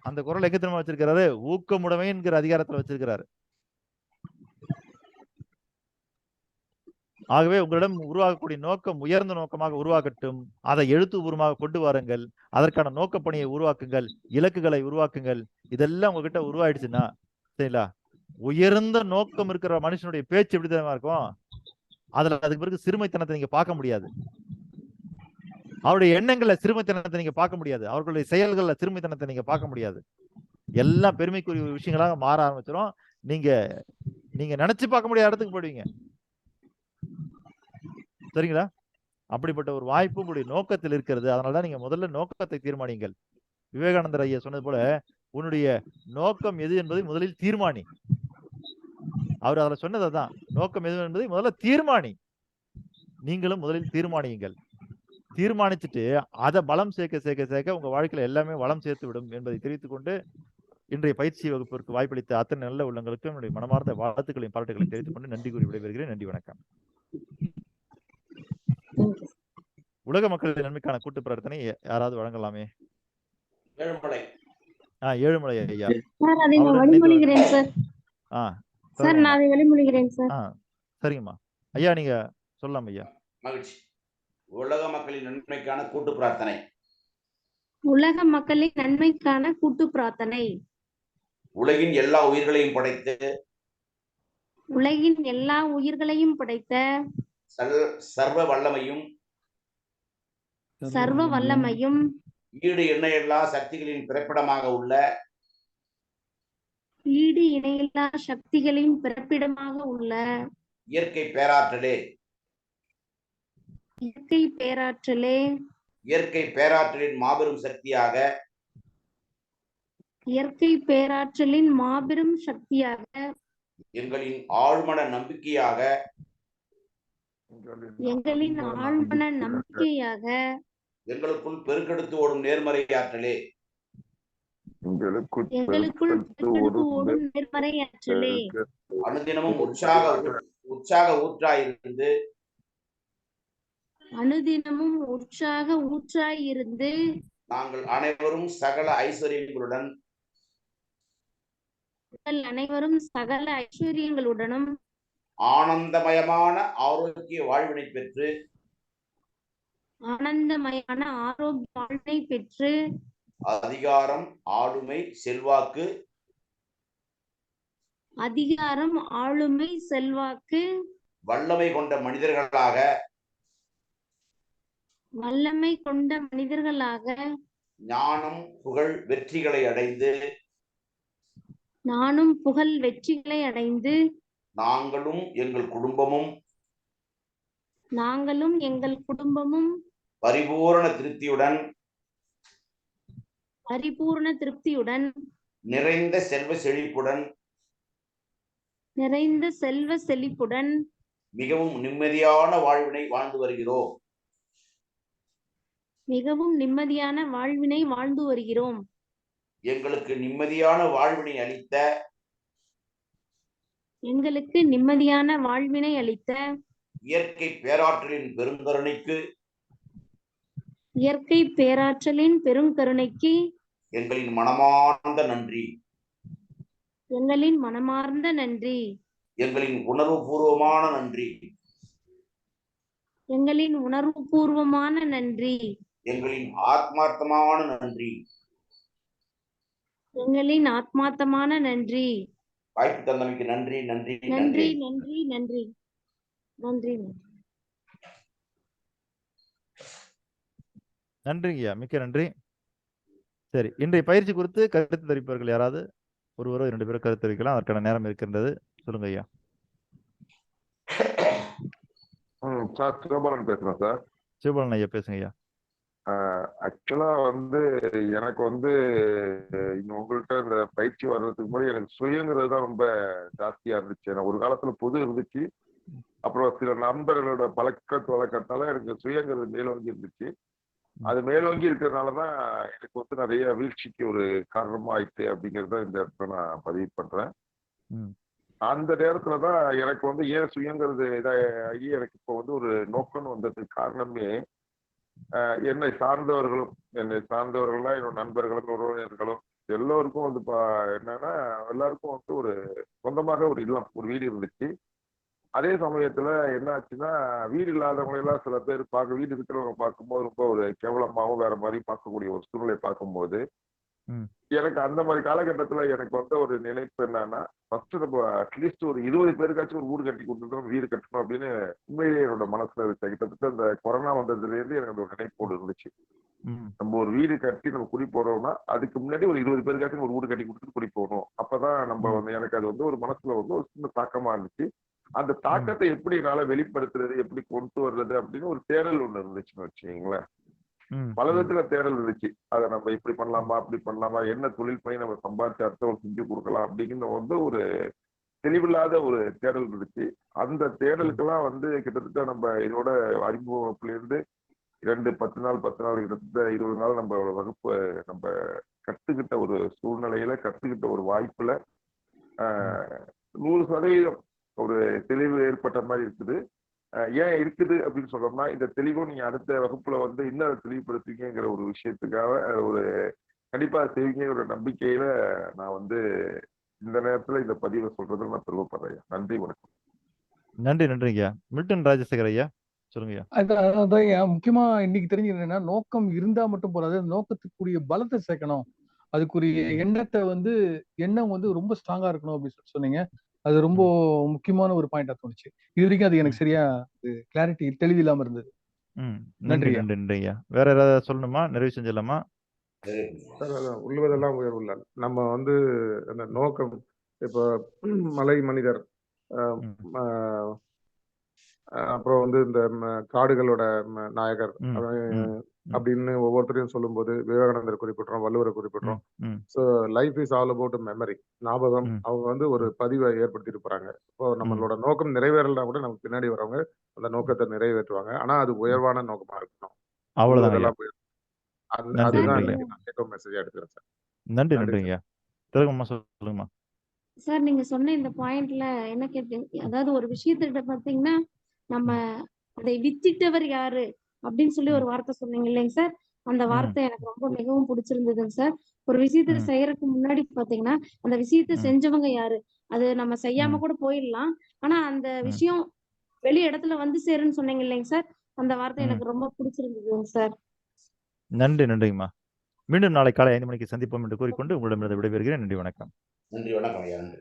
அந்த குறள் எங்க திரும்ப வச்சிருக்கிறாரு? ஊக்கமுடைமை என்கிற அதிகாரத்துல வச்சிருக்கிறாரு. ஆகவே உங்களிடம் உருவாகக்கூடிய நோக்கம் உயர்ந்த நோக்கமாக உருவாக்கட்டும். அதை எழுத்துப்பூர்வமாக கொண்டு வாருங்கள். அதற்கான நோக்க பணியை உருவாக்குங்கள், இலக்குகளை உருவாக்குங்கள். இதெல்லாம் உங்ககிட்ட உருவாயிடுச்சுன்னா சரிங்களா, உயர்ந்த நோக்கம் இருக்கிற மனுஷனுடைய பேச்சு எப்படி தெரியுமா இருக்கும்? அதுல அதுக்கு பிறகு சிறுமைத்தனத்தை நீங்க பார்க்க முடியாது. அவருடைய எண்ணங்கள்ல சிறுமைத்தனத்தை நீங்க பார்க்க முடியாது. அவர்களுடைய செயல்கள்ல சிறுமைத்தனத்தை நீங்க பார்க்க முடியாது. எல்லாம் பெருமைக்குரிய விஷயங்களாக மாற ஆரம்பிச்சிடும். நீங்க நினைச்சு பார்க்க முடியாத இடத்துக்கு போயிடுவீங்க. சரிங்களா? அப்படிப்பட்ட ஒரு வாய்ப்பு உங்களுடைய நோக்கத்தில் இருக்கிறது. அதனாலதான் நீங்க முதல்ல நோக்கத்தை தீர்மானிங்கள். விவேகானந்தர் ஐயா சொன்னது போல உன்னுடைய நோக்கம் எது என்பதை முதலில் தீர்மானி. அவர் அதுல சொன்னதுதான், நோக்கம் எது என்பதை முதல்ல தீர்மானி. நீங்களும் முதலில் தீர்மானியுங்கள். தீர்மானிச்சுட்டு அதை பலம் சேர்க்க உங்க வாழ்க்கையில எல்லாமே வளம் சேர்த்து விடும் என்பதை தெரிவித்துக் கொண்டு இன்றைய பயிற்சி வகுப்பிற்கு வாய்ப்பளித்த அத்தனை நல்ல உள்ளங்களுக்கும் என்னுடைய மனமார்ந்த வாழ்த்துக்களையும் பாராட்டுகளையும் தெரிவித்துக் கொண்டு நன்றி கூறி விடைபெறுகிறேன். நன்றி, வணக்கம். உலக மக்களின் நன்மைக்கான கூட்டு பிரார்த்தனை யாராவது வழங்கலாமே? ஏழுமலை ஐயா. சரிங்கம்மா ஐயா, நீங்க சொல்லலாம் ஐயா. மகிழ்ச்சி. உலக மக்களின் நன்மைக்கான கூட்டு பிரார்த்தனை. உலக மக்களின் நன்மைக்கான கூட்டு பிரார்த்தனை. உலகின் எல்லா உயிர்களையும் படைத்து சர்வ வல்லமையும் ஈடு இணையில்லா சக்திகளின் பிறப்பிடமாக உள்ள இயற்கை பேராற்றலின் மாபெரும் சக்தியாக எங்களின் ஆழ்மன நம்பிக்கையாக எங்களுக்குள் பெருக்கெடுத்து ஓடும் நேர்மறை ஆற்றலே. அனுதினமும் உற்சாக ஊற்றாயிருந்து நாங்கள் அனைவரும் சகல ஐஸ்வர்யங்களுடனும் ஆனந்தமயமான ஆரோக்கிய வாழ்வினை பெற்று அதிகாரம் ஆளுமை செல்வாக்கு வல்லமை கொண்ட மனிதர்களாக ஞானம் புகழ் வெற்றிகளை அடைந்து நாங்களும் எங்கள் குடும்பமும் பரிபூரண திருப்தியுடன் நிறைந்த செல்வ செழிப்புடன் மிகவும் நிம்மதியான வாழ்வினை வாழ்ந்து வருகிறோம். எங்களுக்கு நிம்மதியான வாழ்வினை அளித்த இயற்கை பேராற்றலின் பெருங்கருணைக்கு எங்களின் மனமார்ந்த நன்றி. எங்களின் உணர்வுபூர்வமான நன்றி. எங்களின் ஆத்மார்த்தமான நன்றி. வாய்ப்பு தந்தமைக்கு நன்றி. நன்றிங்கய்யா, மிக்க நன்றி. சரி, இன்றைய பயிற்சி குறித்து கருத்து தெரிவிப்பவர்கள் யாராவது ஒருவரோ 2 பேரும் கருத்து தெரிவிக்கலாம். அதற்கான நேரம் இருக்கின்றது. சொல்லுங்க ஐயா. சார் சிவபாலன் பேசுறேன் சார். சிவபாலன் ஐயா பேசுங்க ஐயா. ஆக்சுவலா எனக்கு உங்கள்கிட்ட இந்த பயிற்சி வர்றதுக்கு முன்னாடி எனக்கு சுயங்கிறது தான் ரொம்ப ஜாஸ்தியா இருந்துச்சு. எனக்கு ஒரு காலத்துல பொது இருந்துச்சு, அப்புறம் சில நண்பர்களோட வழக்கத்தால எனக்கு சுயங்கிறது மேலோங்கி இருந்துச்சு. அது மேலோங்கி இருக்கிறதுனாலதான் எனக்கு நிறைய வீழ்ச்சிக்கு ஒரு காரணமா ஆயிட்டு அப்படிங்கறத இந்த இடத்துல நான் பதிவு பண்றேன். அந்த நேரத்துலதான் எனக்கு ஏன் சுயங்கிறது இதாகி எனக்கு இப்போ ஒரு நோக்கம்னு வந்ததுக்கு காரணமே என்னை சார்ந்தவர்கள்லாம் என்னோட நண்பர்களும் உறவினர்களும் எல்லோருக்கும் என்னன்னா எல்லாருக்கும் ஒரு சொந்தமாக ஒரு இல்லம், ஒரு வீடு இருந்துச்சு. அதே சமயத்துல என்ன ஆச்சுன்னா, வீடு இல்லாதவங்க எல்லாம் சில பேர் வீடு இருக்கிறவங்க பார்க்கும்போது ரொம்ப ஒரு கேவலமாகவும் வேற மாதிரி பார்க்கக்கூடிய ஒரு சூழ்நிலை பார்க்கும்போது எனக்கு அந்த மாதிரி காலகட்டத்துல எனக்கு ஒரு நினைப்பு என்னன்னா, ஃபர்ஸ்ட் நம்ம அட்லீஸ்ட் ஒரு 20 பேருக்காச்சும் ஒரு வீடு கட்டி கொடுத்துட்டோம், வீடு கட்டணும் அப்படின்னு உண்மையிலேயே என்னோட மனசுல இருந்துச்சு. கிட்டத்தட்ட இந்த கொரோனா வந்ததுல இருந்து எனக்கு ஒரு நினைப்போடு இருந்துச்சு. நம்ம ஒரு வீடு கட்டி நம்ம குடி போறோம்னா அதுக்கு முன்னாடி ஒரு 20 பேருக்காச்சும் ஒரு வீடு கட்டி கொடுத்துட்டு குடி போகணும். அப்பதான் நம்ம எனக்கு அது ஒரு மனசுல ஒரு சின்ன தாக்கமா இருந்துச்சு. அந்த தாக்கத்தை எப்படி என்னால வெளிப்படுத்துறது, எப்படி கொண்டு வர்றது அப்படின்னு ஒரு தேடல் ஒண்ணு இருந்துச்சுன்னு வச்சுக்கீங்களேன். பல விதத்துல தேடல் இருந்துச்சு. அதை நம்ம இப்படி பண்ணலாமா, அப்படி பண்ணலாமா, என்ன தொழில் பண்ணி நம்ம சம்பாதிச்சு அடுத்தவங்க செஞ்சு கொடுக்கலாம் அப்படிங்கிற ஒரு தெளிவில்லாத ஒரு தேடல் இருந்துச்சு. அந்த தேடலுக்கெல்லாம் கிட்டத்தட்ட நம்ம இதோட அறிமுகத்துல இருந்து 10 நாள் கிட்டத்தட்ட 20 நாள் நம்ம வகுப்பு நம்ம கத்துக்கிட்ட ஒரு சூழ்நிலையில, கத்துக்கிட்ட ஒரு வாய்ப்புல 100% ஒரு தெளிவு ஏற்பட்ட மாதிரி இருக்குது. ஏன் இருக்குது அப்படின்னு சொன்னோம்னா, இந்த தெளிவும் நீங்க அடுத்த வகுப்புல இன்னும் தெளிவுபடுத்துவீங்கிற ஒரு விஷயத்துக்காக ஒரு கண்டிப்பா செய்வீங்க ஒரு நம்பிக்கையில நான் இந்த நேரத்துல இந்த பதிவை சொல்றது நான் பெருமைப்படுறேன். நன்றி, வணக்கம். நன்றி ஐயா. மில்டன் ராஜசேகர் ஐயா சொல்லுங்க ஐயா. அதான் முக்கியமா இன்னைக்கு தெரிஞ்சது என்னன்னா, நோக்கம் இருந்தா மட்டும் போறாது, நோக்கத்துக்குரிய பலத்தை சேர்க்கணும். அதுக்குரிய எண்ணம் ரொம்ப ஸ்ட்ராங்கா இருக்கணும் அப்படின்னு சொன்னீங்க. அது ரொம்ப முக்கியமான ஒரு பாயிண்டா தோணுச்சு. இது வரைக்கும் அது எனக்கு சரியா கிளாரிட்டி தெளிவு இல்லாம இருந்தது. நன்றி ஐயா. வேற ஏதாவது சொல்லணுமா? நிறைவு செஞ்சிடலாமா? உள்ளதெல்லாம் உயர்வுள்ள நம்ம அந்த நோக்கம் இப்ப மலை மனிதர், அப்புறம் இந்த காடுகளோட நாயகர் அப்படின்னு ஒவ்வொருத்தரையும் சொல்லும்போது விவேகானந்தர் குறிப்பிட்டோம், வள்ளுவரை குறிப்பிட்டோம். So life is all about memory, ஞாபகம். அவங்க ஒரு பதிவை ஏற்படுத்திட்டு போறாங்க. இப்போ நம்மளோட நோக்கம் நிறைவேறலாம் கூட நமக்கு பின்னாடி வரவங்க அந்த நோக்கத்தை நிறைவேற்றுவாங்க. ஆனா அது உயர்வான நோக்கமா இருக்கணும். அவ்வளவுதான். அதுதான் மெசேஜா எடுத்துக்கிறேன் சார். நன்றிங்க. சொல்லுங்கம்மா. சார், நீங்க சொன்ன இந்த பாயிண்ட்ல என்ன கேட்டீங்க, அதாவது ஒரு விஷயத்திட்ட பாத்தீங்கன்னா நம்ம அதை வித்திட்டவர் யாரு அப்படின்னு சொல்லி ஒரு வார்த்தை சொன்னீங்க இல்லைங்க சார். அந்த வார்த்தை எனக்கு ரொம்ப மிகவும் பிடிச்சிருந்ததுங்க சார். ஒரு விஷயத்த செய்யறதுக்கு முன்னாடி பாத்தீங்கன்னா அந்த விஷயத்த செஞ்சவங்க யாரு, அது நம்ம செய்யாம கூட போயிடலாம், ஆனா அந்த விஷயம் வெளி இடத்துல சேருன்னு சொன்னீங்க இல்லைங்க சார். அந்த வார்த்தை எனக்கு ரொம்ப பிடிச்சிருந்ததுங்க சார். நன்றிங்கம்மா. மீண்டும் நாளை காலை 5 மணிக்கு சந்திப்போம் என்று கூறிக்கொண்டு உங்களிடமிருந்து விடைபெறுகிறேன். நன்றி, வணக்கம். நன்றி, வணக்கம் ஐயா. நன்றி.